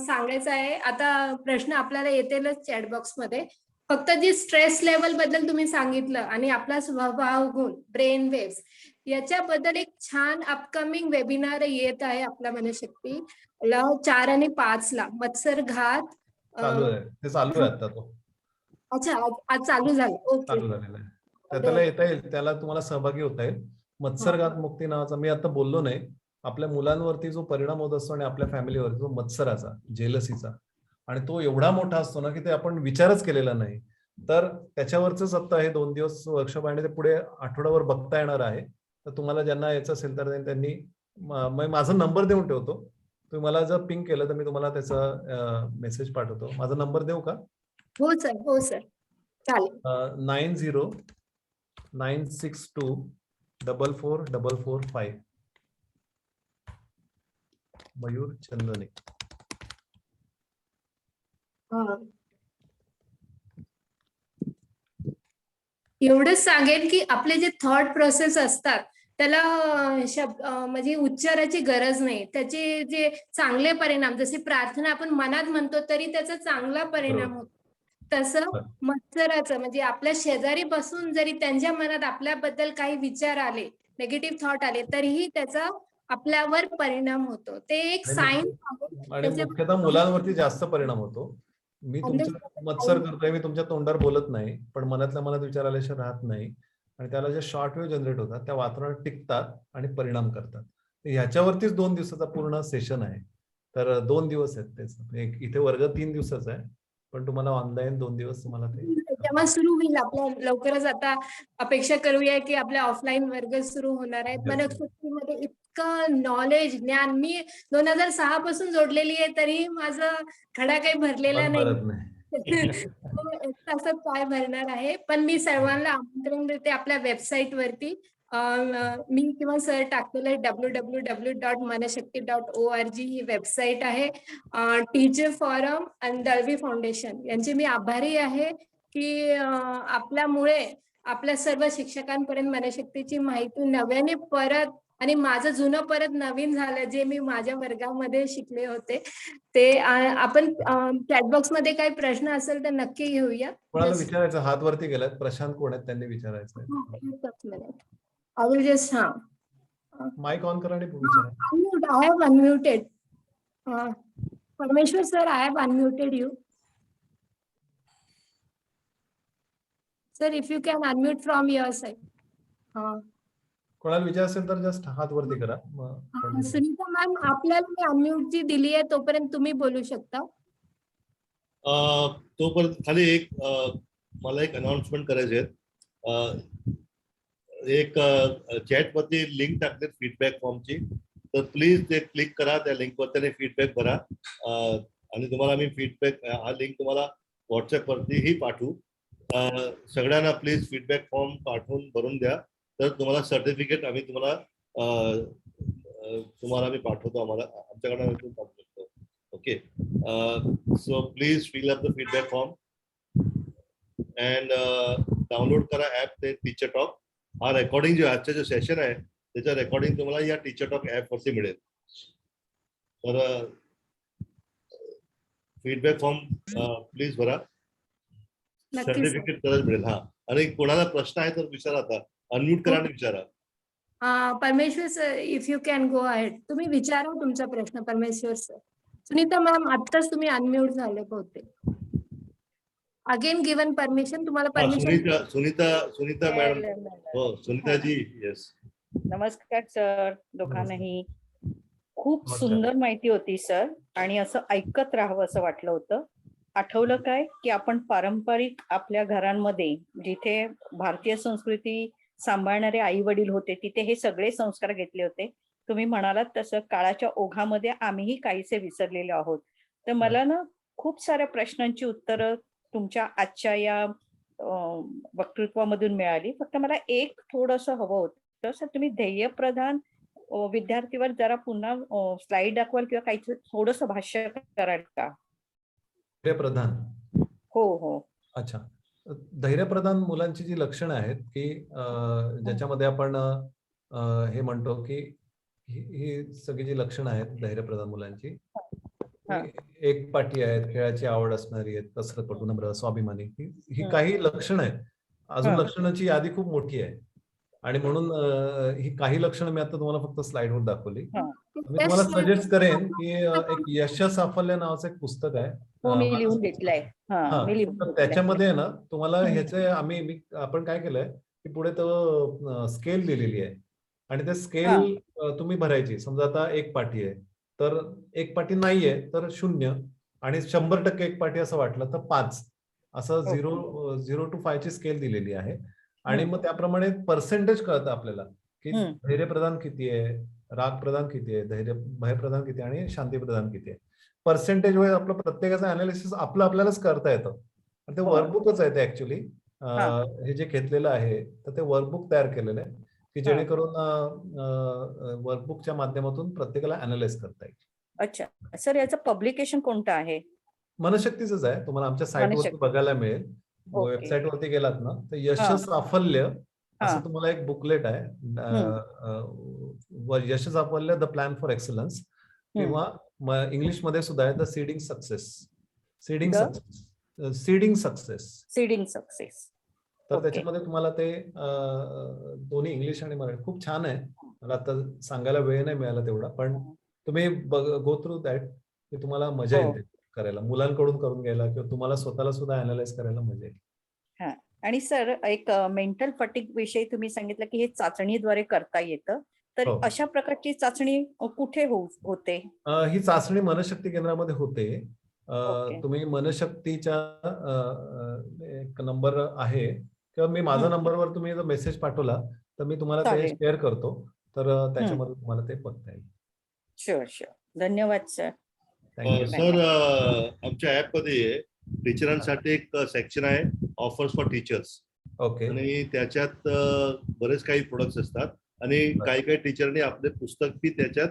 सांगायचं आहे, आता प्रश्न आपल्याला येतीलच चॅट बॉक्स मध्ये. फक्त जी स्ट्रेस लेवल बद्दल तुम्ही सांगितलं आणि आपला स्वभाव गुण, ब्रेन वेव्स, याच्याबद्दल एक छान अपकमिंग वेबिनार येत आहे आपला मनशक्ती 4 आणि 5 ला. मत्सरघात चालू आहे, ते चालू आहे आता. तो अच्छा, आज चालू झालं. ओके, चालू झालेला आहे. तर त्याला येता येईल, त्याला तुम्हाला सहभागी होता येईल. मत्सरघात मुक्ती नावाचा, मी आता बोललो नाही, आपल्या मुलांवरती जो परिणाम होत असतो आणि आपल्या फॅमिलीवर जो मत्सराचा, जेलसीचा, आणि तो एवढा मोठा असतो ना की ते आपण विचारच केलेला नाही. तर त्याच्यावरच आता हे 2 दिवस वर्कशॉप आणि ते पुढे आठवड्यावर बघता येणार आहे. तर तुम्हाला ज्यांना यायचं असेल तर त्यांनी माझा नंबर देऊन ठेवतो. तुम्ही मला जर पिंग केलं तर मी तुम्हाला त्याचा मेसेज पाठवतो. माझा नंबर देऊ का? हो सर, हो सर, चालेल. 9096244445. मयूर चंदने. हा. एवढंच सांगेन की आपले जे थॉट प्रोसेस असतात त्याला म्हणजे उच्चाराची गरज नाही. त्याचे जे चांगले परिणाम, जसे प्रार्थना आपण मनात म्हणतो तरी त्याचा चांगला परिणाम बरोबर. होतो. तसं बरं. मत्सराचं म्हणजे आपल्या शेजारी बसून जरी त्यांच्या मनात आपल्याबद्दल काही विचार आले, निगेटिव्ह थॉट आले, तरीही त्याचा आपल्यावर परिणाम होतो. ते एक साईन आहे. आणि मुख्यतः मुलांवरती जास्त परिणाम होतो. मी तुमचं मत्सर करतोय, मी तुमच्या तोंडावर बोलत नाही, पण मनातल्या मनात विचार आल्याशिवाय राहत नाही. आणि त्याला जे शॉर्ट वेव्ह जनरेट होतात त्या वातावरणात टिकतात आणि परिणाम करतात. ह्याच्यावरतीच 2 दिवसाचा पूर्ण सेशन आहे. तर 2 दिवस आहेत त्याचे. इथे वर्ग 3 दिवसाचा आहे, पण तुम्हाला ऑनलाईन 2 दिवस तुम्हाला ते जेव्हा सुरू होईल आपल्या लवकरच, आता अपेक्षा करूया की आपल्या ऑफलाईन वर्ग सुरू होणार आहेत. मनशक्तीमध्ये इतकं नॉलेज, ज्ञान, मी 2006 पासून जोडलेली आहे तरी माझा खडा काही भरलेला नाही. एक तासात काय भरणार आहे. पण मी सर्वांना आमंत्रण देते आपल्या वेबसाईट वरती. मी किंवा सर टाकलेलं www.manashakti.org ही वेबसाईट आहे. टीचर फॉरम आणि दळवी फाउंडेशन यांचे मी आभारी आहे की आपल्यामुळे आपल्या सर्व शिक्षकांपर्यंत मनशक्तीची माहिती नव्याने परत, आणि माझं जुनं परत नवीन झालं, जे मी माझ्या वर्गामध्ये शिकले होते ते. आपण चॅटबॉक्स मध्ये काही प्रश्न असेल तर नक्की घेऊया. कोणाला विचारायचं? हात वरती गेलात. प्रशांत कोण आहेत त्यांनी विचारायचं. I will just, mike on करा आणि विचारा. I have unmuted. Parmeshwar sir, I have unmuted you. Sir, if you can unmute from your side. कोणाला विचार असेल तर जस्ट हात वरती करा. सुनीता मॅम, आपल्याला मी अनम्यूट जी दिली आहे तोपर्यंत तुम्ही बोलू शकता. तोपर्यंत खाली एक मला एक अनाउन्समेंट करायचे आहे. एक चॅट वरती लिंक टाकते फीडबॅक फॉर्मची, तर प्लीज ते क्लिक करा. त्या लिंक वर त्याने फीडबॅक भरा आणि तुम्हाला मी फीडबॅक, हा लिंक तुम्हाला व्हॉट्सअप वरतीही पाठवू. सगळ्यांना प्लीज फीडबॅक फॉर्म पाठवून भरून द्या, तर तुम्हाला सर्टिफिकेट आम्ही तुम्हाला मी पाठवतो. आमच्याकडनं पाठवू शकतो. Okay, so please fill up the feedback form and download करा ऍप ते टीचर टॉक. हा रेकॉर्डिंग जे आजचं जे सेशन आहे त्याचं रेकॉर्डिंग तुम्हाला या टीचर टॉक ऍप वरती मिळेल. तर फीडबॅक फॉर्म प्लीज भरा, सर्टिफिकेट तरच मिळेल. हा, आणि कोणाला प्रश्न आहे तर विचारा. आता अनम्यूट करा आणि विचारा. परमेश्वर sir, if you can go ahead, तुम्ही विचारा तुमचा प्रश्न. परमेश्वर सर. सुनीता मॅम, आत्ताच तुम्ही अनम्यूट झाले बहुतेक. अगेन गिवन परमिशन, तुम्हाला परमिशन. सुनीता मॅडम. हो, सुनीताजी. येस, नमस्कार सर दोघांनाही. खूप सुंदर माहिती होती सर, आणि असं ऐकत राहावं असं वाटलं होतं. आठवलं काय की आपण पारंपरिक आपल्या घरांमध्ये जिथे भारतीय संस्कृती सांभाळणारे आई वडील होते तिथे हे सगळे संस्कार घेतले होते. तुम्ही म्हणालात तसं काळाच्या ओघामध्ये आम्हीही काहीसे विसरलेलो आहोत. तर मला ना खूप साऱ्या प्रश्नांची उत्तरं तुमच्या आजच्या या वक्तृत्वामधून मिळाली. फक्त मला एक थोडंसं हवं होतं सर, तुम्ही ध्येयप्रधान विद्यार्थीवर जरा पुन्हा स्लाइड दाखवाल किंवा काही थोडंसं भाष्य कराल का? धैर्यप्रधान. हो हो. अच्छा, धैर्यप्रधान मुलांची जी लक्षणं आहेत की ज्याच्यामध्ये आपण हे म्हणतो की ही सगळी जी लक्षणं आहेत धैर्यप्रधान मुलांची, एक पाठी आहेत, खेळाची आवड असणारी आहेत, कसरतपटू, नम्र, स्वाभिमानी, ही काही लक्षणं आहेत. अजून लक्षणांची यादी खूप मोठी आहे आणि म्हणून ही काही लक्षणं मी आता तुम्हाला फक्त स्लाइडवर दाखवली. मी तुम्हाला सजेस्ट करेन की एक यश साफल्य नावाचं एक पुस्तक आहे. मी लिहून घेतलंय. त्याच्यामध्ये ना तुम्हाला ह्याचे आपण काय केलंय की पुढे तो स्केल दिलेली आहे आणि ते स्केल तुम्ही भरायची. समजा आता एक पाठी आहे तर एक पाठी नाहीये तर 0 आणि 100% एकपाठी असं वाटलं तर 5 असं Okay. 0 to 5 ची स्केल दिलेली आहे. आणि मग त्याप्रमाणे पर्सेंटेज कळतं आपल्याला की धैर्यप्रदान किती आहे, राग प्रदान किती आहे, भयप्रदान किती आहे आणि शांती प्रदान किती आहे. पर्सेंटेज वाईज आपलं प्रत्येकाचं अनालिसिस आपल्यालाच करता येतं. ते वर्कबुकच आहे ते ऍक्च्युली हे जे घेतलेलं आहे तर ते वर्कबुक तयार केलेलं आहे की जेणेकरून वर्कबुकच्या माध्यमातून प्रत्येकाला अनालाइज करता येईल. अच्छा सर, याचं पब्लिकेशन कोणतं आहे? मनशक्तीच आहे. तुम्हाला आमच्या साईटवरती बघायला मिळेल. वेबसाईट वरती गेलात ना तर यश साफल्य असं तुम्हाला एक बुकलेट आहे. यश साफल्य द प्लॅन फॉर एक्सलन्स, किंवा इंग्लिश मध्ये सुद्धा आहे the seeding success. Seeding success. तर त्याच्यामध्ये तुम्हाला ते दोन्ही इंग्लिश आणि मराठी खूप छान आहे. मला आता सांगायला वेळ नाही मिळाला तेवढा, पण तुम्ही गो थ्रू दॅट की तुम्हाला मजा येईल करायला, मुलांकडून करून घ्यायला किंवा तुम्हाला स्वतःला सुद्धा अनालाइज करायला मजा येईल. आणि सर एक मेंटल फटिग विषयी तुम्ही सांगितलं की हे चाचणीद्वारे करता येतं, तर अशा प्रकारची चाचणी कुठे होते? ही चाचणी मनशक्ती केंद्रामध्ये होते. तुम्ही मनशक्तीच्या एक नंबर आहे किंवा मी माझा नंबरवर तुम्ही जर मेसेज पाठवला तर मी तुम्हाला ते शेअर करतो, तर त्याच्यामध्ये तुम्हाला ते बघता येईल. शुअर. धन्यवाद सर. सर आमच्या ऍप मध्ये टीचरांसाठी एक सेक्शन आहे ऑफर्स फॉर टीचर्स. ओके. आणि त्याच्यात बरेच काही प्रोडक्ट्स असतात आणि काही टीचरने आपले पुस्तक बी त्याच्यात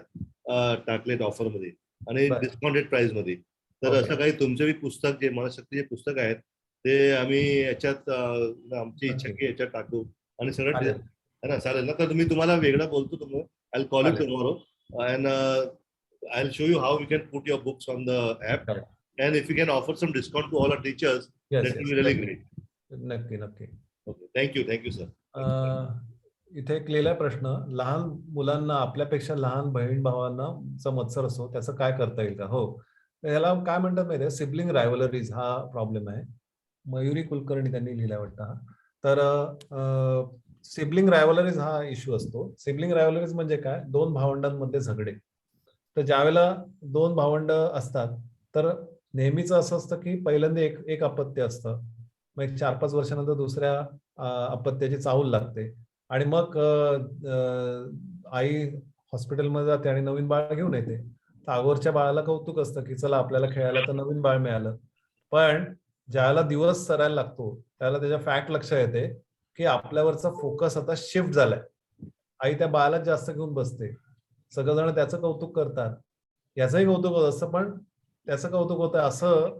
टाकलेत ऑफर मध्ये आणि डिस्काउंटेड प्राइस मध्ये. तर असं काही तुमचे बी पुस्तक जे मनशक्तीचे पुस्तक आहेत ते आम्ही याच्यात आमची इच्छा की याच्यात टाकू आणि सगळं है ना, चालेल ना? तर तुम्हाला वेगळं बोलतो तुम्हाला. I will call you tomorrow and I'll show you how we can put your books on the app. And if you can offer some discount to all our teachers, that will be really great. नक्की. Okay, thank you sir. इथे एक लिहिलाय प्रश्न, लहान मुलांना आपल्यापेक्षा लहान बहीण भावांना मत्सर असतो त्याचं काय करता येईल का? हो, याला काय म्हणतात माहितीये, सिबलिंग रायव्हलरीज हा प्रॉब्लेम आहे. मयुरी कुलकर्णी त्यांनी लिहिलाय वाटतं. तर सिबलिंग रायव्हलरीज हा इश्यू असतो. सिबलिंग रायव्हलरीज म्हणजे काय, दोन भावंडांमध्ये झगडे. तर ज्यावेळेला दोन भावंड असतात तर नेहमीच असं असतं की पहिल्यांदा एक अपत्य असतं, मग 4-5 वर्षानंतर दुसऱ्या अपत्याची चाहूल लागते आणि मग आई हॉस्पिटलमध्ये जाते आणि नवीन बाळ घेऊन येते. तर अगोदरच्या बाळाला कौतुक असतं की चला आपल्याला खेळायला तर नवीन बाळ मिळालं. पण ज्याला दिवस सरायला लागतो त्याला त्याच्या फॅक्ट लक्षात येते की आपल्यावरचा फोकस आता शिफ्ट झालाय. आई त्या बाळाला जास्त घेऊन बसते, सगळेजण त्याचं कौतुक करतात, याचंही कौतुक होत असतं, पण त्याचं कौतुक होतं असं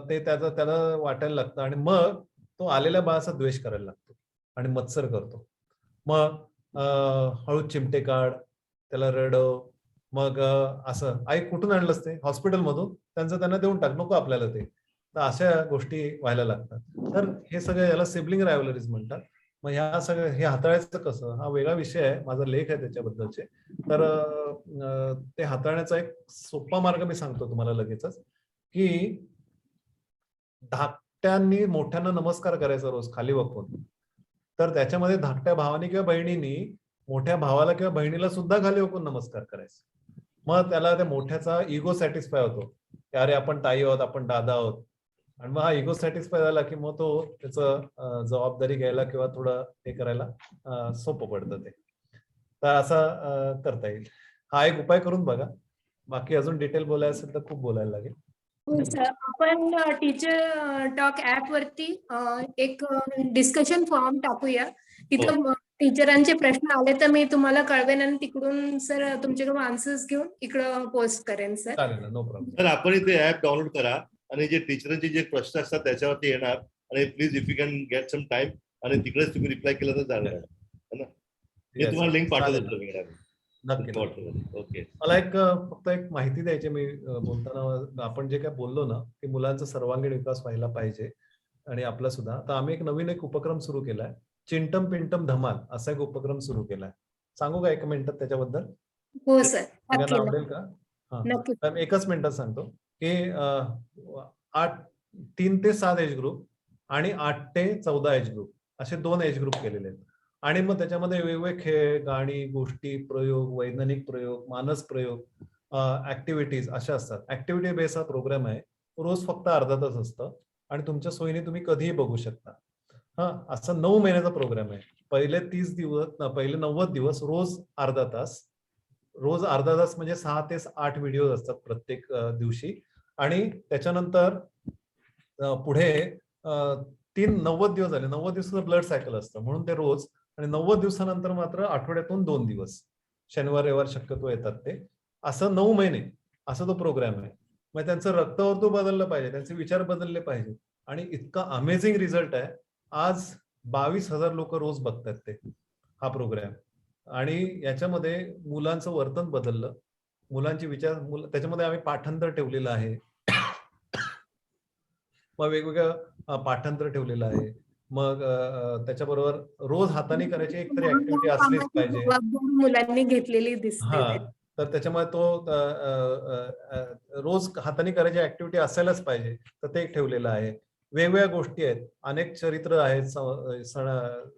ते त्याला वाटायला लागतं आणि मग तो आलेल्या बाळाचा द्वेष करायला लागतो आणि मत्सर करतो. मग हळूच चिमटे काढ, त्याला रडव, मग असं आई कुठून आणलंस ते हॉस्पिटलमधून, त्यांना देऊन टाक, नको आपल्याला ते. तर अशा गोष्टी व्हायला लागतात. तर हे सगळं याला सिबलिंग रायव्हलरीज म्हणतात. मग ह्या सगळं हे हाताळायचं कसं हा वेगळा विषय आहे, माझा लेख आहे त्याच्याबद्दलचे. तर ते हाताळण्याचा एक सोपा मार्ग मी सांगतो तुम्हाला लगेचच, की धाकट्यांनी मोठ्यांना नमस्कार करायचा रोज खाली वाकून. तर त्याच्यामध्ये धाकट्या भावानी किंवा बहिणींनी मोठ्या भावाला किंवा बहिणीला सुद्धा खाली वाकून नमस्कार करायचा. मग त्याला त्या मोठ्याचा इगो सॅटिस्फाय होतो की अरे आपण ताई आहोत, आपण दादा आहोत. आणि मग हा इगो सॅटिस्फाय झाला की मग तो त्याचं जबाबदारी घ्यायला किंवा थोडं हे करायला सोपं पडतं ते. तर असं करता येईल. हा एक उपाय करून बघा. बाकी अजून डिटेल बोलायचं असेल तर खूप बोलायला लागेल. आपण टीचर टॉक ऍप वरती एक डिस्कशन फॉर्म टाकूया. तिथं टीचरांचे प्रश्न आले तर मी तुम्हाला कळवेन आणि तिकडून सर तुमच्याकडून आन्सर्स घेऊन इकडं पोस्ट करेन सर. चालेल ना, नो प्रॉब्लेम. तर आपण इथे ऍप डाउनलोड करा आणि जे टीचरांचे जे प्रश्न असतात त्याच्यावरती येणार आणि please if you can get some time आणि तिकडेच तुम्ही रिप्लाय केला तर चालेल ना. मी तुम्हाला लिंक पाठवतो. नक्की. ओके. मला फक्त एक माहिती द्यायची, मी बोलताना आपण जे काय बोललो ना की मुलांचा सर्वांगीण विकास व्हायला पाहिजे आणि आपला सुद्धा. तर आम्ही नवीन उपक्रम सुरू केलाय, चिंटम पिंटम धमाल असा एक उपक्रम सुरू केलाय. सांगू का 1 मिनिटात त्याच्याबद्दल? हो सर, आवडेल का? हा, एकच मिनिटात सांगतो की 3 ते 7 एज ग्रुप आणि 8 ते 14 एज ग्रुप असे 2 एज ग्रुप केलेले आहेत. आणि मग त्याच्यामध्ये वेगवेगळे खेळ, गाणी, गोष्टी, प्रयोग, वैज्ञानिक प्रयोग, मानस प्रयोग, ऍक्टिव्हिटीज अशा असतात. ऍक्टिव्हिटी बेस हा प्रोग्राम आहे रोज फक्त अर्धा तास असतं आणि तुमच्या सोयीने तुम्ही कधीही बघू शकता. हा, असा 9 महिन्याचा प्रोग्राम आहे. पहिले 30 दिवस, पहिले 90 दिवस रोज अर्धा तास, रोज अर्धा तास म्हणजे 6 ते 8 व्हिडिओ असतात प्रत्येक दिवशी. आणि त्याच्यानंतर पुढे 90 दिवस झाले. 90 दिवसाचं ब्लड सायकल असतं म्हणून ते रोज. आणि 90 दिवसानंतर मात्र आठवड्यातून 2 दिवस, शनिवार रविवार शक्यतो येतात ते. असं 9 महिने असा तो प्रोग्राम आहे. मग त्यांचं रक्तवर्तुळ बदललं पाहिजे, त्यांचे विचार बदलले पाहिजे. आणि इतका अमेझिंग रिझल्ट आहे. आज 22,000 लोक रोज बघतात ते हा प्रोग्राम. आणि याच्यामध्ये मुलांचं वर्तन बदललं, मुलांची विचार, त्याच्यामध्ये आम्ही पाठांतर ठेवलेलं आहे. मग वेगवेगळं पाठांतर ठेवलेलं आहे. मग त्याच्याबरोबर रोज हाताने करायची एक तरी ऍक्टिव्हिटी असलीच पाहिजे. मुलांनी घेतलेली दिसते हा, तर त्याच्यामुळे तो रोज हाताने करायची ऍक्टिव्हिटी असायलाच पाहिजे, तर ते एक ठेवलेलं आहे. वेगवेगळ्या गोष्टी आहेत, अनेक चरित्र आहेत,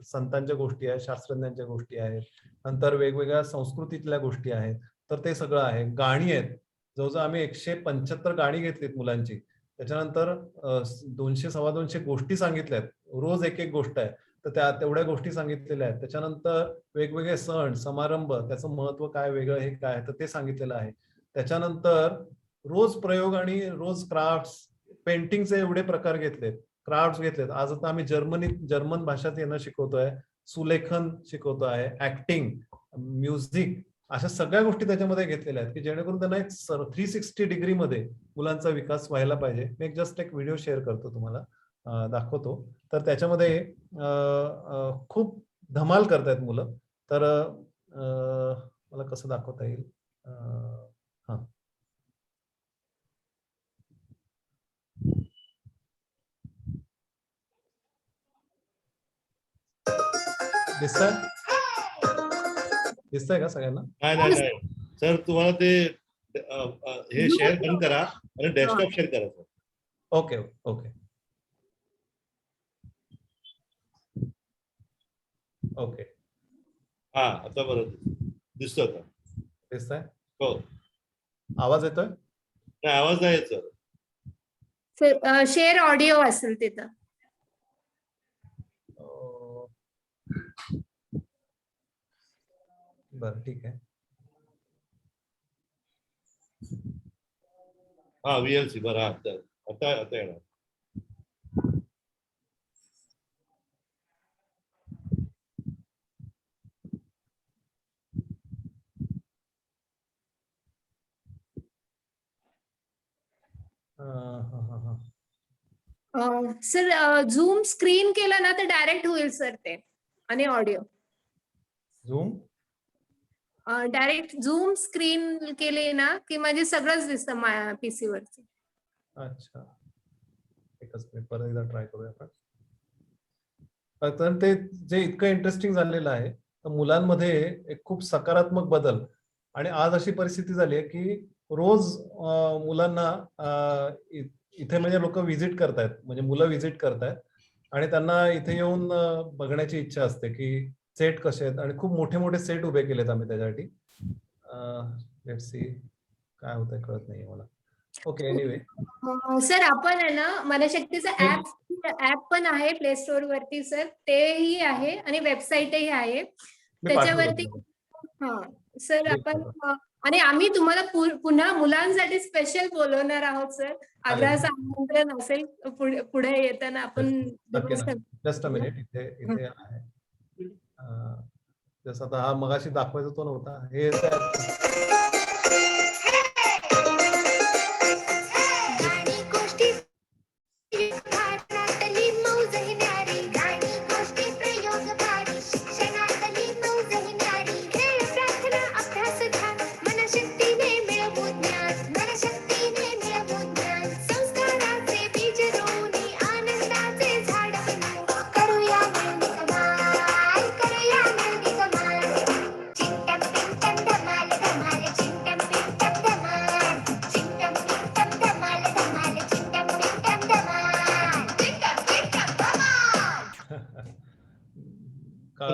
संतांच्या गोष्टी आहेत, शास्त्रज्ञांच्या गोष्टी आहेत, नंतर वेगवेगळ्या संस्कृतीतल्या गोष्टी आहेत, तर ते सगळं आहे. गाणी आहेत, जवळजवळ आम्ही 175 गाणी घेतलीत मुलांची. त्याच्यानंतर 200-250 गोष्टी सांगितल्यात, रोज एक एक गोष्ट आहे, तर त्या तेवढ्या गोष्टी सांगितलेल्या आहेत. त्याच्यानंतर वेगवेगळे सण समारंभ, त्याचं महत्व काय, वेगळं हे काय, तर ते सांगितलेलं आहे. त्याच्यानंतर रोज प्रयोग आणि रोज क्राफ्ट्स, पेंटिंगचे एवढे प्रकार घेतलेत, क्राफ्ट्स घेतलेत. आज आता आम्ही जर्मन भाषा येणं शिकवतोय, सुलेखन शिकवतो आहे, ऍक्टिंग, म्युझिक, अशा सगळ्या गोष्टी त्याच्यामध्ये घेतलेल्या आहेत की जेणेकरून त्यांना एक 360 डिग्री मध्ये मुलांचा विकास व्हायला पाहिजे. मी जस्ट एक व्हिडिओ शेअर करतो, तुम्हाला दाखवतो. तर त्याच्यामध्ये खूप धमाल करतायत मुलं. तर मला कसं दाखवता येईल? हा, दिसतंय का सगळ्यांना? नाही सर, तुम्हाला ते हे शेअर बंद करा आणि डेस्कटॉप शेअर करा सर. Okay okay okay. हा, आता बरोबर दिसतो आता. दिसतंय? हो. आवाज येतोय? नाही, आवाज नाही येत सर. शेअर ऑडिओ असेल तिथं. बरं, ठीक आहे. हा, VLC बरं. आता येणार. सर, झूम स्क्रीन केलं ना तर डायरेक्ट होईल सर ते, आणि audio zoom direct zoom screen केली ना की म्हणजे सगळंच दिसतं माझ्या पीसी वरती. अच्छा, एकच मिनिट, परत एकदा ट्राय करूया आपण. तर ते जे इतकं इंटरेस्टिंग झालेलं आहे, तर मुलांमध्ये एक खूप सकारात्मक बदल. आणि आज अशी परिस्थिती झाली आहे की रोज मुलांना इथे म्हणजे लोक व्हिजिट करतायत, म्हणजे मुलं व्हिजिट करतायत आणि त्यांना इथे येऊन बघण्याची इच्छा असते की सेट कसे आहेत. आणि खूप मोठे मोठे सेट उभे केलेत आम्ही त्याच्यासाठी. लेट्स सी काय होतंय, कळत नाहीये मला. Okay, anyway. सर, आपण आहे ना मनशक्तीचं ऍप पण आहे प्ले स्टोअर वरती सर, तेही आहे आणि वेबसाईटही आहे त्याच्यावरती. हा सर, आपण आणि आम्ही तुम्हाला पुन्हा मुलांसाठी स्पेशल बोलवणार आहोत सर. आग्रहाचं आमंत्रण असेल पुढे येताना आपण. जस्ट अ मिनिट, इथे आहे. जसं आता हा मगाशी दाखवायचा तो नव्हता, हे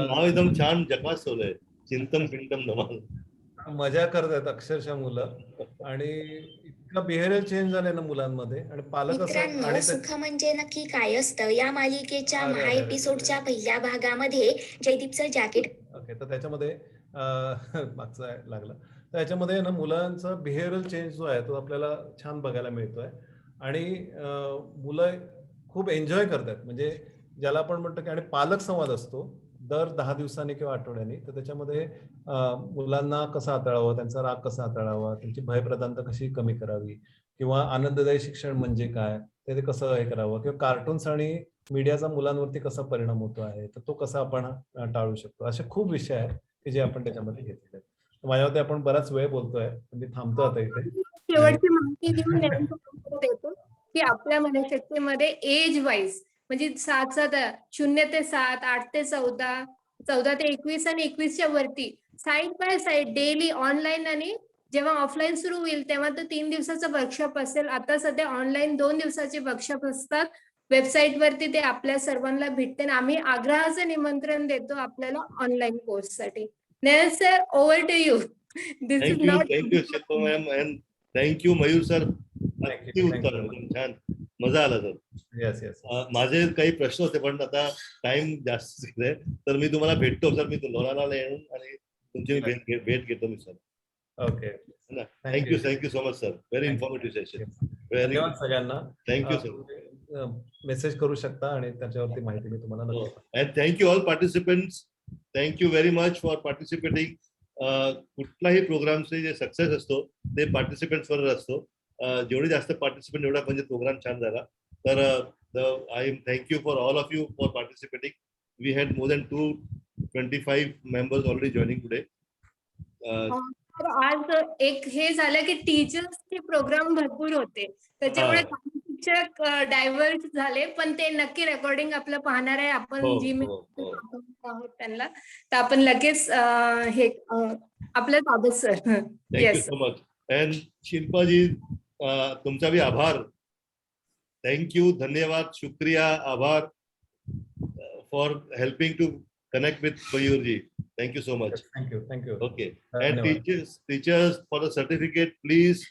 नाव एकदम छान जकास ठेवलंय, चिंतन पिंटम धमाल. मजा करतायत अक्षरशः मुलं, आणि इतका बिहेवियर चेंज झालाय ना मुलांमध्ये, आणि पालक असं मित्रांनो, आणि सुख म्हणजे नक्की काय असतं या मालिकेच्या अरे, महा अरे, अरे, एपिसोडच्या अरे. पहिल्या भागामध्ये जयदीपचं जॅकेट ओके, तर त्याच्यामध्ये मागचा लागला, तर याच्यामध्ये ना मुलांचा बिहेवियरल चेंज जो आहे तो आपल्याला छान बघायला मिळतोय, आणि मुलं खूप एन्जॉय करतात, म्हणजे ज्याला आपण म्हणतो की, आणि पालक संवाद असतो दर 10 दिवसांनी किंवा आठवड्यानी, तर त्याच्यामध्ये मुलांना कसं हाताळावं, त्यांचा राग कसा हाताळावा, त्यांची भयप्रधानता कशी कमी करावी, किंवा आनंददायी शिक्षण म्हणजे काय ते कसं हे करावं, किंवा कार्टून्स आणि मीडियाचा मुलांवरती कसा परिणाम होतो आहे, तर तो कसा आपण टाळू शकतो, असे खूप विषय आहेत की जे आपण त्याच्यामध्ये घेतलेले आहेत. माझ्यावरती आपण बराच वेळ बोलतोय, मी थांबतो आता इथे. शेवटची माहिती देऊन देतो की आपल्या मनशक्तीमध्ये एज वाईज म्हणजे 0 ते 7, 8 ते 14, 14 ते 21 आणि 21च्या वरती side by side daily online, आणि जेव्हा ऑफलाईन सुरू होईल तेव्हा तर 3 दिवसाचं वर्कशॉप असेल. आता सध्या ऑनलाईन 2 दिवसाचे वर्कशॉप असतात. वेबसाईट वरती ते आपल्या सर्वांना भेटते, आणि आम्ही आग्रहाचं निमंत्रण देतो आपल्याला ऑनलाईन कोर्ससाठी. Nayan sir, over to you. This is not thank you Shilpa ma'am, and thank you Mayur sir. अति Thank उत्तम, you. एकदम छान, मजा आला सर. Yes yes. माझे काही प्रश्न होते पण आता टाइम जास्त आहे, तर मी तुम्हाला भेटतो सर. मी लोणावळ्याला येऊन आणि तुमची भेट घेतो मी sir. Okay, thank you so much sir. Very informative session. Very धन्यवाद सगळ्यांना. Thank you sir. मेसेज करू शकता आणि त्याच्यावरती माहिती मी तुम्हाला नक्की पाठवेन. And thank you all participants. Thank you very much for participating. कुठलाही प्रोग्रामचे जे सक्सेस असतो ते पार्टिसिपेंट्स वर असतो. जेवढे जास्त पार्टिसिपेंट एवढा म्हणजे प्रोग्राम छान झाला. तर I am thank you for all of you for participating. We had more than 225 members already joining today. तर आज एक हे झालं की टीचर्सचे प्रोग्राम भरपूर होते, त्याच्यामुळे काही शिक्षक डायव्हर्ट झाले, पण ते नक्की रेकॉर्डिंग आपलं पाहणार आहे आपण जी आहोत त्यांना, तर आपण लगेच हे आपल्या ताब्यात sir. Thank you so much. And Shilpaji, तुमचा भी आभार. थँक्यू, धन्यवाद, शुक्रिया, आभार for helping to connect with Mayurji. Thank you so much. Thank you. Okay. And teachers for the certificate, please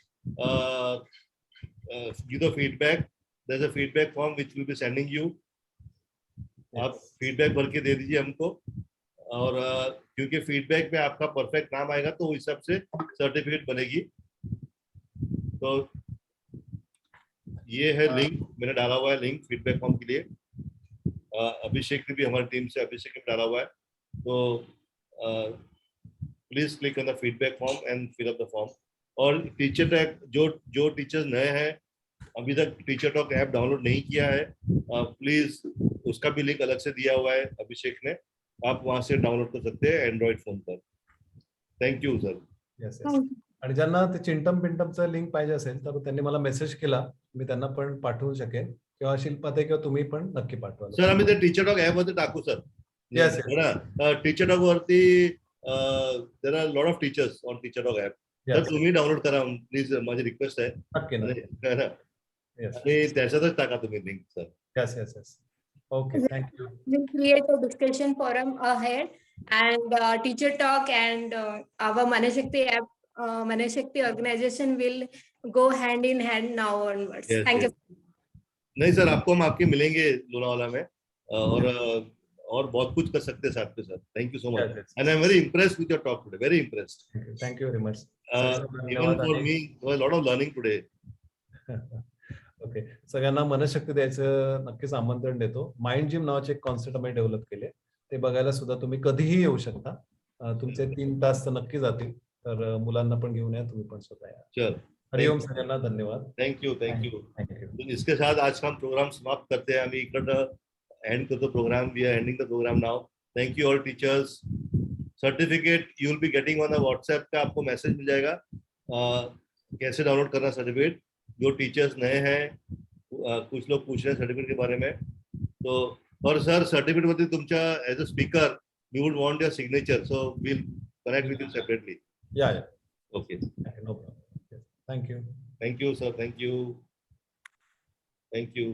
give the feedback. There's a feedback form which we'll be sending you. आप feedback भर के दे दीजिए हमको, और क्योंकि feedback में आपका perfect नाम आएगा तो उस हिसाब से सर्टिफिकेट बनेगी. तो ये है लिंक, मैंने डाला हुआ है लिंक फीडबैक फॉर्म के लिए. अभिषेक ने भी, हमारी टीम से अभिषेक ने डाला हुआ है. तो please click on the feedback form and fill up the form. और टीचर टॉक, जो टीचर्स नए हैं, अभी तक टीचर टॉक ऐप डाउनलोड नहीं किया है, प्लीज उसका भी लिंक अलग से दिया हुआ है अभिषेक ने. आप वहां से डाउनलोड कर सकते हैं एंड्रॉइड फोन पर. Thank you sir. येस. आणि ज्यांना ते चिंटम पिंटमचं लिंक पाहिजे असेल तर त्यांनी मला मेसेज केला, मी त्यांना पण पाठवू शकेन, किंवा शिल्पाते किंवा तुम्ही पण नक्की पाठवा सर. आम्ही ते टीचर टॉक ऍप वरती टाकू सर. येस. टीचर टॉक वरती there are lot of teachers on teacher talk app. तर तुम्ही डाउनलोड करा प्लीज, माझी रिक्वेस्ट आहे. आणि त्याच्यातच टाका तुम्ही link sir. Yes. Okay, thank you. We'll create a discussion forum ahead, and teacher talk and our Manashakti app, Manashakti organization will go hand in hand now onwards. Yes, Thank yes. you. नहीं sir, आपको हम आपके मिलेंगे लोनावाला में, और बहुत कुछ कर सकते हैं साथ में sir. Thank you so much. And I am very impressed with your talk today. Very impressed. Thank you very much. Even for me, there was a lot of learning today. Okay, सगळ्यांना मनशक्ती द्यायचं नक्कीच आमंत्रण देतो. Mind gym नावाचे एक concept आम्ही develop केले, ते बघायला सुद्धा तुम्ही कधीही येऊ शकता. तुमचे 3 तास तर नक्की जातील, तर मुलांना पण घेऊन या, तुम्ही पण स्वतः या. चल, हरिओम सगळ्यांना, धन्यवाद. थँक्यू. इसके साथ आज का हम प्रोग्राम समाप्त करते हैं. आम्ही इकडं एंड करतो programme. We are ending the programme now. Thank you all teachers. Certificate you will be getting on the WhatsApp पे, आपको मैसेज मिल जाएगा कैसे डाउनलोड करना सर्टिफिकेट. जो टीचर्स नए हैं, कुछ लोग पूछ रहे हैं सर्टिफिकेट के बारे में, तो और सर सर्टिफिकेट मध्ये तुमच्या as a speaker we would want your signature, so we'll connect with you separately. Yeah. Okay, no problem. Thank you sir. Thank you.